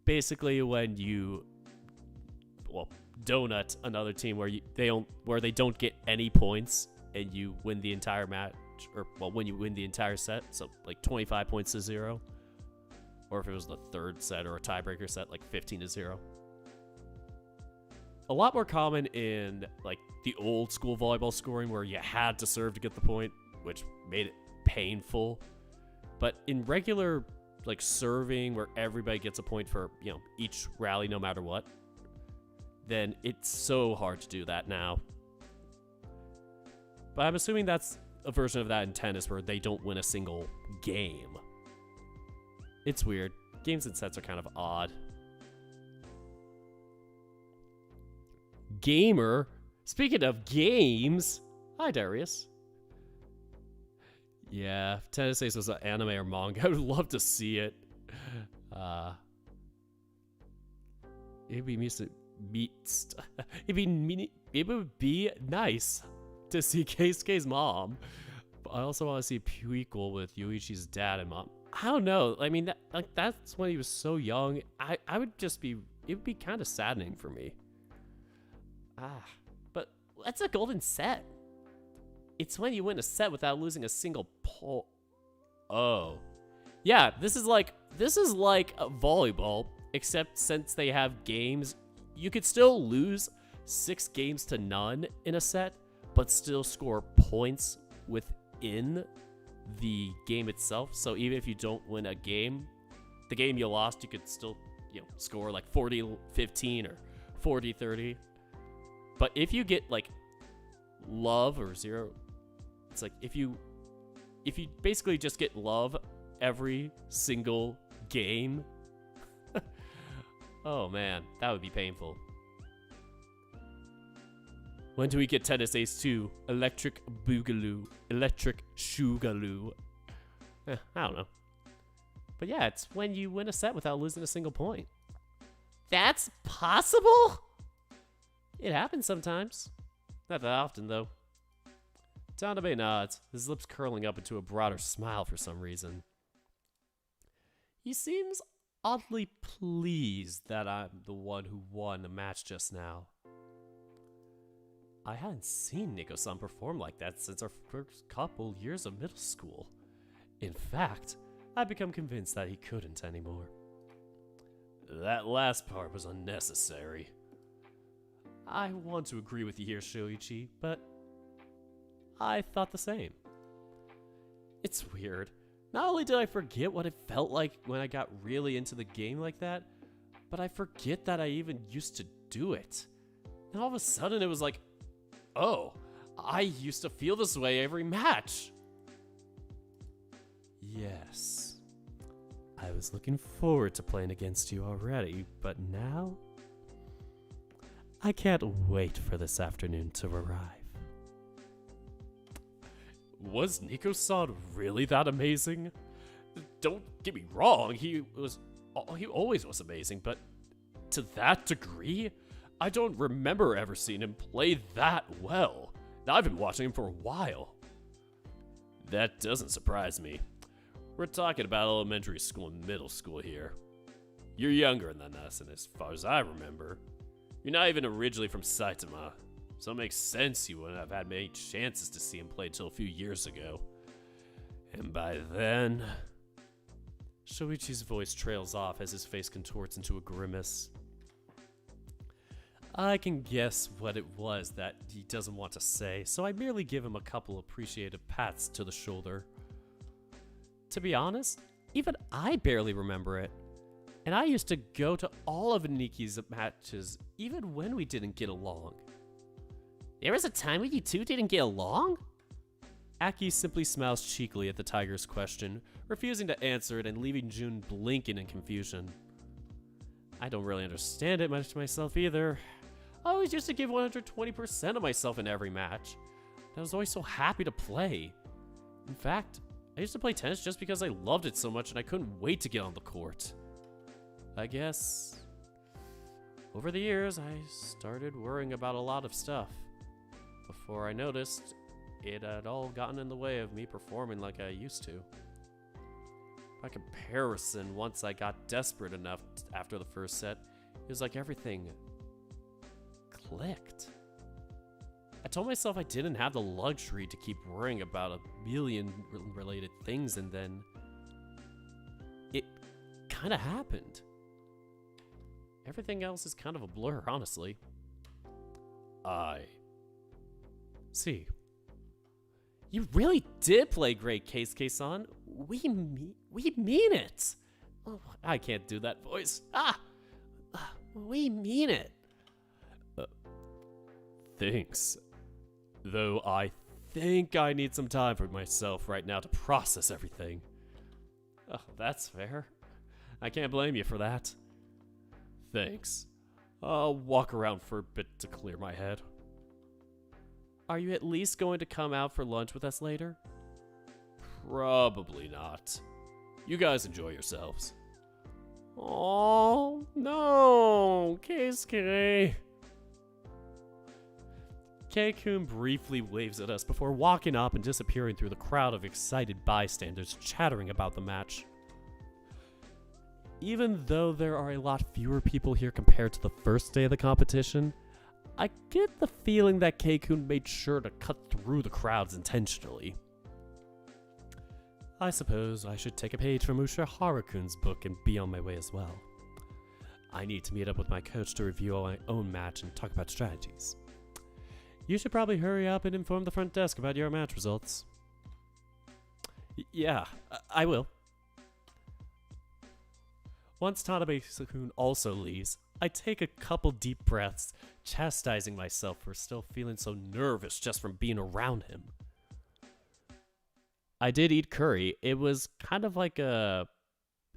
Basically, when you, well, donut another team where they don't get any points and you win the entire match, or well, when you win the entire set, so like 25 points to 0, or if it was the third set or a tiebreaker set, like 15 to 0. A lot more common in like the old school volleyball scoring where you had to serve to get the point, which made it painful. But in regular like serving where everybody gets a point for, you know, each rally no matter what, then it's so hard to do that now. But I'm assuming that's a version of that in tennis where they don't win a single game. It's weird. Games and sets are kind of odd. Gamer. Speaking of games. Hi, Darius. Yeah, if Tennis Ace was an anime or manga, I would love to see it. It'd be it would be nice to see Keisuke's mom. But I also want to see a prequel with Yoichi's dad and mom. I don't know. I mean, that's when he was so young. I would just be. It would be kind of saddening for me. But that's a golden set. It's when you win a set without losing a single point. Oh. Yeah, this is like a volleyball, except since they have games, you could still lose 6 games to none in a set, but still score points within the game itself. So even if you don't win a game, the game you lost, you could still, you know, score like 40-15 or 40-30. But if you get like love or 0, it's like if you basically just get love every single game, oh man, that would be painful. When do we get Tennis Ace 2? Electric Boogaloo. Electric Shugaloo. I don't know. But yeah, it's when you win a set without losing a single point. That's possible? It happens sometimes. Not that often, though. Tanabe nods, his lips curling up into a broader smile for some reason. He seems oddly pleased that I'm the one who won the match just now. I hadn't seen Nico-san perform like that since our first couple years of middle school. In fact, I've become convinced that he couldn't anymore. That last part was unnecessary. I want to agree with you here, Shoichi, but I thought the same. It's weird. Not only did I forget what it felt like when I got really into the game like that, but I forget that I even used to do it. And all of a sudden it was like, oh, I used to feel this way every match. Yes. I was looking forward to playing against you already, but now I can't wait for this afternoon to arrive. Was Nico-san really that amazing? Don't get me wrong, he always was amazing, but to that degree? I don't remember ever seeing him play that well. And I've been watching him for a while. That doesn't surprise me. We're talking about elementary school and middle school here. You're younger than us, and as far as I remember, you're not even originally from Saitama, so it makes sense you wouldn't have had many chances to see him play until a few years ago. And by then... Shoichi's voice trails off as his face contorts into a grimace. I can guess what it was that he doesn't want to say, so I merely give him a couple appreciative pats to the shoulder. To be honest, even I barely remember it. And I used to go to all of Niki's matches, even when we didn't get along. There was a time when you two didn't get along? Aki simply smiles cheekily at the tiger's question, refusing to answer it and leaving Jun blinking in confusion. I don't really understand it much myself either. I always used to give 120% of myself in every match. I was always so happy to play. In fact, I used to play tennis just because I loved it so much and I couldn't wait to get on the court. I guess over the years I started worrying about a lot of stuff. Before I noticed, it had all gotten in the way of me performing like I used to. By comparison, once I got desperate enough after the first set, it was like everything clicked. I told myself I didn't have the luxury to keep worrying about a million related things, and then it kind of happened. Everything else is kind of a blur, honestly. I see. You really did play great, Keisuke-san. We mean it. Oh, I can't do that voice. We mean it. Thanks. Though I think I need some time for myself right now to process everything. Oh, that's fair. I can't blame you for that. Thanks. I'll walk around for a bit to clear my head. Are you at least going to come out for lunch with us later? Probably not. You guys enjoy yourselves. Oh, no, Keisuke. Keikun briefly waves at us before walking up and disappearing through the crowd of excited bystanders chattering about the match. Even though there are a lot fewer people here compared to the first day of the competition, I get the feeling that Keikun made sure to cut through the crowds intentionally. I suppose I should take a page from Usha Harukun's book and be on my way as well. I need to meet up with my coach to review my own match and talk about strategies. You should probably hurry up and inform the front desk about your match results. Yeah, I will. Once Tanabe-kun also leaves, I take a couple deep breaths, chastising myself for still feeling so nervous just from being around him. I did eat curry. It was kind of like not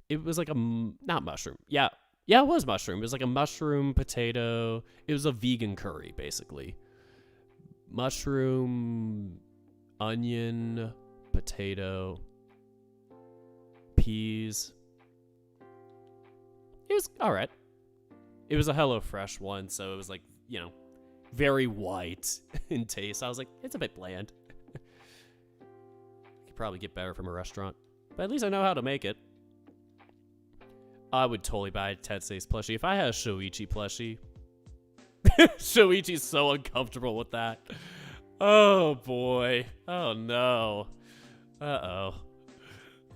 mushroom. Yeah, it was mushroom. It was like a mushroom potato. It was a vegan curry, basically. Mushroom, onion, potato, peas. It was alright. It was a HelloFresh one, so it was like, very white in taste. I was like, it's a bit bland. Could probably get better from a restaurant, but at least I know how to make it. I would totally buy a Tensei's plushie if I had a Shoichi plushie. Shoichi's so uncomfortable with that. Oh boy. Oh no. Uh-oh.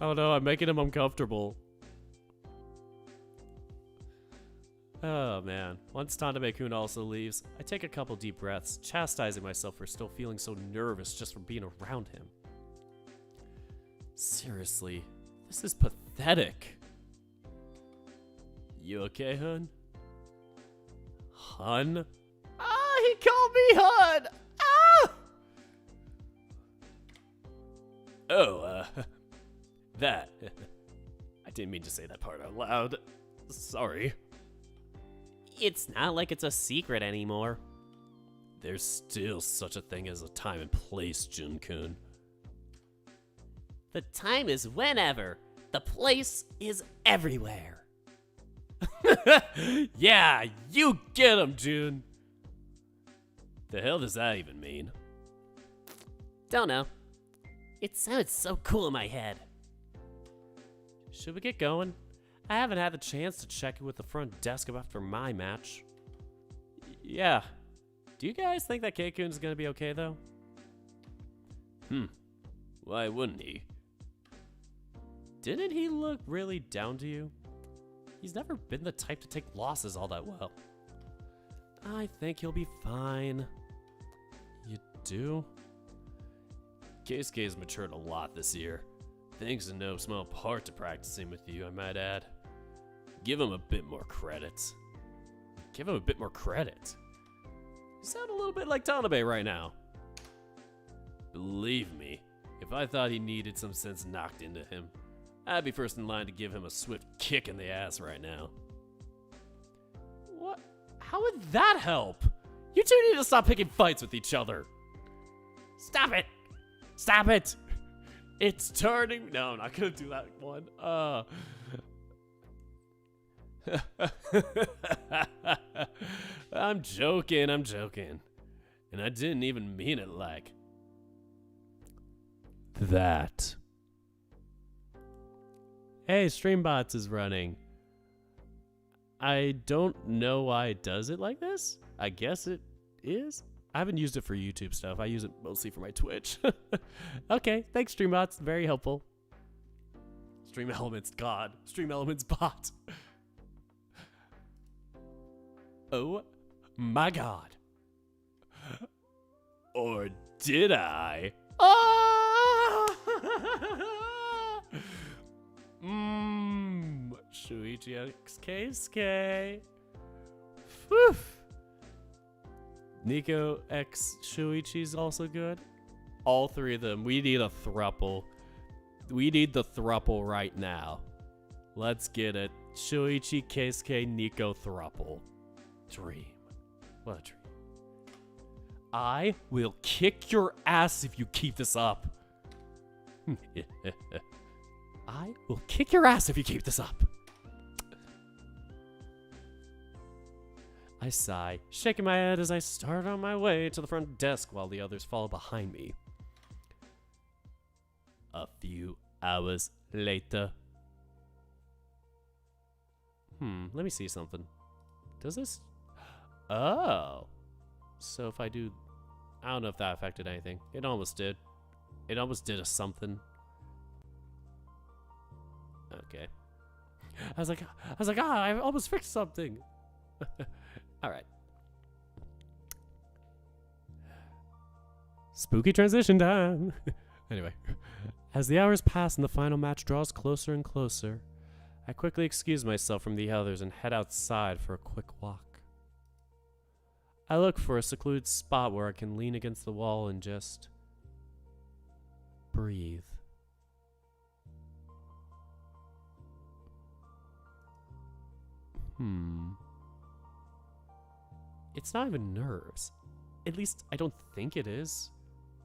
Oh no, I'm making him uncomfortable. Oh man. Once Tanabe-kun also leaves, I take a couple deep breaths, chastising myself for still feeling so nervous just from being around him. Seriously, this is pathetic. You okay, hun? Hun? Ah, he called me hun! Ah! Oh, that. I didn't mean to say that part out loud. Sorry. It's not like it's a secret anymore. There's still such a thing as a time and place, Jun-kun. The time is whenever. The place is everywhere. Yeah, you get him, Jun. The hell does that even mean? Don't know. It sounded so cool in my head. Should we get going? I haven't had the chance to check in with the front desk after my match. Yeah. Do you guys think that Keikun's gonna be okay, though? Why wouldn't he? Didn't he look really down to you? He's never been the type to take losses all that well. I think he'll be fine. You do? Keisuke has matured a lot this year. Thanks in no small part to practicing with you, I might add. Give him a bit more credit. Give him a bit more credit. You sound a little bit like Tanabe right now. Believe me, if I thought he needed some sense knocked into him, I'd be first in line to give him a swift kick in the ass right now. What? How would that help? You two need to stop picking fights with each other. Stop it! Stop it! It's turning. No, I'm not gonna do that one. I'm joking. And I didn't even mean it like. that. Hey, Streambots is running. I don't know why it does it like this. I guess it is. I haven't used it for YouTube stuff. I use it mostly for my Twitch. Okay, thanks, Streambots. Very helpful. Stream Elements God. Stream Elements bot. Oh my god. Or did I? Ah! Shoichi x Keisuke. Whew. Nico x Shoichi's also good. All three of them. We need a thruple. We need the thruple right now. Let's get it. Shoichi, Keisuke, Nico thruple. Dream. What a dream. I will kick your ass if you keep this up. I will kick your ass if you keep this up. I sigh, shaking my head as I start on my way to the front desk while the others follow behind me. A few hours later. Let me see something. Does this? Oh. So if I do, I don't know if that affected anything. It almost did. It almost did a something. Okay. I was like, I almost fixed something. All right. Spooky transition time. Anyway, as the hours pass and the final match draws closer and closer, I quickly excuse myself from the others and head outside for a quick walk. I look for a secluded spot where I can lean against the wall and just breathe. It's not even nerves. At least I don't think it is.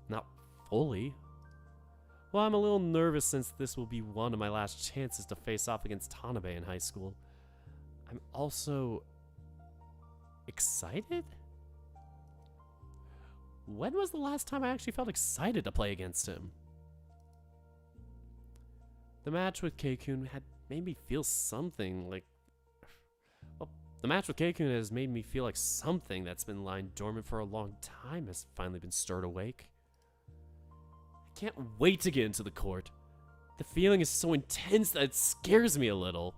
Not fully. Well, I'm a little nervous since this will be one of my last chances to face off against Tanabe in high school. I'm also excited? When was the last time I actually felt excited to play against him? The match with Keikun had made me feel something like... Well, the match with Keikun has made me feel like something that's been lying dormant for a long time has finally been stirred awake. I can't wait to get into the court. The feeling is so intense that it scares me a little.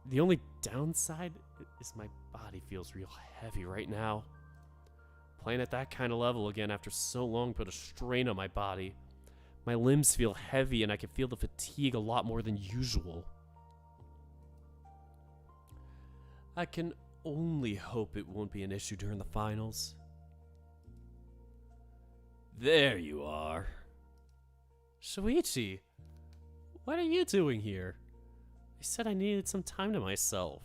The only downside is my body feels real heavy right now. Playing at that kind of level again after so long put a strain on my body. My limbs feel heavy and I can feel the fatigue a lot more than usual. I can only hope it won't be an issue during the finals. There you are. Shoichi, what are you doing here? I said I needed some time to myself.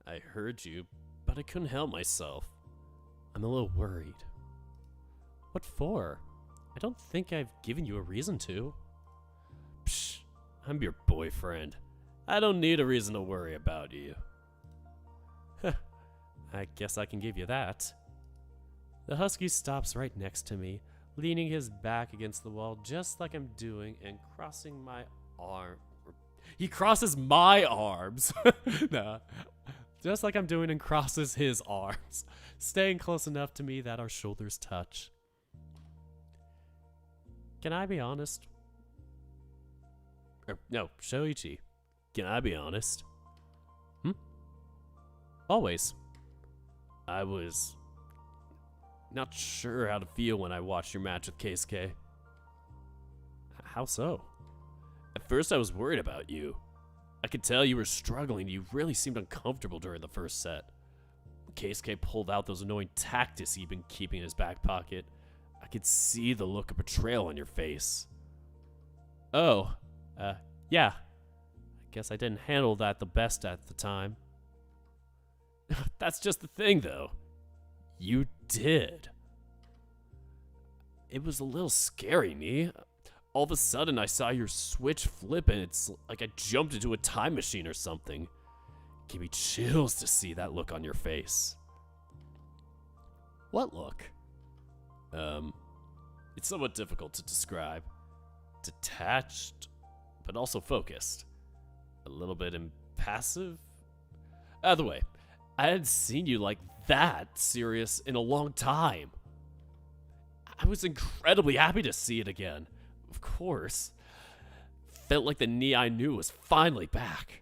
I heard you, but I couldn't help myself. I'm a little worried. What for? I don't think I've given you a reason to. Psh, I'm your boyfriend. I don't need a reason to worry about you. I guess I can give you that. The husky stops right next to me, leaning his back against the wall just like I'm doing and crossing my arm. He crosses my arms. Nah. Just like I'm doing and crosses his arms, staying close enough to me that our shoulders touch. Can I be honest? No, Shoichi. Can I be honest? Always. I was not sure how to feel when I watched your match with Keisuke. How so? At first I was worried about you. I could tell you were struggling. You really seemed uncomfortable during the first set. When Keisuke pulled out those annoying tactics he'd been keeping in his back pocket, I could see the look of betrayal on your face. Oh, yeah. I guess I didn't handle that the best at the time. That's just the thing, though. You did. It was a little scary, me. All of a sudden, I saw your switch flip, and it's like I jumped into a time machine or something. It gave me chills to see that look on your face. What look? It's somewhat difficult to describe. Detached, but also focused. A little bit impassive. Either way, I hadn't seen you like that serious in a long time. I was incredibly happy to see it again. Of course. Felt like the knee I knew was finally back.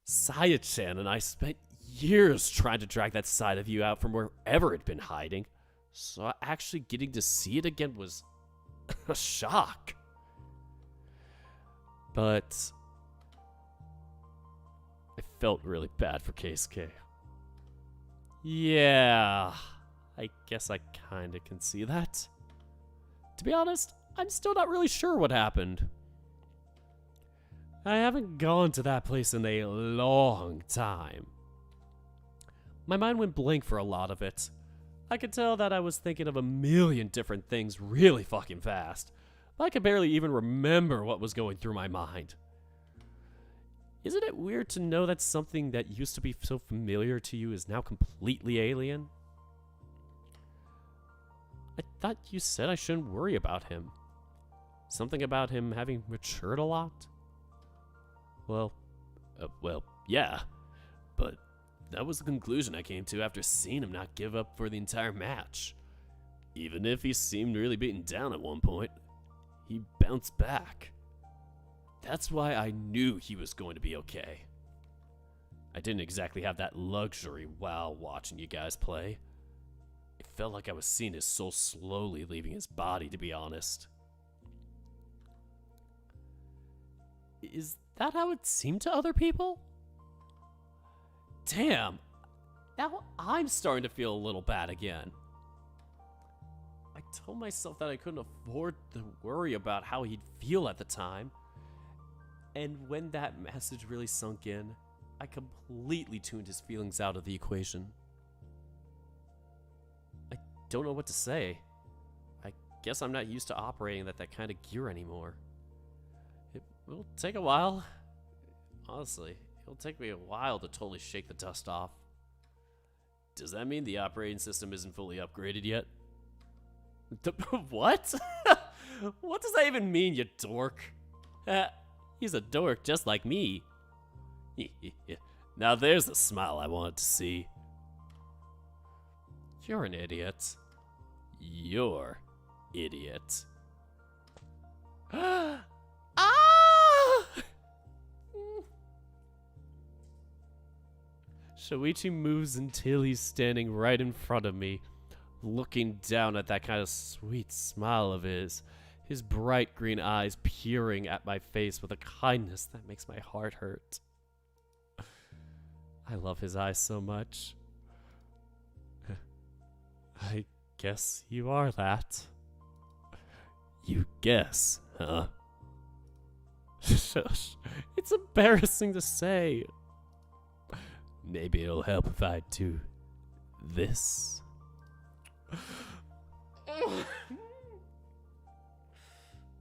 Saya-chan and I spent years trying to drag that side of you out from wherever it'd been hiding. So actually getting to see it again was a shock. But I felt really bad for Keisuke. Yeah, I guess I kinda can see that. To be honest, I'm still not really sure what happened. I haven't gone to that place in a long time. My mind went blank for a lot of it. I could tell that I was thinking of a million different things really fucking fast, but I could barely even remember what was going through my mind. Isn't it weird to know that something that used to be so familiar to you is now completely alien? I thought you said I shouldn't worry about him. Something about him having matured a lot? Well, yeah, but that was the conclusion I came to after seeing him not give up for the entire match. Even if he seemed really beaten down at one point, he bounced back. That's why I knew he was going to be okay. I didn't exactly have that luxury while watching you guys play. It felt like I was seeing his soul slowly leaving his body, to be honest. Is that how it seemed to other people? Damn, now I'm starting to feel a little bad again. I told myself that I couldn't afford to worry about how he'd feel at the time. And when that message really sunk in, I completely tuned his feelings out of the equation. I don't know what to say. I guess I'm not used to operating that kind of gear anymore. It will take a while. Honestly, it'll take me a while to totally shake the dust off. Does that mean the operating system isn't fully upgraded yet? What? What does that even mean, you dork? He's a dork just like me. Now there's the smile I wanted to see. You're an idiot. You're idiot. Ah! Shoichi moves until he's standing right in front of me, looking down at that kind of sweet smile of his bright green eyes peering at my face with a kindness that makes my heart hurt. I love his eyes so much. I guess you are that. You guess, huh? Shush. It's embarrassing to say. Maybe it'll help if I do this.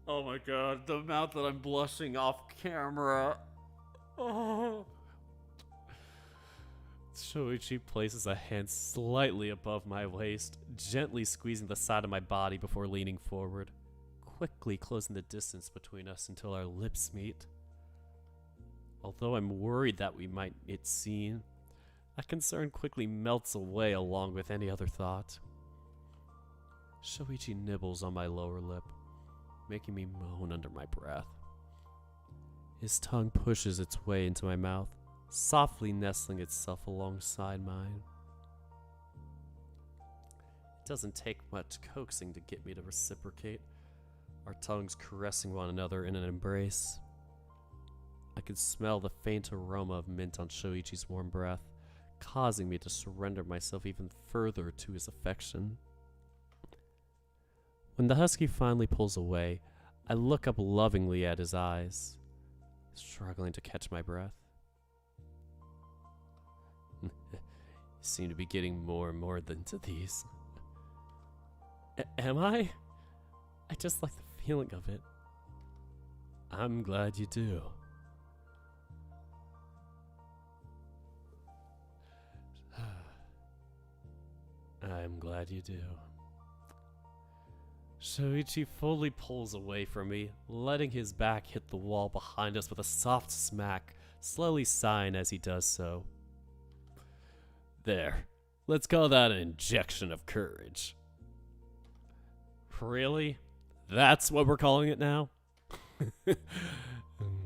Oh my god, the amount that I'm blushing off camera. Oh. Shoichi places a hand slightly above my waist, gently squeezing the side of my body before leaning forward, quickly closing the distance between us until our lips meet. Although I'm worried that we might get seen, that concern quickly melts away along with any other thought. Shoichi nibbles on my lower lip, making me moan under my breath. His tongue pushes its way into my mouth, softly nestling itself alongside mine. It doesn't take much coaxing to get me to reciprocate, our tongues caressing one another in an embrace. I could smell the faint aroma of mint on Shoichi's warm breath, causing me to surrender myself even further to his affection. When the husky finally pulls away, I look up lovingly at his eyes, struggling to catch my breath. You seem to be getting more and more into these. Am I? I just like the feeling of it. I'm glad you do. I'm glad you do. Shoichi fully pulls away from me, letting his back hit the wall behind us with a soft smack, slowly sighing as he does so. There. Let's call that an injection of courage. Really? That's what we're calling it now?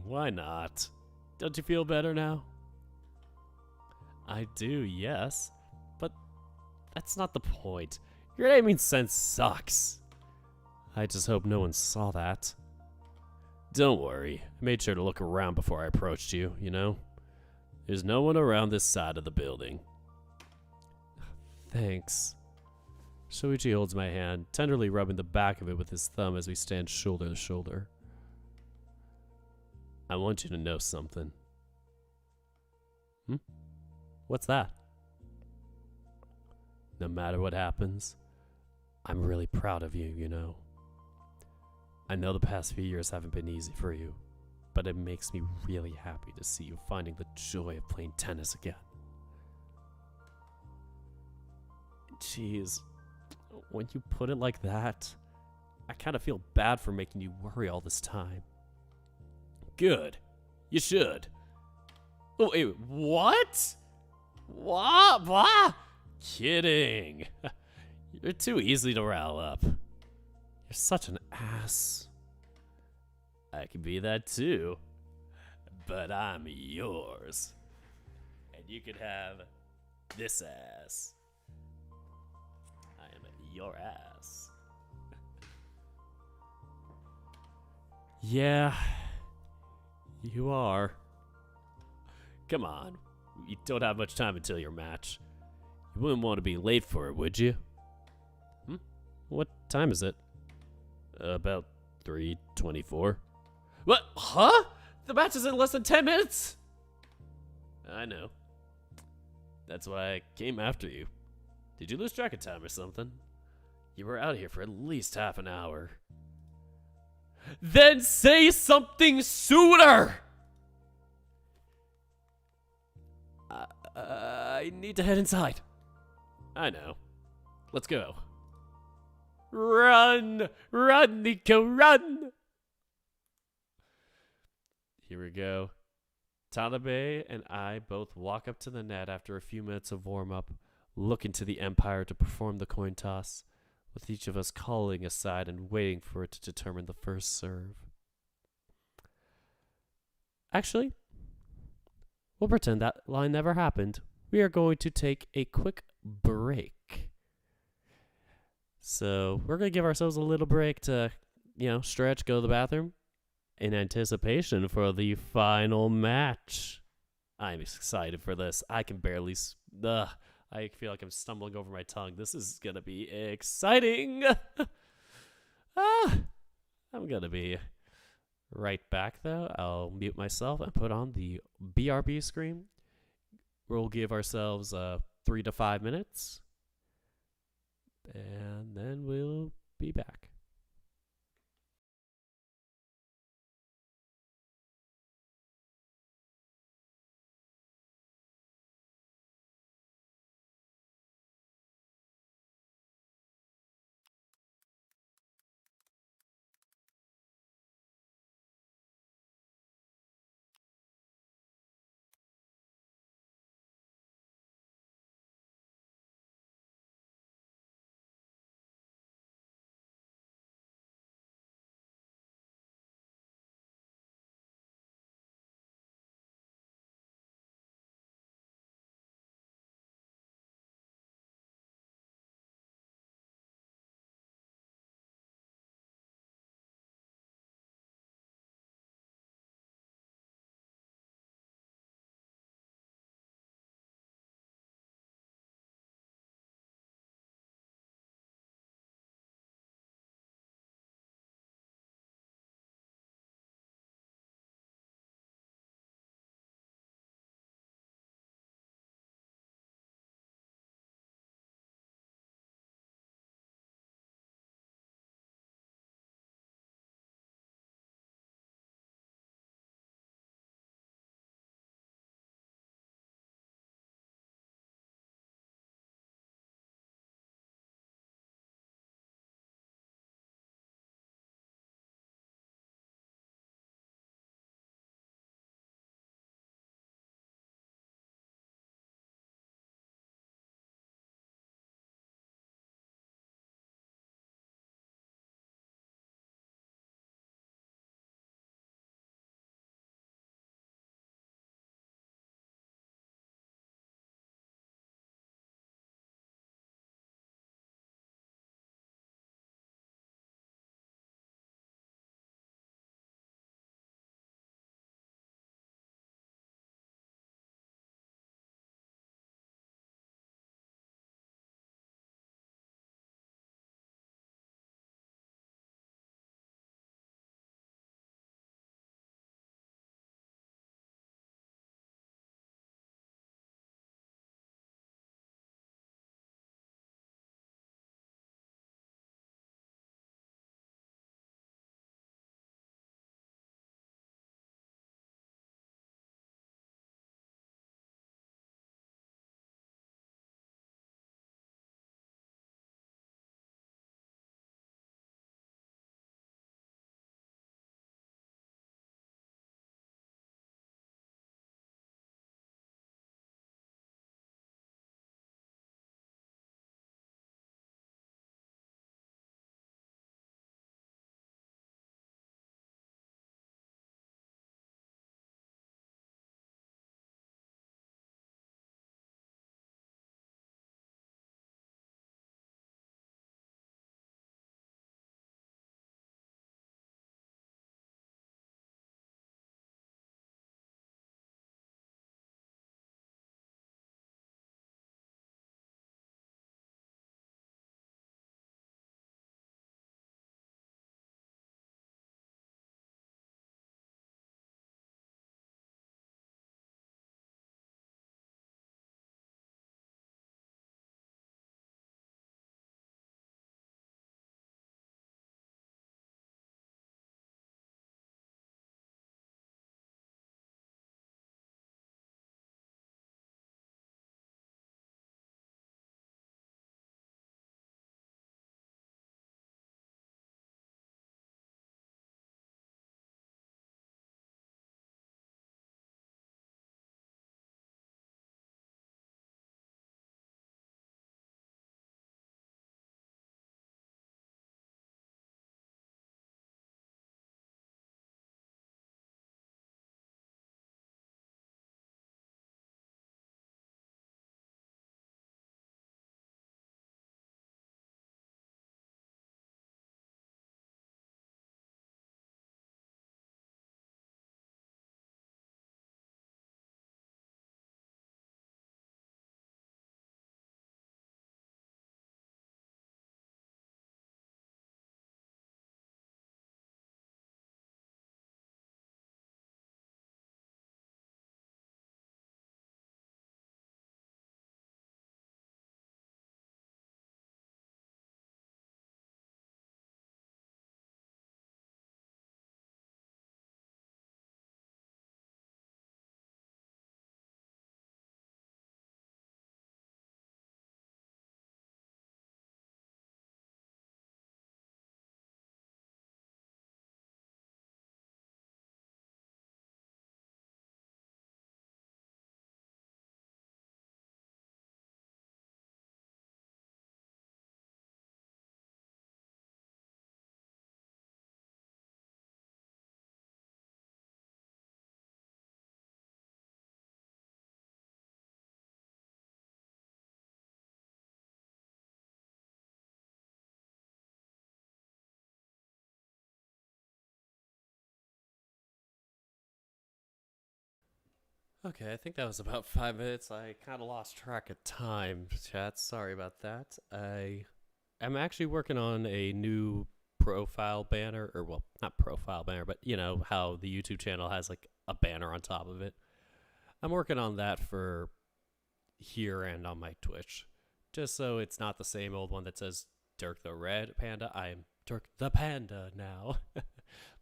Why not? Don't you feel better now? I do, yes. But that's not the point. Your naming sense sucks. I just hope no one saw that. Don't worry. I made sure to look around before I approached you, you know? There's no one around this side of the building. Thanks. Shoichi holds my hand, tenderly rubbing the back of it with his thumb as we stand shoulder to shoulder. I want you to know something. What's that? No matter what happens, I'm really proud of you, you know? I know the past few years haven't been easy for you, but it makes me really happy to see you finding the joy of playing tennis again. Jeez, when you put it like that, I kind of feel bad for making you worry all this time. Good. You should. Oh, wait, what? What? Kidding. You're too easy to rile up. You're such an ass. I can be that too. But I'm yours. And you can have this ass. I am your ass. Yeah, you are. Come on. You don't have much time until your match. You wouldn't want to be late for it, would you? What time is it? About 3:24. What? Huh? The match is in less than 10 minutes? I know. That's why I came after you. Did you lose track of time or something? You were out here for at least half an hour. Then say something sooner! I need to head inside. I know. Let's go. Run! Run, Nico, run! Here we go. Tanabe and I both walk up to the net after a few minutes of warm-up, looking to the Empire to perform the coin toss, with each of us calling aside and waiting for it to determine the first serve. Actually, we'll pretend that line never happened. We are going to take a quick break. So we're going to give ourselves a little break to, stretch, go to the bathroom, in anticipation for the final match. I'm excited for this. I can barely... I feel like I'm stumbling over my tongue. This is going to be exciting. I'm going to be right back, though. I'll mute myself and put on the BRB screen. We'll give ourselves 3 to 5 minutes. And then we'll be back. Okay, I think that was about 5 minutes. I kind of lost track of time, chat. Sorry about that. I'm actually working on a new profile banner, or well, not profile banner, but you know how the YouTube channel has like a banner on top of it. I'm working on that for here and on my Twitch, just so it's not the same old one that says Dirk the Red Panda. I'm Dirk the Panda now.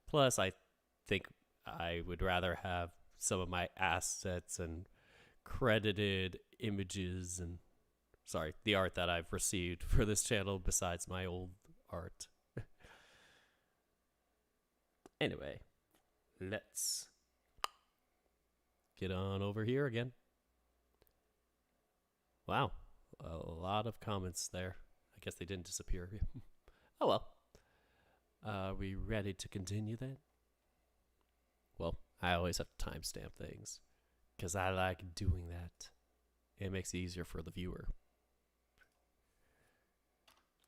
Plus, I think I would rather have some of my assets and credited images and the art that I've received for this channel besides my old art. Anyway, let's get on over here again. Wow, a lot of comments there. I guess they didn't disappear. Oh well. Are we ready to continue then? Well, I always have to timestamp things because I like doing that. It makes it easier for the viewer.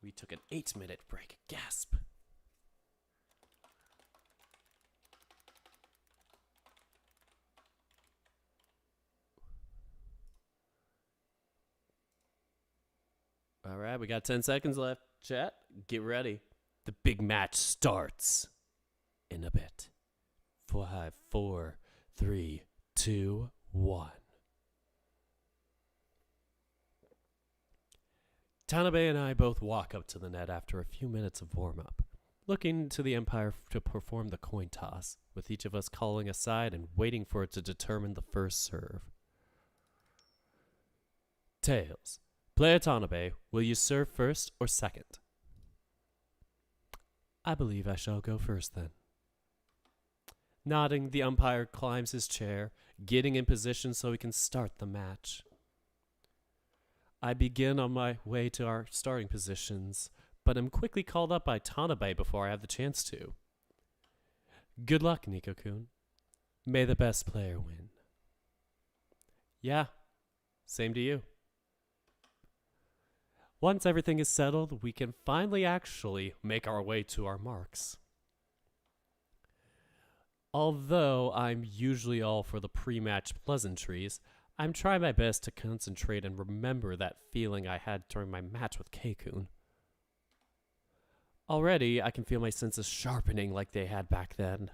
We took an 8-minute break. Gasp. All right, we got 10 seconds left. Chat, get ready. The big match starts in a bit. 5, 4, 3, 2, 1. Tanabe and I both walk up to the net after a few minutes of warm-up, looking to the Empire to perform the coin toss, with each of us calling aside and waiting for it to determine the first serve. Tails. Player Tanabe, will you serve first or second? I believe I shall go first then. Nodding, the umpire climbs his chair, getting in position so he can start the match. I begin on my way to our starting positions, but am quickly called up by Tanabe before I have the chance to. Good luck, Nico-kun. May the best player win. Yeah, same to you. Once everything is settled, we can finally actually make our way to our marks. Although I'm usually all for the pre-match pleasantries, I'm trying my best to concentrate and remember that feeling I had during my match with Keikun. Already, I can feel my senses sharpening like they had back then.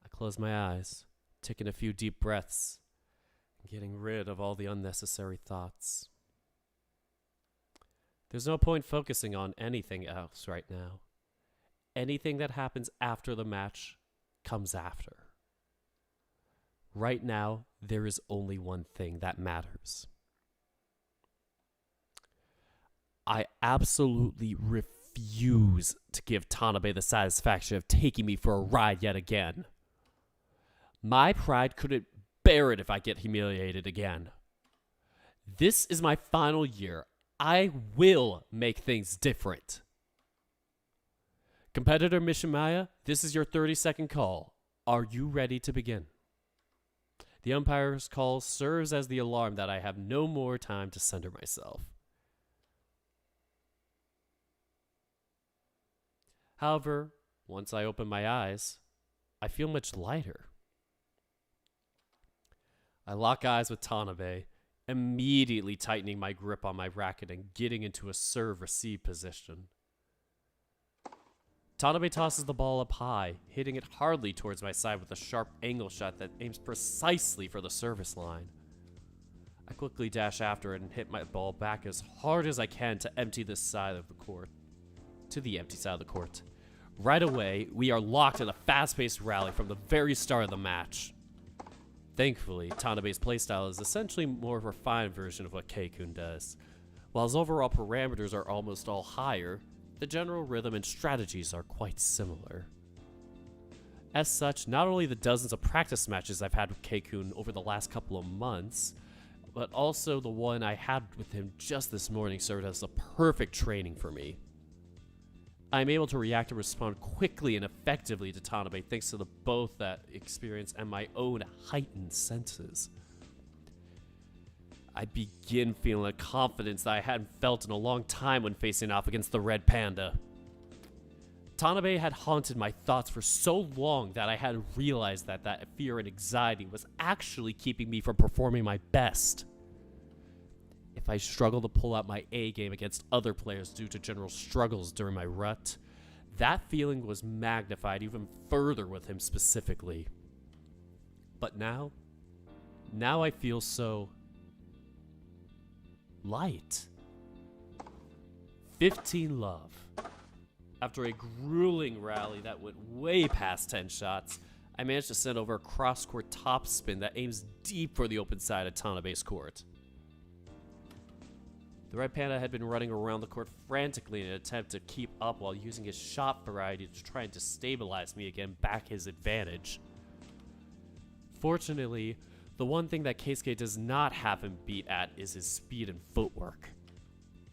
I close my eyes, taking a few deep breaths, getting rid of all the unnecessary thoughts. There's no point focusing on anything else right now. Anything that happens after the match comes after. Right now, there is only one thing that matters. I absolutely refuse to give Tanabe the satisfaction of taking me for a ride yet again. My pride couldn't bear it if I get humiliated again. This is my final year. I will make things different. Competitor Mishimaya, this is your 30-second call. Are you ready to begin? The umpire's call serves as the alarm that I have no more time to center myself. However, once I open my eyes, I feel much lighter. I lock eyes with Tanabe, immediately tightening my grip on my racket and getting into a serve-receive position. Tanabe tosses the ball up high, hitting it hardly towards my side with a sharp angle shot that aims precisely for the service line. I quickly dash after it and hit my ball back as hard as I can to empty this side of the court. To the empty side of the court. Right away, we are locked in a fast-paced rally from the very start of the match. Thankfully, Tanabe's playstyle is essentially more of a refined version of what Keikun does. While his overall parameters are almost all higher, the general rhythm and strategies are quite similar. As such, not only the dozens of practice matches I've had with Keikun over the last couple of months, but also the one I had with him just this morning served as the perfect training for me. I'm able to react and respond quickly and effectively to Tanabe thanks to both that experience and my own heightened senses. I begin feeling a confidence that I hadn't felt in a long time when facing off against the Red Panda. Tanabe had haunted my thoughts for so long that I had realized that fear and anxiety was actually keeping me from performing my best. If I struggled to pull out my A game against other players due to general struggles during my rut, that feeling was magnified even further with him specifically. But now I feel so light. 15 love. After a grueling rally that went way past 10 shots, I managed to send over a cross-court topspin that aims deep for the open side of Tanabe's court. The Red Panda had been running around the court frantically in an attempt to keep up while using his shot variety to try and destabilize me again, back his advantage. Fortunately, the one thing that Keisuke does not have him beat at is his speed and footwork.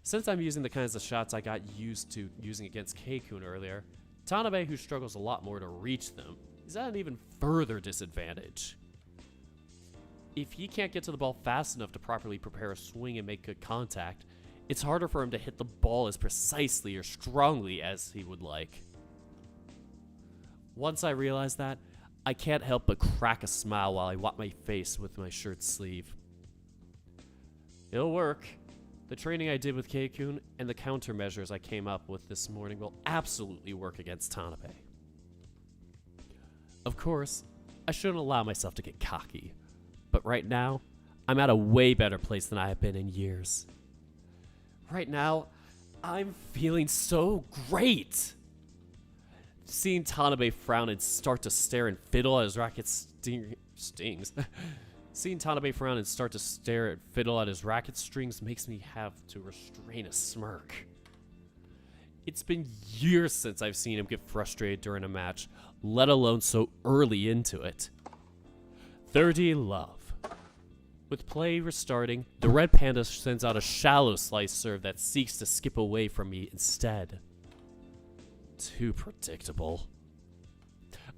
Since I'm using the kinds of shots I got used to using against Keikun earlier, Tanabe, who struggles a lot more to reach them, is at an even further disadvantage. If he can't get to the ball fast enough to properly prepare a swing and make good contact, it's harder for him to hit the ball as precisely or strongly as he would like. Once I realize that, I can't help but crack a smile while I wipe my face with my shirt sleeve. It'll work. The training I did with Keikun and the countermeasures I came up with this morning will absolutely work against Tanabe. Of course, I shouldn't allow myself to get cocky, but right now, I'm at a way better place than I have been in years. Right now, I'm feeling so great! Seeing Tanabe frown and start to stare and fiddle at his racket stings. Seeing Tanabe frown and start to stare and fiddle at his racket strings makes me have to restrain a smirk. It's been years since I've seen him get frustrated during a match, let alone so early into it. 30 love. With play restarting, the Red Panda sends out a shallow slice serve that seeks to skip away from me instead. Too predictable.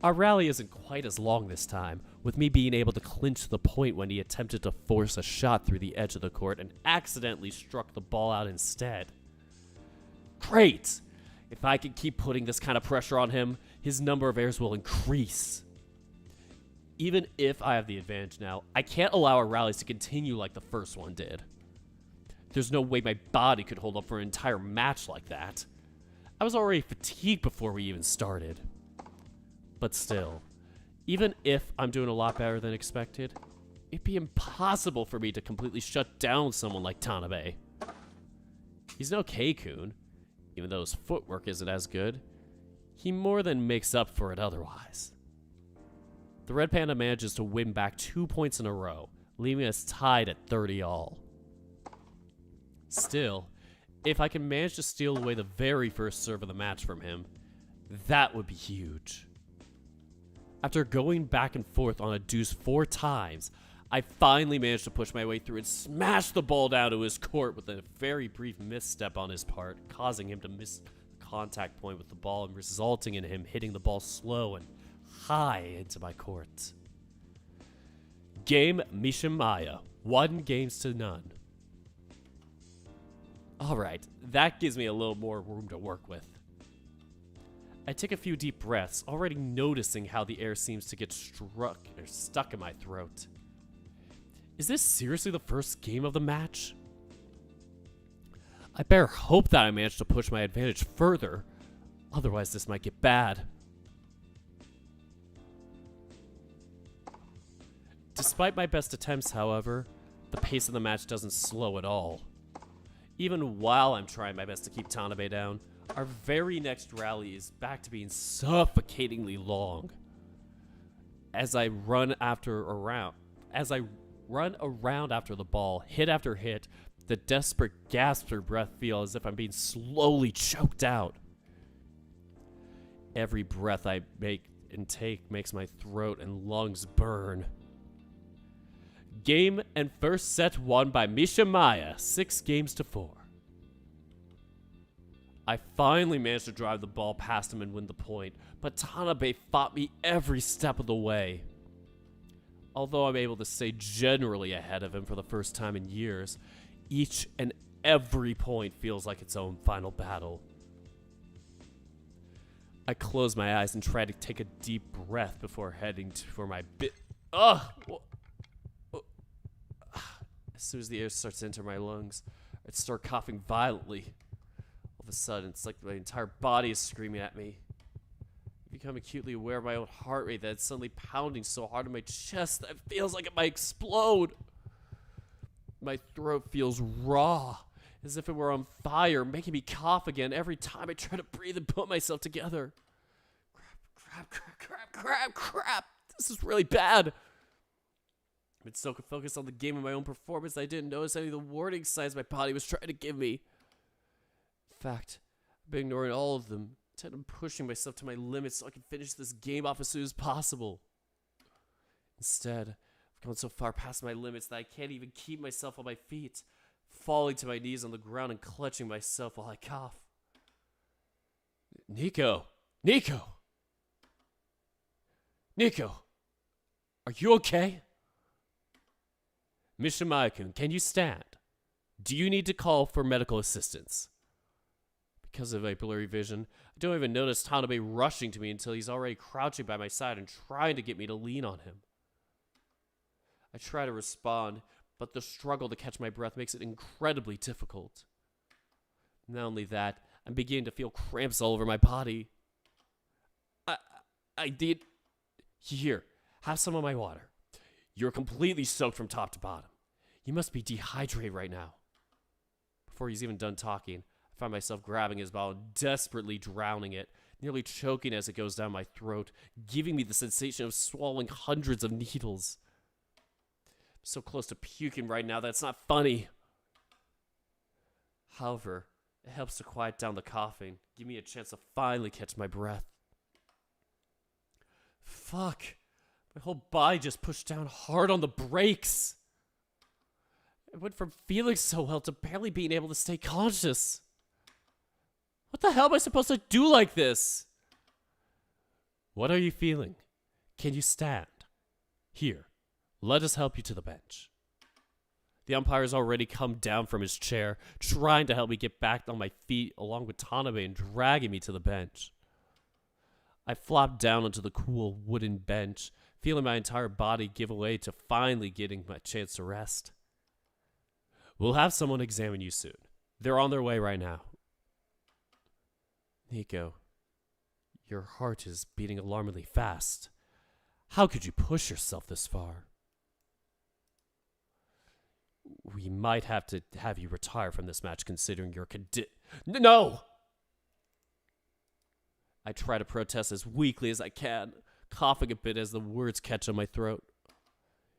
Our rally isn't quite as long this time, with me being able to clinch the point when he attempted to force a shot through the edge of the court and accidentally struck the ball out instead. Great! If I can keep putting this kind of pressure on him, his number of errors will increase. Even if I have the advantage now, I can't allow our rallies to continue like the first one did. There's no way my body could hold up for an entire match like that. I was already fatigued before we even started. But still, even if I'm doing a lot better than expected, it'd be impossible for me to completely shut down someone like Tanabe. He's no Keikun, even though his footwork isn't as good. He more than makes up for it otherwise. The Red Panda manages to win back 2 points in a row, leaving us tied at 30 all. Still, if I can manage to steal away the very first serve of the match from him, that would be huge. After going back and forth on a deuce 4 times, I finally managed to push my way through and smash the ball down to his court with a very brief misstep on his part, causing him to miss the contact point with the ball and resulting in him hitting the ball slow and high into my court. Game Mishimaya, 1-0. Alright, that gives me a little more room to work with. I take a few deep breaths, already noticing how the air seems to get stuck in my throat. Is this seriously the first game of the match? I better hope that I manage to push my advantage further, otherwise this might get bad. Despite my best attempts, however, the pace of the match doesn't slow at all. Even while I'm trying my best to keep Tanabe down, our very next rally is back to being suffocatingly long. As I run around after the ball, hit after hit, the desperate gasps for breath feel as if I'm being slowly choked out. Every breath I make and take makes my throat and lungs burn. Game and first set won by Mishimaya, 6-4. I finally managed to drive the ball past him and win the point, but Tanabe fought me every step of the way. Although I'm able to stay generally ahead of him for the first time in years, each and every point feels like its own final battle. I close my eyes and try to take a deep breath before heading for my bit. Ugh! As soon as the air starts to enter my lungs, I start coughing violently. All of a sudden, it's like my entire body is screaming at me. I become acutely aware of my own heart rate that it's suddenly pounding so hard in my chest that it feels like it might explode. My throat feels raw, as if it were on fire, making me cough again every time I try to breathe and put myself together. Crap. This is really bad. I've been so focused on the game and my own performance that I didn't notice any of the warning signs my body was trying to give me. In fact, I've been ignoring all of them, instead of pushing myself to my limits so I can finish this game off as soon as possible. Instead, I've gone so far past my limits that I can't even keep myself on my feet, falling to my knees on the ground and clutching myself while I cough. Nico! Are you okay? Mishima-kun, can you stand? Do you need to call for medical assistance? Because of my blurry vision, I don't even notice Tanabe rushing to me until he's already crouching by my side and trying to get me to lean on him. I try to respond, but the struggle to catch my breath makes it incredibly difficult. Not only that, I'm beginning to feel cramps all over my body. I did... Here, have some of my water. You're completely soaked from top to bottom. You must be dehydrated right now. Before he's even done talking, I find myself grabbing his bottle and desperately drowning it, nearly choking as it goes down my throat, giving me the sensation of swallowing hundreds of needles. I'm so close to puking right now that it's not funny. However, it helps to quiet down the coughing, give me a chance to finally catch my breath. Fuck. My whole body just pushed down hard on the brakes. I went from feeling so well to barely being able to stay conscious. What the hell am I supposed to do like this? What are you feeling? Can you stand? Here, let us help you to the bench. The umpire has already come down from his chair, trying to help me get back on my feet along with Tanabe and dragging me to the bench. I flopped down onto the cool wooden bench, feeling my entire body give way to finally getting my chance to rest. We'll have someone examine you soon. They're on their way right now. Nico, your heart is beating alarmingly fast. How could you push yourself this far? We might have to have you retire from this match considering your No! I try to protest as weakly as I can, coughing a bit as the words catch on my throat.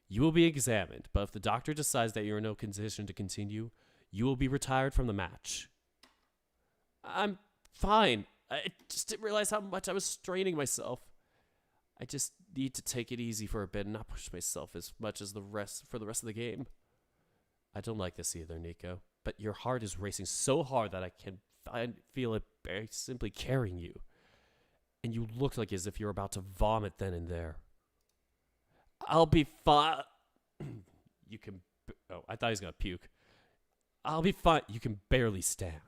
You will be examined, but if the doctor decides that you're in no condition to continue, you will be retired from the match. I'm fine. I just didn't realize how much I was straining myself. I just need to take it easy for a bit and not push myself as much as the rest of the game. I don't like this either, Nico, but your heart is racing so hard that I feel it simply carrying you. And you look like as if you're about to vomit then and there. I'll be fine. You can... Oh, I thought he was going to puke. I'll be fine. You can barely stand.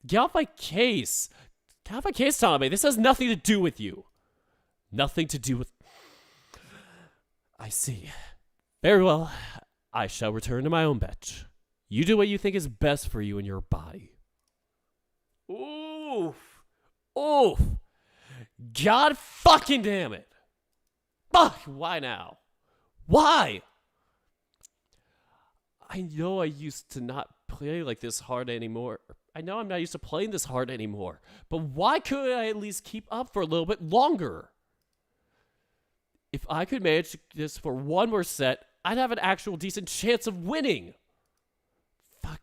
Get off my case. Get off my case, Tanabe. This has nothing to do with you. Nothing to do with... I see. Very well. I shall return to my own bench. You do what you think is best for you and your body. Oof. God fucking damn it. Fuck, why now? Why? I know I used to not play like this hard anymore. I know I'm not used to playing this hard anymore. But why couldn't I at least keep up for a little bit longer? If I could manage this for one more set, I'd have an actual decent chance of winning. Fuck.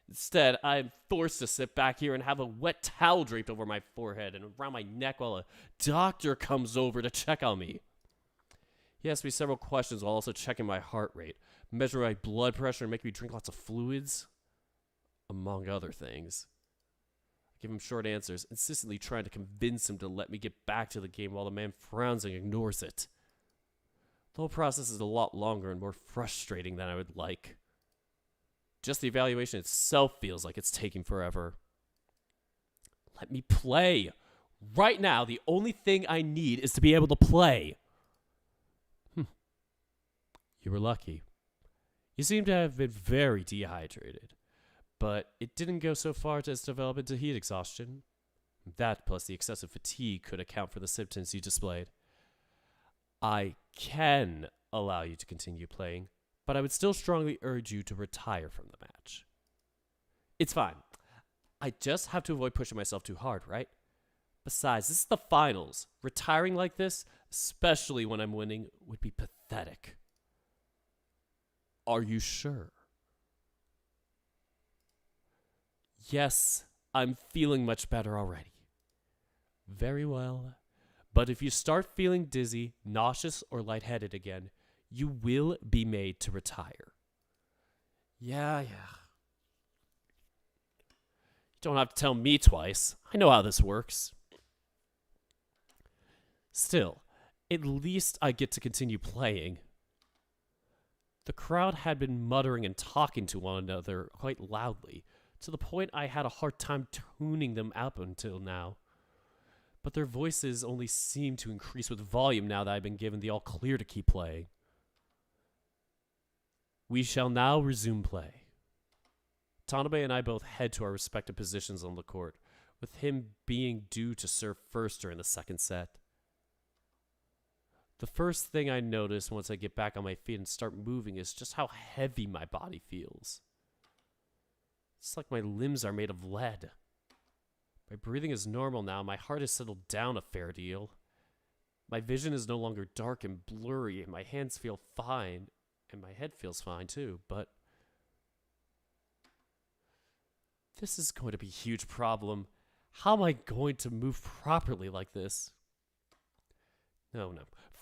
Instead, I'm forced to sit back here and have a wet towel draped over my forehead and around my neck while a doctor comes over to check on me. He asked me several questions while also checking my heart rate, measuring my blood pressure, and making me drink lots of fluids, among other things. I give him short answers, insistently trying to convince him to let me get back to the game while the man frowns and ignores it. The whole process is a lot longer and more frustrating than I would like. Just the evaluation itself feels like it's taking forever. Let me play. Right now, the only thing I need is to be able to play. You were lucky. You seem to have been very dehydrated, but it didn't go so far as to develop into heat exhaustion. That plus the excessive fatigue could account for the symptoms you displayed. I can allow you to continue playing, but I would still strongly urge you to retire from the match. It's fine. I just have to avoid pushing myself too hard, right? Besides, this is the finals. Retiring like this, especially when I'm winning, would be pathetic. Are you sure? Yes, I'm feeling much better already. Very well. But if you start feeling dizzy, nauseous, or lightheaded again, you will be made to retire. Yeah. You don't have to tell me twice. I know how this works. Still, at least I get to continue playing. The crowd had been muttering and talking to one another quite loudly, to the point I had a hard time tuning them up until now. But their voices only seemed to increase with volume now that I've been given the all clear to keep playing. We shall now resume play. Tanabe and I both head to our respective positions on the court, with him being due to serve first during the second set. The first thing I notice once I get back on my feet and start moving is just how heavy my body feels. It's like my limbs are made of lead. My breathing is normal now. My heart has settled down a fair deal. My vision is no longer dark and blurry, and my hands feel fine, and my head feels fine too, but this is going to be a huge problem. How am I going to move properly like this? No.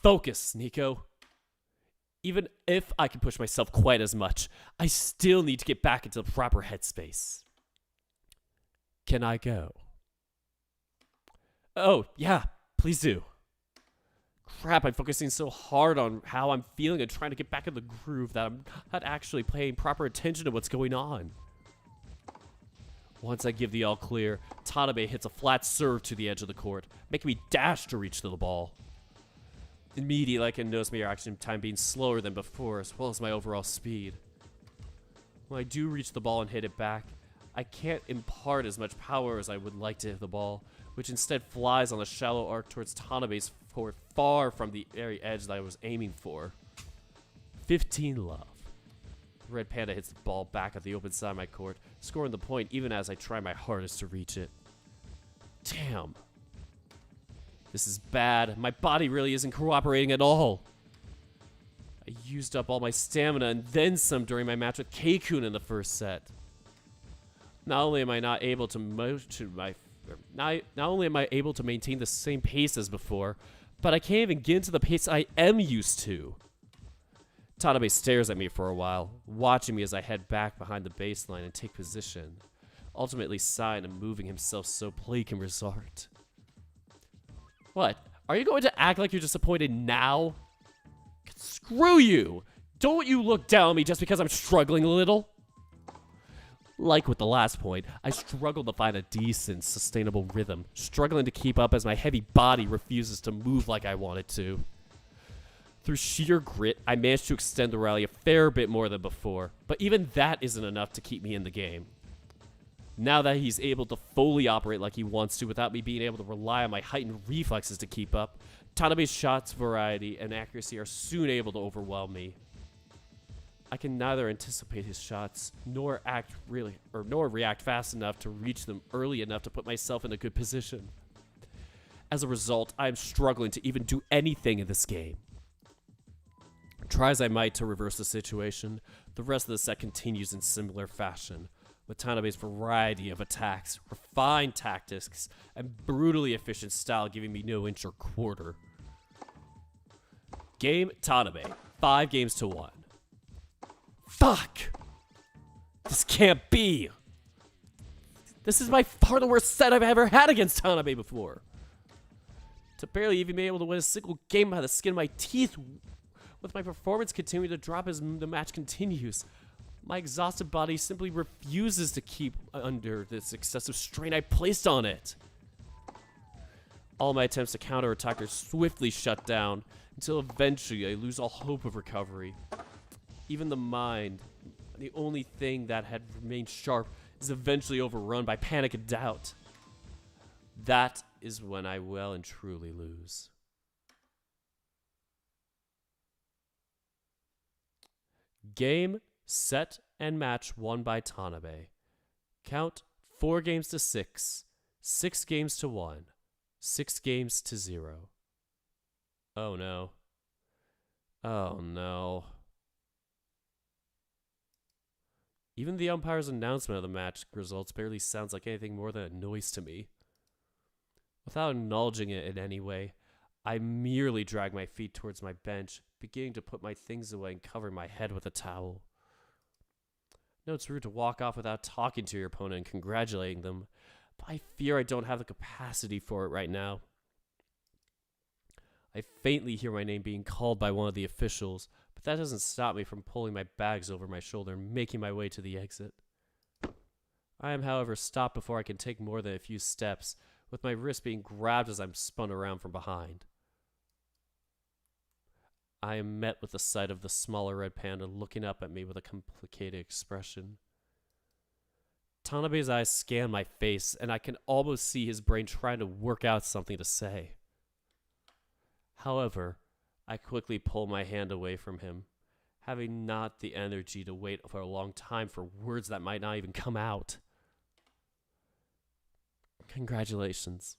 Focus, Nico. Even if I can push myself quite as much, I still need to get back into the proper headspace. Can I go? Oh, yeah, please do. Crap, I'm focusing so hard on how I'm feeling and trying to get back in the groove that I'm not actually paying proper attention to what's going on. Once I give the all clear, Tanabe hits a flat serve to the edge of the court, making me dash to reach to the ball. Immediately, I can notice my reaction time being slower than before, as well as my overall speed. When I do reach the ball and hit it back, I can't impart as much power as I would like to hit the ball, which instead flies on a shallow arc towards Tanabe's court, far from the very edge that I was aiming for. 15 love. The red panda hits the ball back at the open side of my court, scoring the point even as I try my hardest to reach it. Damn. This is bad. My body really isn't cooperating at all. I used up all my stamina and then some during my match with Keikun in the first set. Not only am I not able to maintain the same pace as before, but I can't even get into the pace I am used to. Tanabe stares at me for a while, watching me as I head back behind the baseline and take position, ultimately sighing and moving himself so play can resort. What? Are you going to act like you're disappointed now? Screw you! Don't you look down on me just because I'm struggling a little? Like with the last point, I struggle to find a decent, sustainable rhythm, struggling to keep up as my heavy body refuses to move like I want it to. Through sheer grit, I managed to extend the rally a fair bit more than before, but even that isn't enough to keep me in the game. Now that he's able to fully operate like he wants to without me being able to rely on my heightened reflexes to keep up, Tanabe's shots variety and accuracy are soon able to overwhelm me. I can neither anticipate his shots nor react fast enough to reach them early enough to put myself in a good position. As a result, I am struggling to even do anything in this game. Try as I might to reverse the situation, the rest of the set continues in similar fashion, with Tanabe's variety of attacks, refined tactics, and brutally efficient style giving me no inch or quarter. Game Tanabe, 5-1. Fuck! This can't be! This is by far the worst set I've ever had against Tanabe before. To barely even be able to win a single game by the skin of my teeth, with my performance continuing to drop as the match continues. My exhausted body simply refuses to keep under this excessive strain I placed on it. All my attempts to counterattack are swiftly shut down until eventually I lose all hope of recovery. Even the mind, the only thing that had remained sharp, is eventually overrun by panic and doubt. That is when I well and truly lose. Game, set, and match won by Tanabe. Count 4 games to 6, 6 games to 1, 6 games to 0. Oh no. Oh no. Even the umpire's announcement of the match results barely sounds like anything more than a noise to me. Without acknowledging it in any way, I merely drag my feet towards my bench, beginning to put my things away and cover my head with a towel. I know it's rude to walk off without talking to your opponent and congratulating them, but I fear I don't have the capacity for it right now. I faintly hear my name being called by one of the officials, but that doesn't stop me from pulling my bags over my shoulder and making my way to the exit. I am, however, stopped before I can take more than a few steps, with my wrist being grabbed as I'm spun around from behind. I am met with the sight of the smaller red panda looking up at me with a complicated expression. Tanabe's eyes scan my face, and I can almost see his brain trying to work out something to say. However, I quickly pull my hand away from him, having not the energy to wait for a long time for words that might not even come out. Congratulations.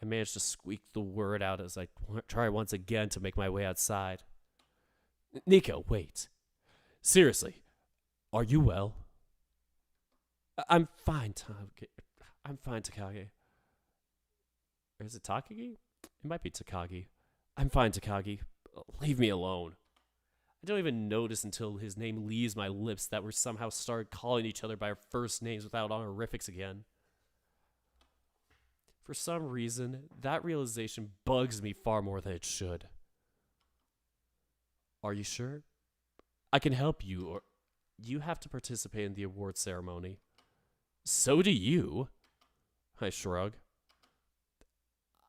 I managed to squeak the word out as I try once again to make my way outside. Nico, wait. Seriously, are you well? I'm fine, I'm fine, Takagi. Or is it Takagi? It might be Takagi. I'm fine, Takagi. Leave me alone. I don't even notice until his name leaves my lips that we somehow started calling each other by our first names without honorifics again. For some reason, that realization bugs me far more than it should. Are you sure? I can help you, or you have to participate in the award ceremony. So do you. I shrug.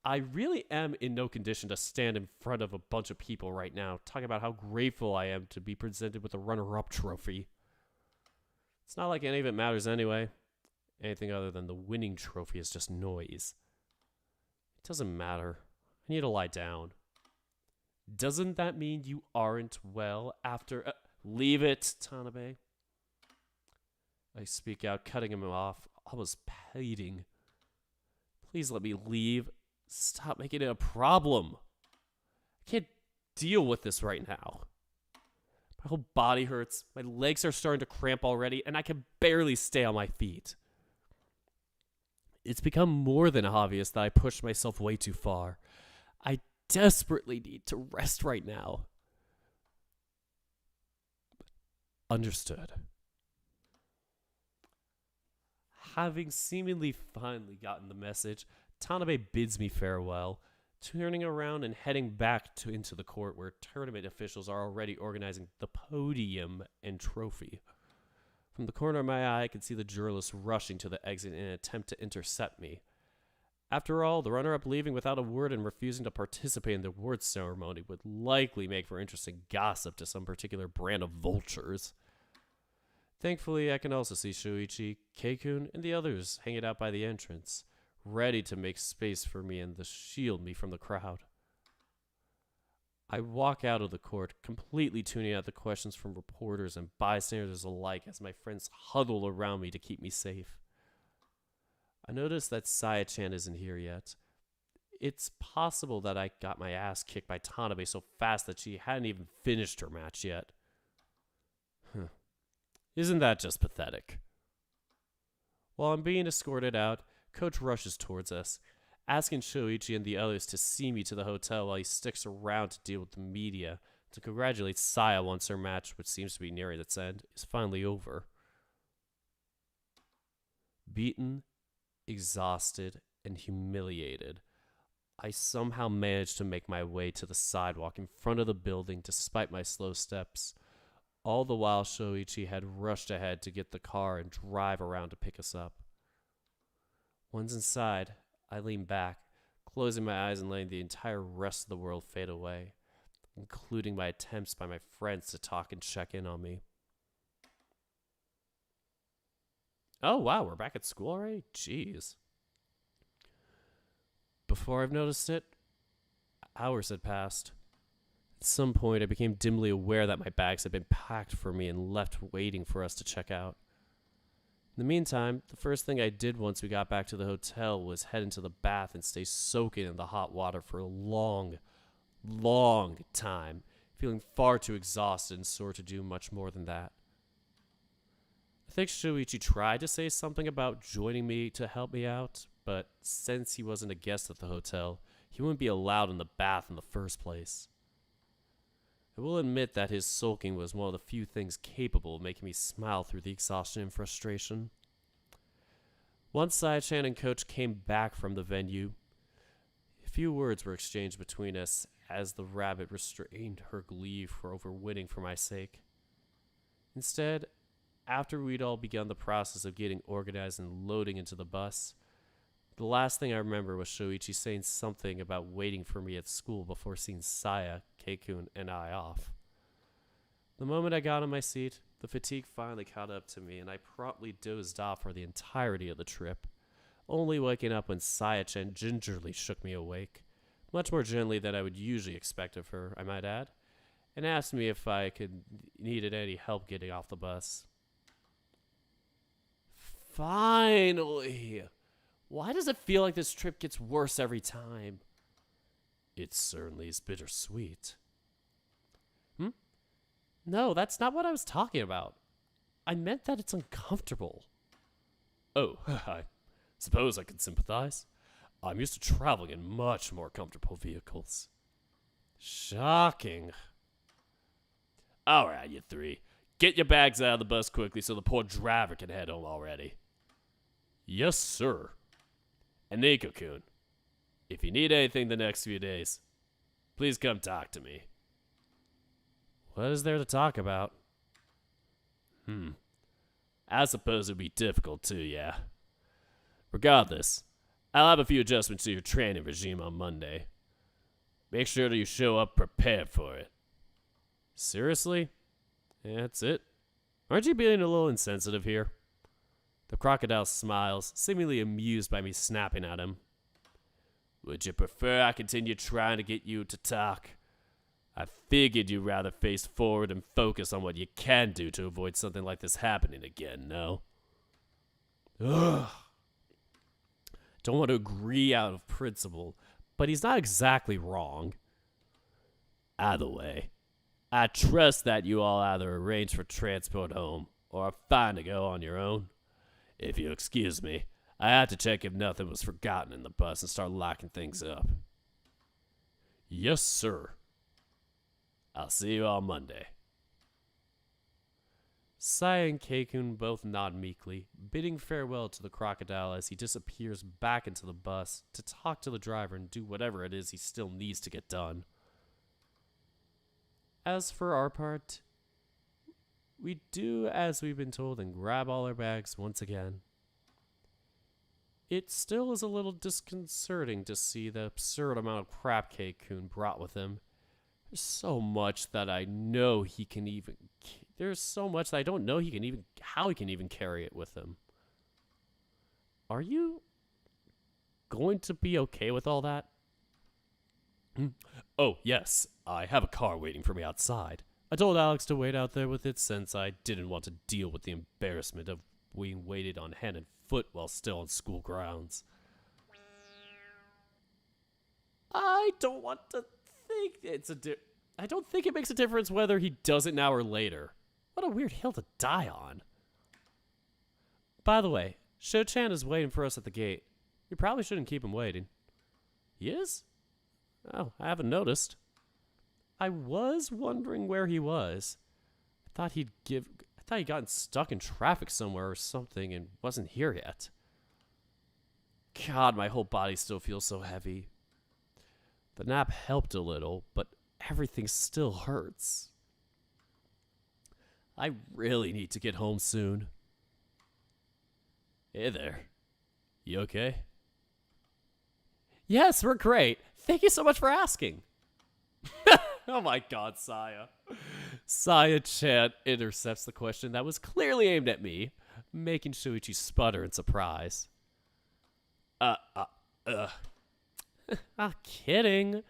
I really am in no condition to stand in front of a bunch of people right now, talking about how grateful I am to be presented with a runner-up trophy. It's not like any of it matters anyway. Anything other than the winning trophy is just noise. It doesn't matter. I need to lie down. Doesn't that mean you aren't well after... leave it, Tanabe. I speak out, cutting him off, almost pleading. Please let me leave. Stop making it a problem. I can't deal with this right now. My whole body hurts. My legs are starting to cramp already, and I can barely stay on my feet. It's become more than obvious that I pushed myself way too far. I desperately need to rest right now. Understood. Having seemingly finally gotten the message, Tanabe bids me farewell, turning around and heading back into the court where tournament officials are already organizing the podium and trophy. From the corner of my eye, I can see the journalists rushing to the exit in an attempt to intercept me. After all, the runner-up leaving without a word and refusing to participate in the awards ceremony would likely make for interesting gossip to some particular brand of vultures. Thankfully, I can also see Shoichi, Keikun, and the others hanging out by the entrance, ready to make space for me and to shield me from the crowd. I walk out of the court, completely tuning out the questions from reporters and bystanders alike as my friends huddle around me to keep me safe. I notice that Saya-chan isn't here yet. It's possible that I got my ass kicked by Tanabe so fast that she hadn't even finished her match yet. Isn't that just pathetic? While I'm being escorted out, Coach rushes towards us, asking Shoichi and the others to see me to the hotel while he sticks around to deal with the media to congratulate Saya once her match, which seems to be nearing its end, is finally over. Beaten, exhausted, and humiliated, I somehow managed to make my way to the sidewalk in front of the building despite my slow steps, All the while, Shoichi had rushed ahead to get the car and drive around to pick us up. Once inside, I leaned back, closing my eyes and letting the entire rest of the world fade away, including my attempts by my friends to talk and check in on me. Oh, wow, we're back at school already? Jeez. Before I've noticed it, hours had passed. At some point, I became dimly aware that my bags had been packed for me and left waiting for us to check out. In the meantime, the first thing I did once we got back to the hotel was head into the bath and stay soaking in the hot water for a long time, feeling far too exhausted and sore to do much more than that. I think Shoichi tried to say something about joining me to help me out, but since he wasn't a guest at the hotel, he wouldn't be allowed in the bath in the first place. I will admit that his sulking was one of the few things capable of making me smile through the exhaustion and frustration. Once Saichan and Coach came back from the venue, a few words were exchanged between us as the rabbit restrained her glee for overwinning for my sake. Instead, after we'd all begun the process of getting organized and loading into the bus, the last thing I remember was Shoichi saying something about waiting for me at school before seeing Saya, Keikun, and I off. The moment I got on my seat, the fatigue finally caught up to me, and I promptly dozed off for the entirety of the trip, only waking up when Saya-chan gingerly shook me awake, much more gently than I would usually expect of her, I might add, and asked me if I needed any help getting off the bus. Finally! Why does it feel like this trip gets worse every time? It certainly is bittersweet. No, that's not what I was talking about. I meant that it's uncomfortable. Oh, I suppose I can sympathize. I'm used to traveling in much more comfortable vehicles. Shocking. All right, you three. Get your bags out of the bus quickly so the poor driver can head home already. Yes, sir. And Nico-kun, if you need anything the next few days, please come talk to me. What is there to talk about? I suppose it'd be difficult too, yeah. Regardless, I'll have a few adjustments to your training regime on Monday. Make sure that you show up prepared for it. Seriously? Yeah, that's it? Aren't you being a little insensitive here? The crocodile smiles, seemingly amused by me snapping at him. Would you prefer I continue trying to get you to talk? I figured you'd rather face forward and focus on what you can do to avoid something like this happening again, no? Ugh. Don't want to agree out of principle, but he's not exactly wrong. Either way, I trust that you all either arrange for transport home or are fine to go on your own. If you'll excuse me, I have to check if nothing was forgotten in the bus and start locking things up. Yes, sir. I'll see you on Monday. Saya and Keikun both nod meekly, bidding farewell to the crocodile as he disappears back into the bus to talk to the driver and do whatever it is he still needs to get done. As for our part, we do as we've been told and grab all our bags once again. It still is a little disconcerting to see the absurd amount of crap Keikun brought with him. There's so much that I know he can even... There's so much that I don't know how he can even carry it with him. Are you going to be okay with all that? Oh, yes. I have a car waiting for me outside. I told Alex to wait out there with it since I didn't want to deal with the embarrassment of being waited on hand and foot while still on school grounds. I don't want to think I don't think it makes a difference whether he does it now or later. What a weird hill to die on. By the way, Sho-chan is waiting for us at the gate. You probably shouldn't keep him waiting. He is? Oh, I haven't noticed. I was wondering where he was. I thought he'd gotten stuck in traffic somewhere or something and wasn't here yet. God, my whole body still feels so heavy. The nap helped a little, but everything still hurts. I really need to get home soon. Hey there. You okay? Yes, we're great. Thank you so much for asking. Oh my god, Saya. Saya-chan intercepts the question that was clearly aimed at me, making Shoichi sputter in surprise. Kidding.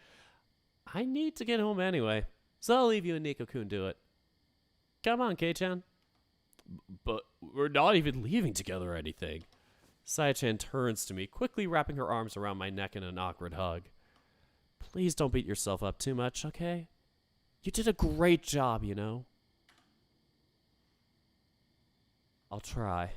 I need to get home anyway, so I'll leave you and Nico-kun do it. Come on, Kei-chan. But we're not even leaving together or anything. Saya-chan turns to me, quickly wrapping her arms around my neck in an awkward hug. Please don't beat yourself up too much, okay? You did a great job, you know. I'll try.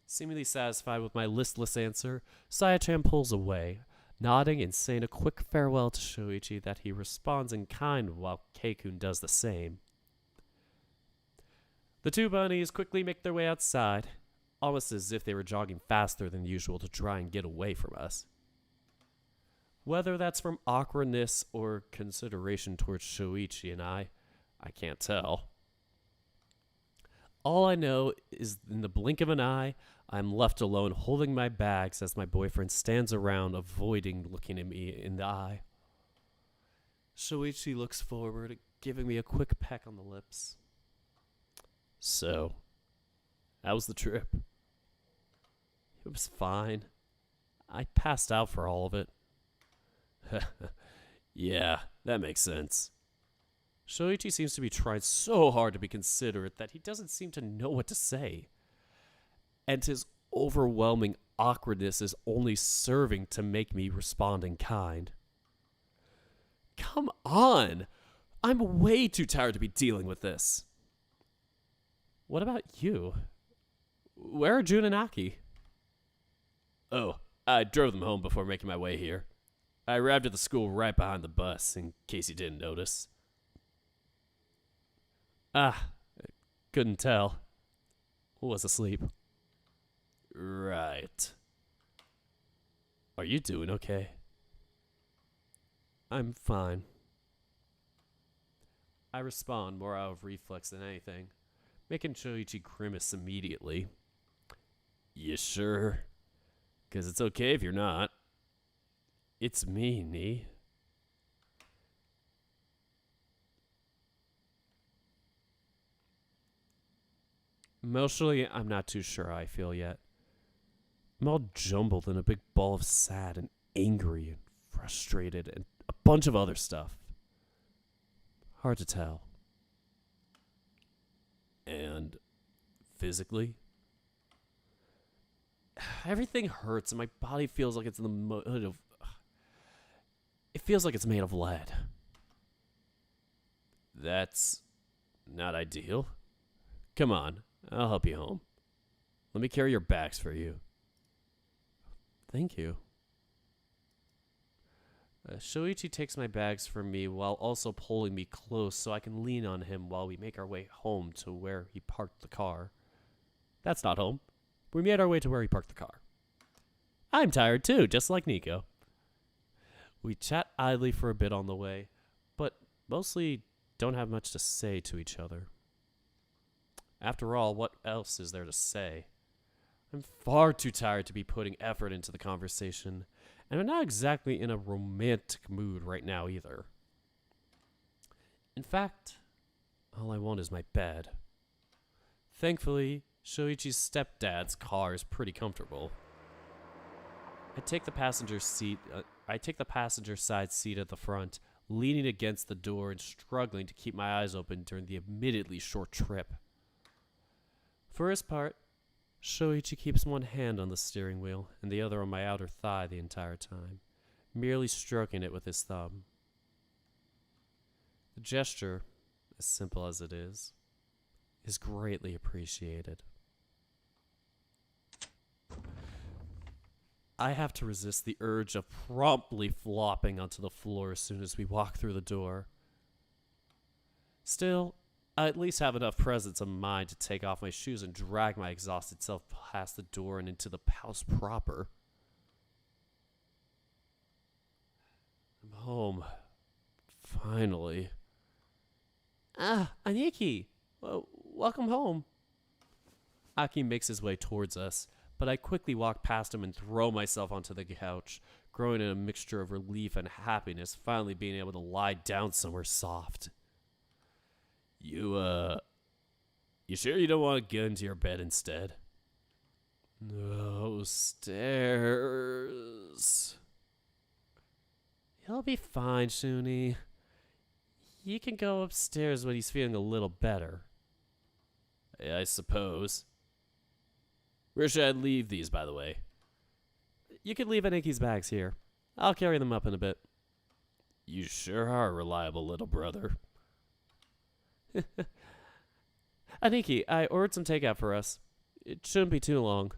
Seemingly satisfied with my listless answer, Saya-chan pulls away, nodding and saying a quick farewell to Shoichi that he responds in kind while Keikun does the same. The two bunnies quickly make their way outside, almost as if they were jogging faster than usual to try and get away from us. Whether that's from awkwardness or consideration towards Shoichi and I can't tell. All I know is in the blink of an eye, I'm left alone holding my bags as my boyfriend stands around avoiding looking at me in the eye. Shoichi looks forward, giving me a quick peck on the lips. So, how was the trip? It was fine. I passed out for all of it. Yeah, that makes sense. Shoichi seems to be trying so hard to be considerate that he doesn't seem to know what to say. And his overwhelming awkwardness is only serving to make me respond in kind. Come on! I'm way too tired to be dealing with this. What about you? Where are Jun and Aki? Oh, I drove them home before making my way here. I arrived at the school right behind the bus, in case you didn't notice. Couldn't tell. Was asleep. Right. Are you doing okay? I'm fine. I respond more out of reflex than anything, making Shoichi grimace immediately. You sure? 'Cause it's okay if you're not. It's me, Nee. Emotionally, I'm not too sure how I feel yet. I'm all jumbled in a big ball of sad and angry and frustrated and a bunch of other stuff. Hard to tell. And physically? Everything hurts and my body feels like it's in the mood of... It feels like it's made of lead. That's not ideal. Come on, I'll help you home. Let me carry your bags for you. Thank you. Shoichi takes my bags from me while also pulling me close so I can lean on him while we make our way home to where he parked the car. That's not home. We made our way to where he parked the car. I'm tired too, just like Nico. We chat idly for a bit on the way, but mostly don't have much to say to each other. After all, what else is there to say? I'm far too tired to be putting effort into the conversation, and I'm not exactly in a romantic mood right now either. In fact, all I want is my bed. Thankfully, Shoichi's stepdad's car is pretty comfortable. I take the passenger side seat at the front, leaning against the door and struggling to keep my eyes open during the admittedly short trip. For his part, Shoichi keeps one hand on the steering wheel and the other on my outer thigh the entire time, merely stroking it with his thumb. The gesture, as simple as it is greatly appreciated. I have to resist the urge of promptly flopping onto the floor as soon as we walk through the door. Still, I at least have enough presence of mind to take off my shoes and drag my exhausted self past the door and into the house proper. I'm home. Finally. Aniki! Welcome home. Aki makes his way towards us, but I quickly walk past him and throw myself onto the couch, growing in a mixture of relief and happiness, finally being able to lie down somewhere soft. You sure you don't want to get into your bed instead? No stairs. He'll be fine, Shuni. He can go upstairs when he's feeling a little better. I suppose. Where should I leave these, by the way? You can leave Aniki's bags here. I'll carry them up in a bit. You sure are a reliable little brother. Aniki, I ordered some takeout for us. It shouldn't be too long.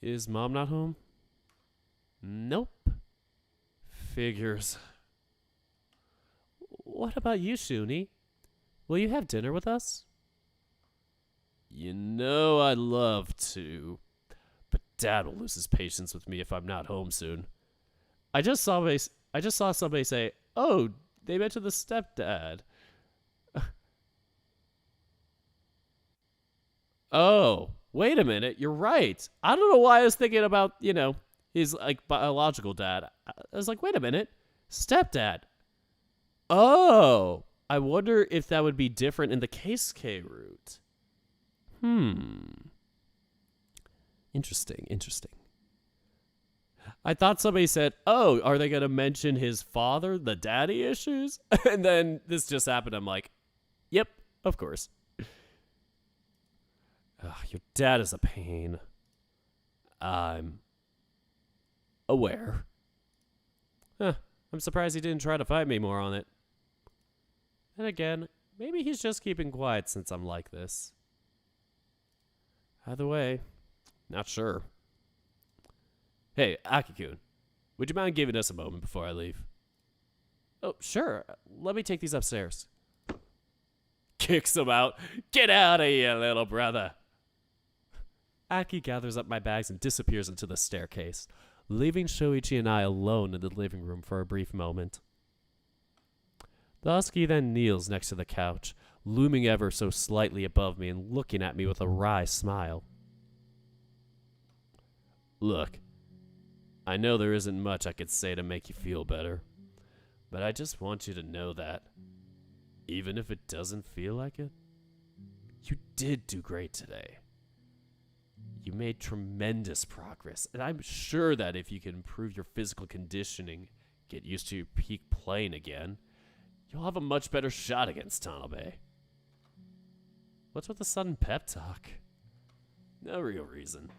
Is Mom not home? Nope. Figures. What about you, Shuni? Will you have dinner with us? You know I'd love to, but Dad will lose his patience with me if I'm not home soon. I just saw somebody say, "Oh, they mentioned the stepdad." Oh, wait a minute. You're right. I don't know why I was thinking about, his like biological dad. I was like, wait a minute. Stepdad. Oh, I wonder if that would be different in the Keisuke route. Interesting. I thought somebody said, "Oh, are they going to mention his father, the daddy issues?" And then this just happened. I'm like, "Yep, of course." Your dad is a pain. I'm aware. I'm surprised he didn't try to fight me more on it. And again, maybe he's just keeping quiet since I'm like this. Either way, not sure. Hey, Aki-kun, would you mind giving us a moment before I leave? Oh, sure. Let me take these upstairs. Kicks him out. Get out of here, little brother. Aki gathers up my bags and disappears into the staircase, leaving Shoichi and I alone in the living room for a brief moment. The husky then kneels next to the couch, looming ever so slightly above me and looking at me with a wry smile. Look, I know there isn't much I could say to make you feel better, but I just want you to know that, even if it doesn't feel like it, you did do great today. You made tremendous progress, and I'm sure that if you can improve your physical conditioning, get used to your peak playing again, you'll have a much better shot against Tanabe. What's with the sudden pep talk? No real reason.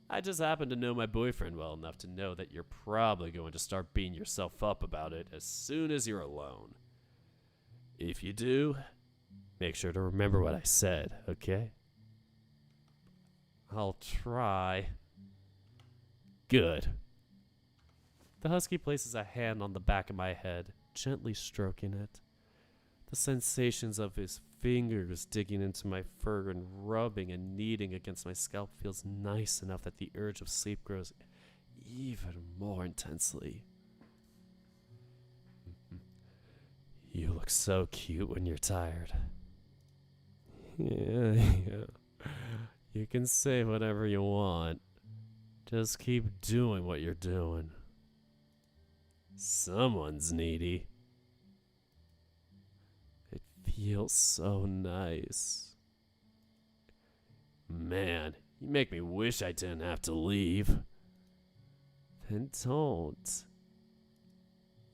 I just happen to know my boyfriend well enough to know that you're probably going to start beating yourself up about it as soon as you're alone. If you do, make sure to remember what I said, okay? I'll try. Good. The husky places a hand on the back of my head, gently stroking it. The sensations of his fingers digging into my fur and rubbing and kneading against my scalp feels nice enough that the urge of sleep grows even more intensely. You look so cute when you're tired. Yeah. You can say whatever you want. Just keep doing what you're doing. Someone's needy. It feels so nice. Man, you make me wish I didn't have to leave. Then don't.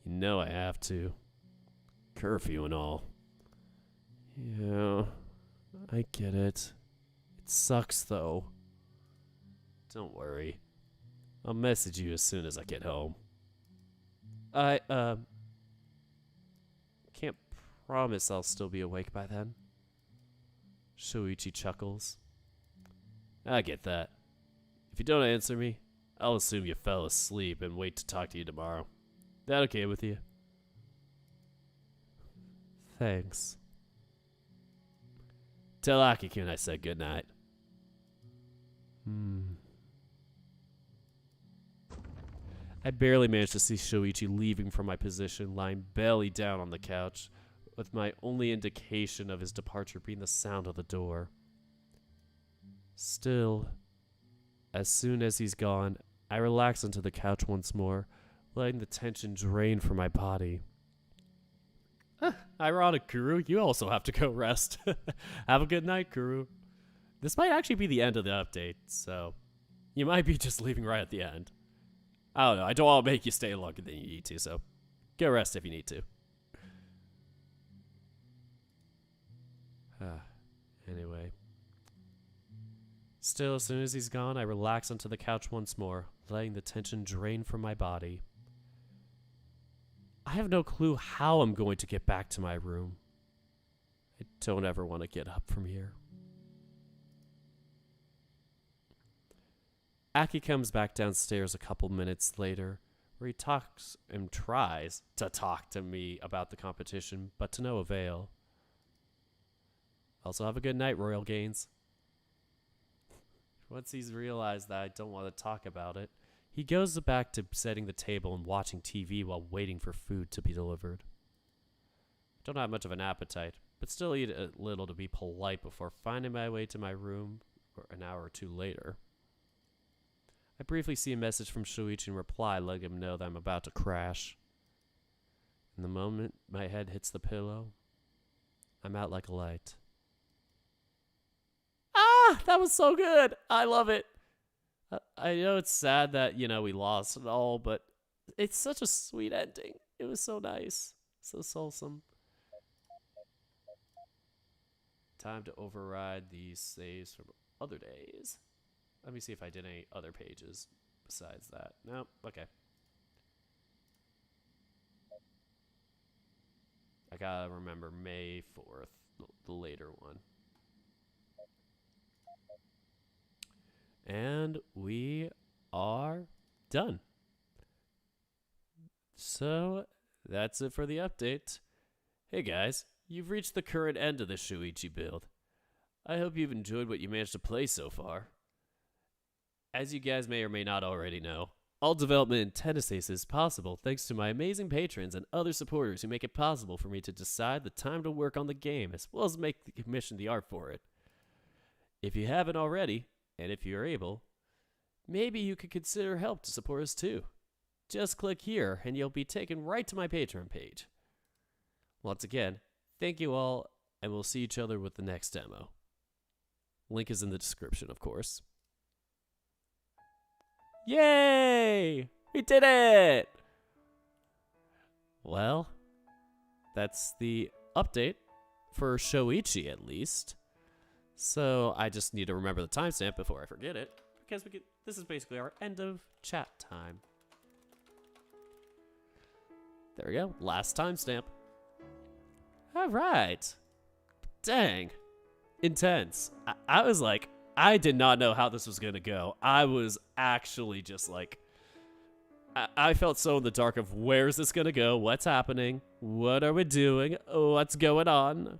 You know I have to. Curfew and all. Yeah, I get it. It sucks, though. Don't worry. I'll message you as soon as I get home. I can't promise I'll still be awake by then. Shoichi chuckles. I get that. If you don't answer me, I'll assume you fell asleep and wait to talk to you tomorrow. That okay with you? Thanks. Tell Aki-kun I said goodnight. I barely managed to see Shoichi leaving from my position, lying belly down on the couch, with my only indication of his departure being the sound of the door. Still, as soon as he's gone, I relax onto the couch once more, letting the tension drain from my body. Ironic, Kuru. You also have to go rest. Have a good night, Kuru. This might actually be the end of the update, so you might be just leaving right at the end. I don't know. I don't want to make you stay longer than you need to, so go rest if you need to. Anyway. Still, as soon as he's gone, I relax onto the couch once more, letting the tension drain from my body. I have no clue how I'm going to get back to my room. I don't ever want to get up from here. Aki comes back downstairs a couple minutes later, where he talks and tries to talk to me about the competition, but to no avail. Also, have a good night, Royal Gaines. Once he's realized that I don't want to talk about it, he goes back to setting the table and watching TV while waiting for food to be delivered. I don't have much of an appetite, but still eat a little to be polite before finding my way to my room an hour or two later. I briefly see a message from Shoichi and reply, letting him know that I'm about to crash. In the moment my head hits the pillow, I'm out like a light. That was so good. I love it. I know it's sad that, we lost it all, but it's such a sweet ending. It was so nice. So wholesome. Time to override these saves from other days. Let me see if I did any other pages besides that. Nope. Okay. I gotta remember May 4th, the later one. And we are done. So, that's it for the update. Hey guys, you've reached the current end of the Shoichi build. I hope you've enjoyed what you managed to play so far. As you guys may or may not already know, all development in Tennis is possible thanks to my amazing patrons and other supporters who make it possible for me to decide the time to work on the game as well as commission the art for it. If you haven't already, and if you're able, maybe you could consider help to support us too. Just click here and you'll be taken right to my Patreon page. Once again, thank you all, and we'll see each other with the next demo. Link is in the description, of course. Yay! We did it! Well, that's the update for Shoichi at least. So I just need to remember the timestamp before I forget it, because this is basically our end of chat time. There we go, last timestamp. All right. Dang. Intense. I was like, I did not know how this was going to go. I was actually just like, I felt so in the dark of where's this going to go? What's happening? What are we doing? What's going on?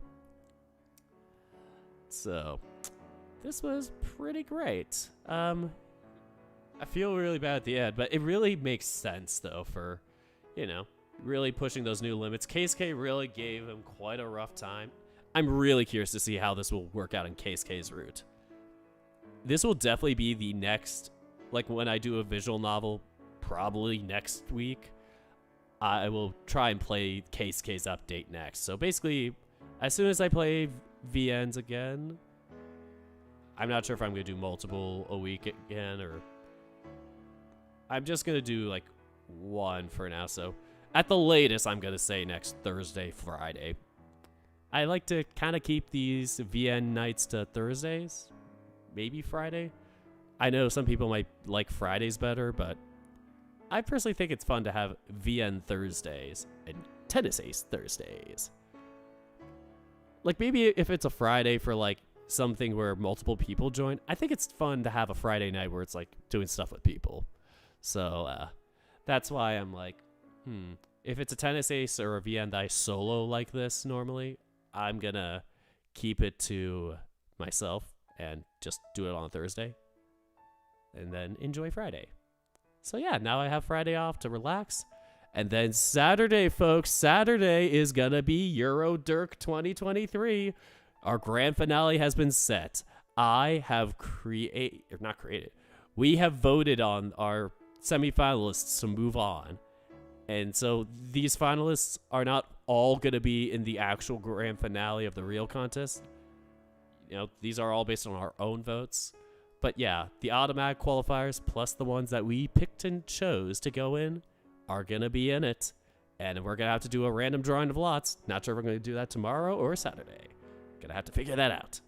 So, this was pretty great. I feel really bad at the end, but it really makes sense, though, for, really pushing those new limits. Keisuke really gave him quite a rough time. I'm really curious to see how this will work out in Keisuke's route. This will definitely be the next, when I do a visual novel, probably next week, I will try and play Keisuke's update next. So basically, as soon as I play VNs again, I'm not sure if I'm going to do multiple a week again, or I'm just going to do one for now. So at the latest, I'm going to say next Thursday, Friday. I like to kind of keep these VN nights to Thursdays, maybe Friday. I know some people might like Fridays better, but I personally think it's fun to have VN Thursdays and Tennis Ace Thursdays. Maybe if it's a Friday for something where multiple people join, I think it's fun to have a Friday night where it's doing stuff with people. So that's why I'm if it's a Tennis Ace or a VN that I solo like this normally, I'm gonna keep it to myself and just do it on a Thursday and then enjoy Friday. So yeah, now I have Friday off to relax, And then Saturday, folks, Saturday is going to be Euro Dirk 2023. Our grand finale has been set. I have we have voted on our semifinalists to move on. And so these finalists are not all going to be in the actual grand finale of the real contest. You know, these are all based on our own votes. But yeah, the automatic qualifiers plus the ones that we picked and chose to go in are going to be in it. And we're going to have to do a random drawing of lots. Not sure if we're going to do that tomorrow or Saturday. Going to have to figure that out.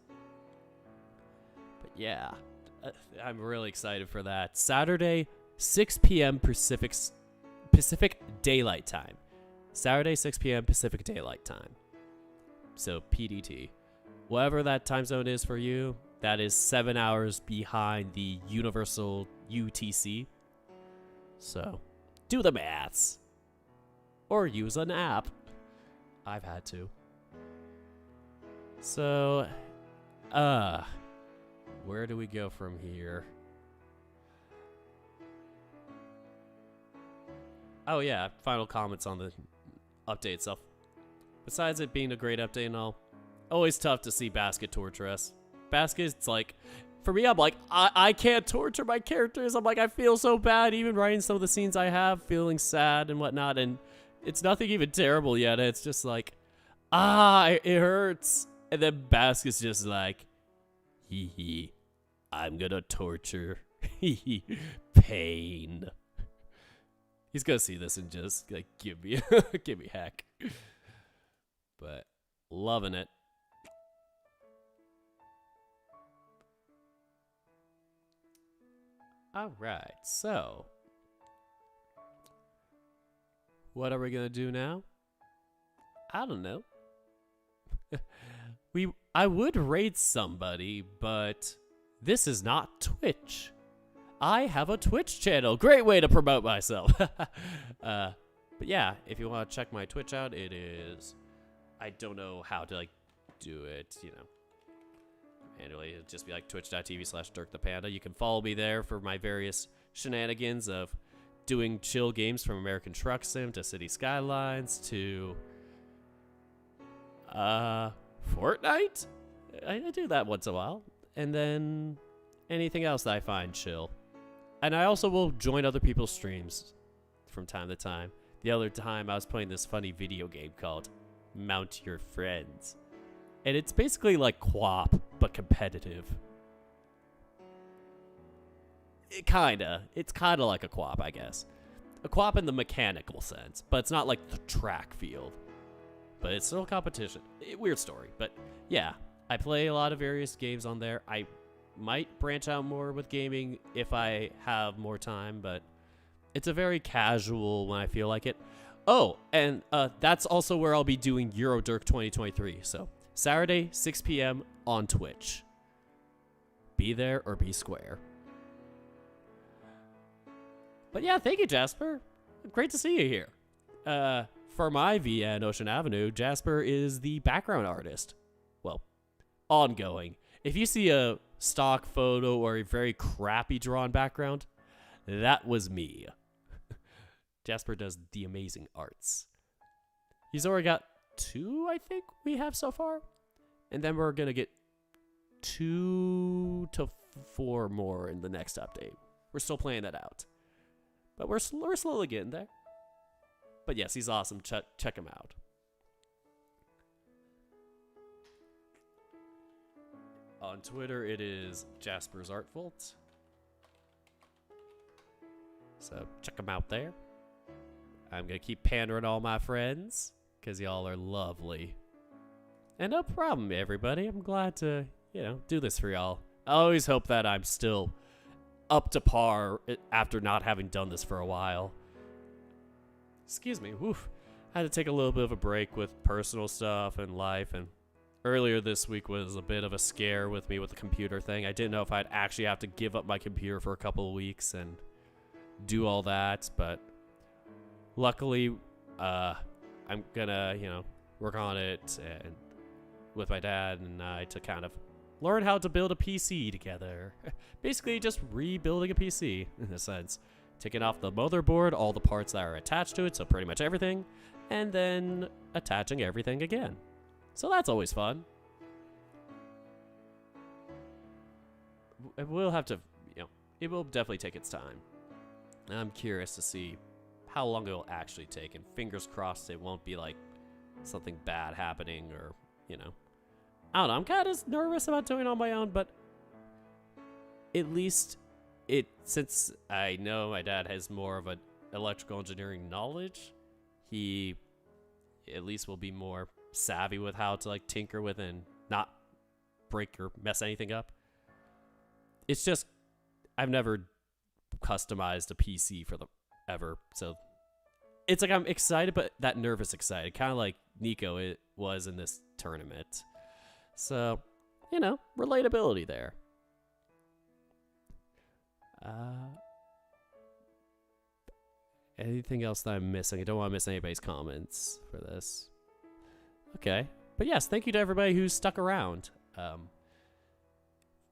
But yeah, I'm really excited for that. Saturday, 6 p.m. Pacific Daylight Time. Saturday, 6 p.m. Pacific Daylight Time. So PDT. Whatever that time zone is for you, that is 7 hours behind the universal UTC. So, do the maths. Or use an app. I've had to. So, where do we go from here? Oh yeah, final comments on the update itself. Besides it being a great update and all, always tough to see Basket torture us. Basket's like, for me, I'm like, I can't torture my characters. I'm like, I feel so bad even writing some of the scenes I have, feeling sad and whatnot, and it's nothing even terrible yet. It's just like, it hurts. And then Basket's just like, hee hee, I'm gonna torture. Hee hee, pain. He's gonna see this and just like give me heck. But loving it. Alright, so what are we gonna do now? I don't know. I would rate somebody, but this is not Twitch. I have a Twitch channel. Great way to promote myself. But yeah, if you want to check my Twitch out, it is, I don't know how to like do it, you know. Manually, it'd just be like twitch.tv/DirkThePanda. You can follow me there for my various shenanigans of doing chill games from American Truck Sim to City Skylines to Fortnite. I do that once in a while, and then anything else that I find chill. And I also will join other people's streams from time to time. The other time I was playing this funny video game called Mount Your Friends. And it's basically like QWOP, but competitive. It's kinda like a QWOP, I guess. A QWOP in the mechanical sense, but it's not like the track field. But it's still competition. Weird story, but yeah. I play a lot of various games on there. I might branch out more with gaming if I have more time, but it's a very casual when I feel like it. Oh, and that's also where I'll be doing Euro Dirk 2023. So Saturday, 6 p.m. on Twitch. Be there or be square. But yeah, thank you, Jasper. Great to see you here. For my VN Ocean Avenue, Jasper is the background artist. Well, ongoing. If you see a stock photo or a very crappy drawn background, that was me. Jasper does the amazing arts. He's already got 2, I think we have so far. And then we're going to get 2 to 4 more in the next update. We're still playing that out. But we're slowly getting there. But yes, he's awesome. Check him out. On Twitter, it is Jasper's Art Vault. So check him out there. I'm going to keep pandering all my friends because y'all are lovely. And no problem, everybody. I'm glad to, do this for y'all. I always hope that I'm still up to par after not having done this for a while. Excuse me. Woof. I had to take a little bit of a break with personal stuff and life, and earlier this week was a bit of a scare with me with the computer thing. I didn't know if I'd actually have to give up my computer for a couple of weeks and do all that, but luckily, I'm gonna, work on it and with my dad and I to kind of learn how to build a PC together. Basically, just rebuilding a PC in a sense. taking off the motherboard, all the parts that are attached to it, so pretty much everything, and then attaching everything again. So that's always fun. We'll have to, it will definitely take its time. I'm curious to see how long it will actually take, and fingers crossed it won't be like something bad happening, or, I don't know. I'm kind of nervous about doing it on my own, but at least since I know my dad has more of an electrical engineering knowledge, he at least will be more savvy with how to like tinker with and not break or mess anything up. It's just I've never customized a PC for ever, so it's like I'm excited, but that nervous excited, kind of like Nico it was in this tournament. So, relatability there. Anything else that I'm missing? I don't want to miss anybody's comments for this. Okay. But yes, thank you to everybody who stuck around.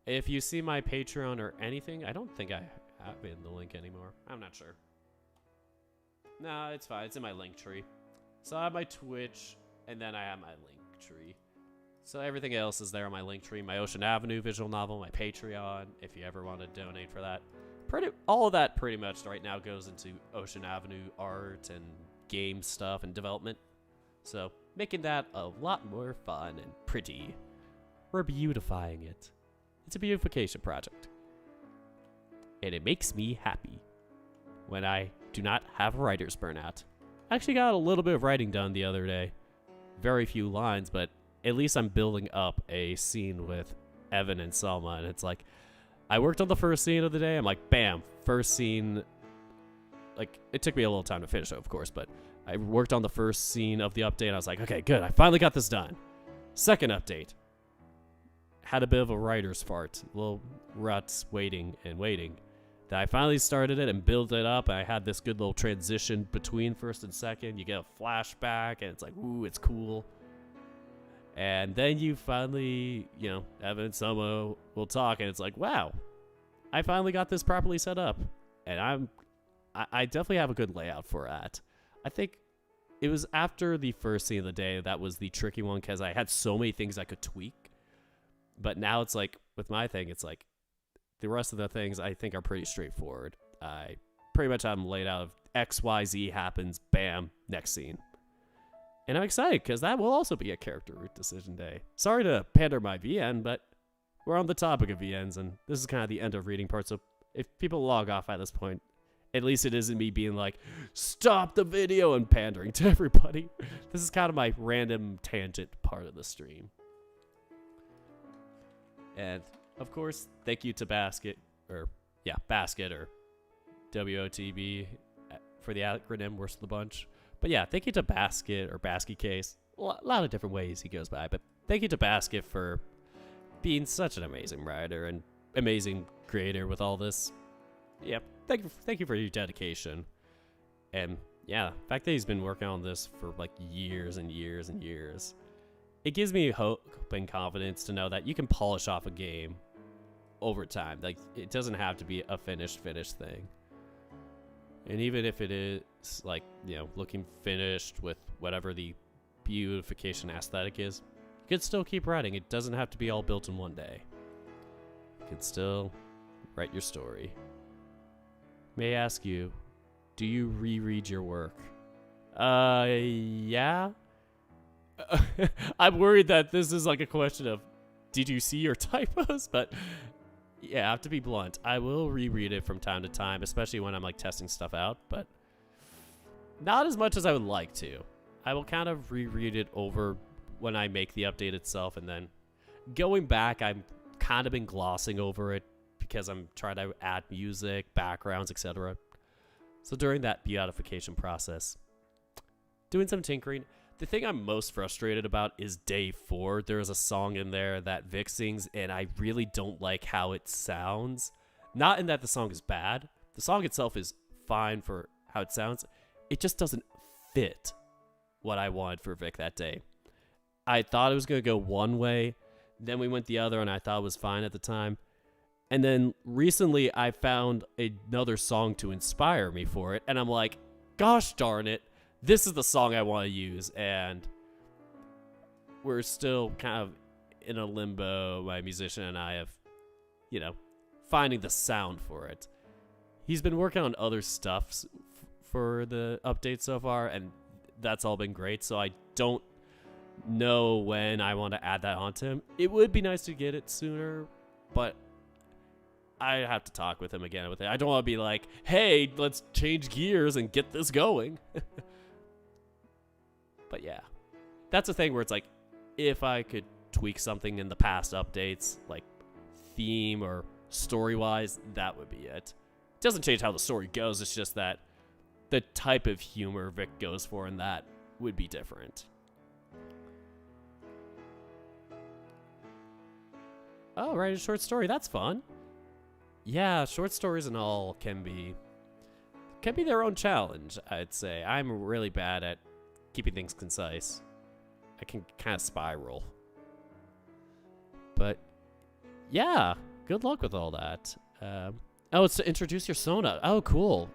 If you see my Patreon or anything, I don't think I have it in the link anymore. I'm not sure. No, it's fine. It's in my link tree. So I have my Twitch, and then I have my link tree. So everything else is there on my link tree. My Ocean Avenue visual novel, my Patreon, if you ever want to donate for that. All of that pretty much right now goes into Ocean Avenue art and game stuff and development. So making that a lot more fun and pretty. We're beautifying it. It's a beautification project. And it makes me happy when I do not have writer's burnout. I actually got a little bit of writing done the other day. Very few lines, but at least I'm building up a scene with Evan and Selma, and it's like, I worked on the first scene of the day. I'm like, bam, first scene. Like, it took me a little time to finish it, of course, but I worked on the first scene of the update, and I was like, okay, good, I finally got this done. Second update. Had a bit of a writer's fart. Little ruts waiting. Then I finally started it and built it up, and I had this good little transition between first and second. You get a flashback, and it's like, ooh, it's cool. And then you finally, Evan and Selma will talk, and it's like, wow, I finally got this properly set up. And I definitely have a good layout for that. I think it was after the first scene of the day that was the tricky one, because I had so many things I could tweak. But now it's like, with my thing, it's like, the rest of the things I think are pretty straightforward. I pretty much have them laid out of X, Y, Z happens, bam, next scene. And I'm excited because that will also be a character root decision day. Sorry to pander my VN, but we're on the topic of VNs, and this is kind of the end of reading part, so if people log off at this point, at least it isn't me being like, stop the video and pandering to everybody. This is kind of my random tangent part of the stream. And, of course, thank you to Basket or WOTB for the acronym, worst of the bunch. But yeah, thank you to Basket or Basket Case. A lot of different ways he goes by, but thank you to Basket for being such an amazing writer and amazing creator with all this. Yeah, thank you for your dedication. And yeah, the fact that he's been working on this for like years and years and years, it gives me hope and confidence to know that you can polish off a game over time. Like, it doesn't have to be a finished thing. And even if it is, like, looking finished with whatever the beautification aesthetic is, you can still keep writing. It doesn't have to be all built in one day. You can still write your story. May I ask you, do you reread your work? Yeah. I'm worried that this is like a question of, did you see your typos? But yeah, I have to be blunt. I will reread it from time to time, especially when I'm like testing stuff out, but not as much as I would like to. I will kind of reread it over when I make the update itself, and then going back, I've kind of been glossing over it because I'm trying to add music, backgrounds, etc. So during that beautification process, doing some tinkering. The thing I'm most frustrated about is day 4. There's a song in there that Vic sings, and I really don't like how it sounds. Not in that the song is bad. The song itself is fine for how it sounds. It just doesn't fit what I wanted for Vic that day. I thought it was going to go one way, then we went the other, and I thought it was fine at the time. And then recently I found another song to inspire me for it. And I'm like, gosh darn it, this is the song I want to use. And we're still kind of in a limbo, my musician and I, of, finding the sound for it. He's been working on other stuff for the update so far, and that's all been great. So I don't know when I want to add that onto him. It would be nice to get it sooner, but I have to talk with him again with it. I don't want to be like, hey, let's change gears and get this going. But yeah, that's a thing where it's like, if I could tweak something in the past updates, like theme or story-wise, that would be it. It doesn't change how the story goes, it's just that the type of humor Vic goes for in that would be different. Oh, write a short story, that's fun. Yeah, short stories and all can be their own challenge, I'd say. I'm really bad at keeping things concise. I can kind of spiral. But yeah, good luck with all that. It's to introduce your Sona. Oh, cool.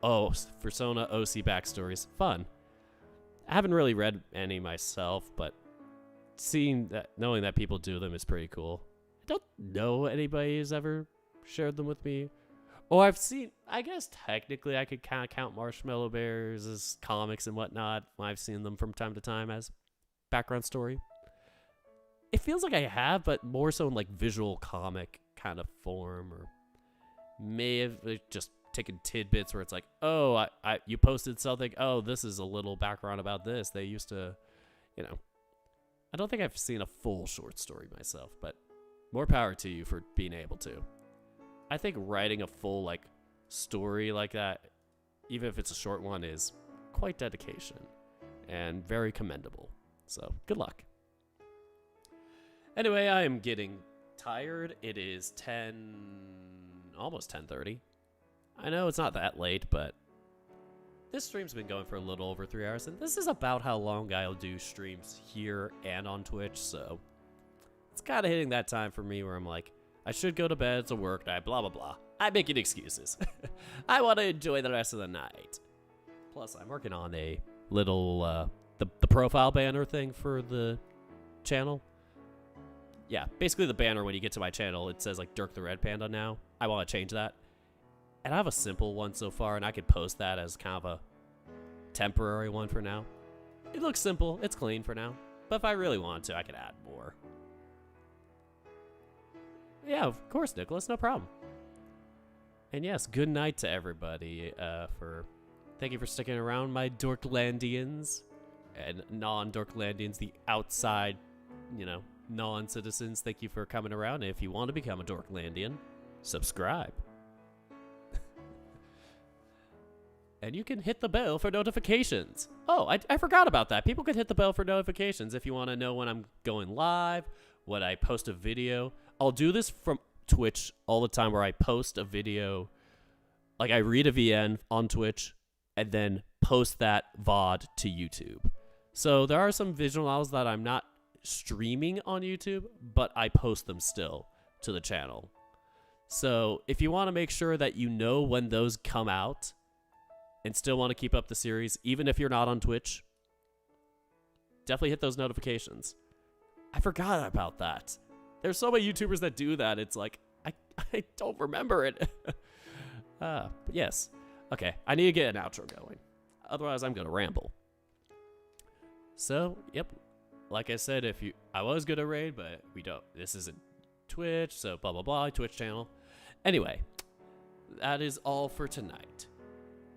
For Sona OC backstories. Fun. I haven't really read any myself, but knowing that people do them is pretty cool. I don't know anybody who's ever shared them with me. Oh, I guess technically I could kind of count Marshmallow Bears as comics and whatnot. I've seen them from time to time as background story. It feels like I have, but more so in like visual comic kind of form, or may have just taken tidbits where it's like, oh, you posted something. Oh, this is a little background about this. They used to, I don't think I've seen a full short story myself, but more power to you for being able to. I think writing a full like story like that, even if it's a short one, is quite dedication and very commendable. So good luck. Anyway, I am getting tired. It is almost 10:30. I know it's not that late, but this stream's been going for a little over 3 hours, and this is about how long I'll do streams here and on Twitch, so it's kind of hitting that time for me where I'm like, I should go to bed, it's a work night, blah, blah, blah. I'm making excuses. I want to enjoy the rest of the night. Plus, I'm working on a little, the profile banner thing for the channel. Yeah, basically the banner when you get to my channel, it says like Dirk the Red Panda now. I want to change that. And I have a simple one so far, and I could post that as kind of a temporary one for now. It looks simple, it's clean for now. But if I really want to, I could add more. Yeah, of course, Nicholas, no problem. And yes, good night to everybody. Thank you for sticking around, my Dorklandians. And non-Dorklandians, the outside, non-citizens. Thank you for coming around. And if you want to become a Dorklandian, subscribe. And you can hit the bell for notifications. Oh, I forgot about that. People can hit the bell for notifications if you want to know when I'm going live, when I post a video. I'll do this from Twitch all the time where I post a video, like I read a VN on Twitch and then post that VOD to YouTube. So there are some visual novels that I'm not streaming on YouTube, but I post them still to the channel. So if you want to make sure that you know when those come out and still want to keep up the series, even if you're not on Twitch, definitely hit those notifications. I forgot about that. There's so many YouTubers that do that. It's like, I don't remember it. But yes. Okay, I need to get an outro going. Otherwise, I'm going to ramble. So, yep. Like I said, I was going to raid, but we don't. This isn't Twitch, so blah, blah, blah, Twitch channel. Anyway, that is all for tonight.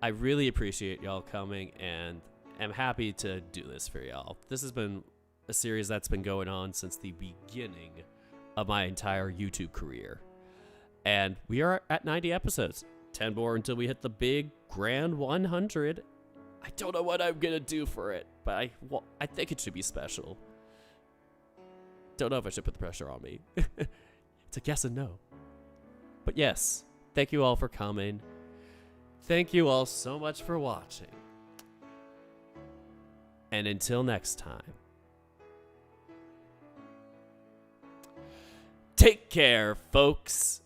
I really appreciate y'all coming, and am happy to do this for y'all. This has been a series that's been going on since the beginning of my entire YouTube career. And we are at 90 episodes. 10 more until we hit the big grand 100. I don't know what I'm going to do for it, but I think it should be special. Don't know if I should put the pressure on me. It's a yes and no. But yes, thank you all for coming. Thank you all so much for watching. And until next time, take care, folks.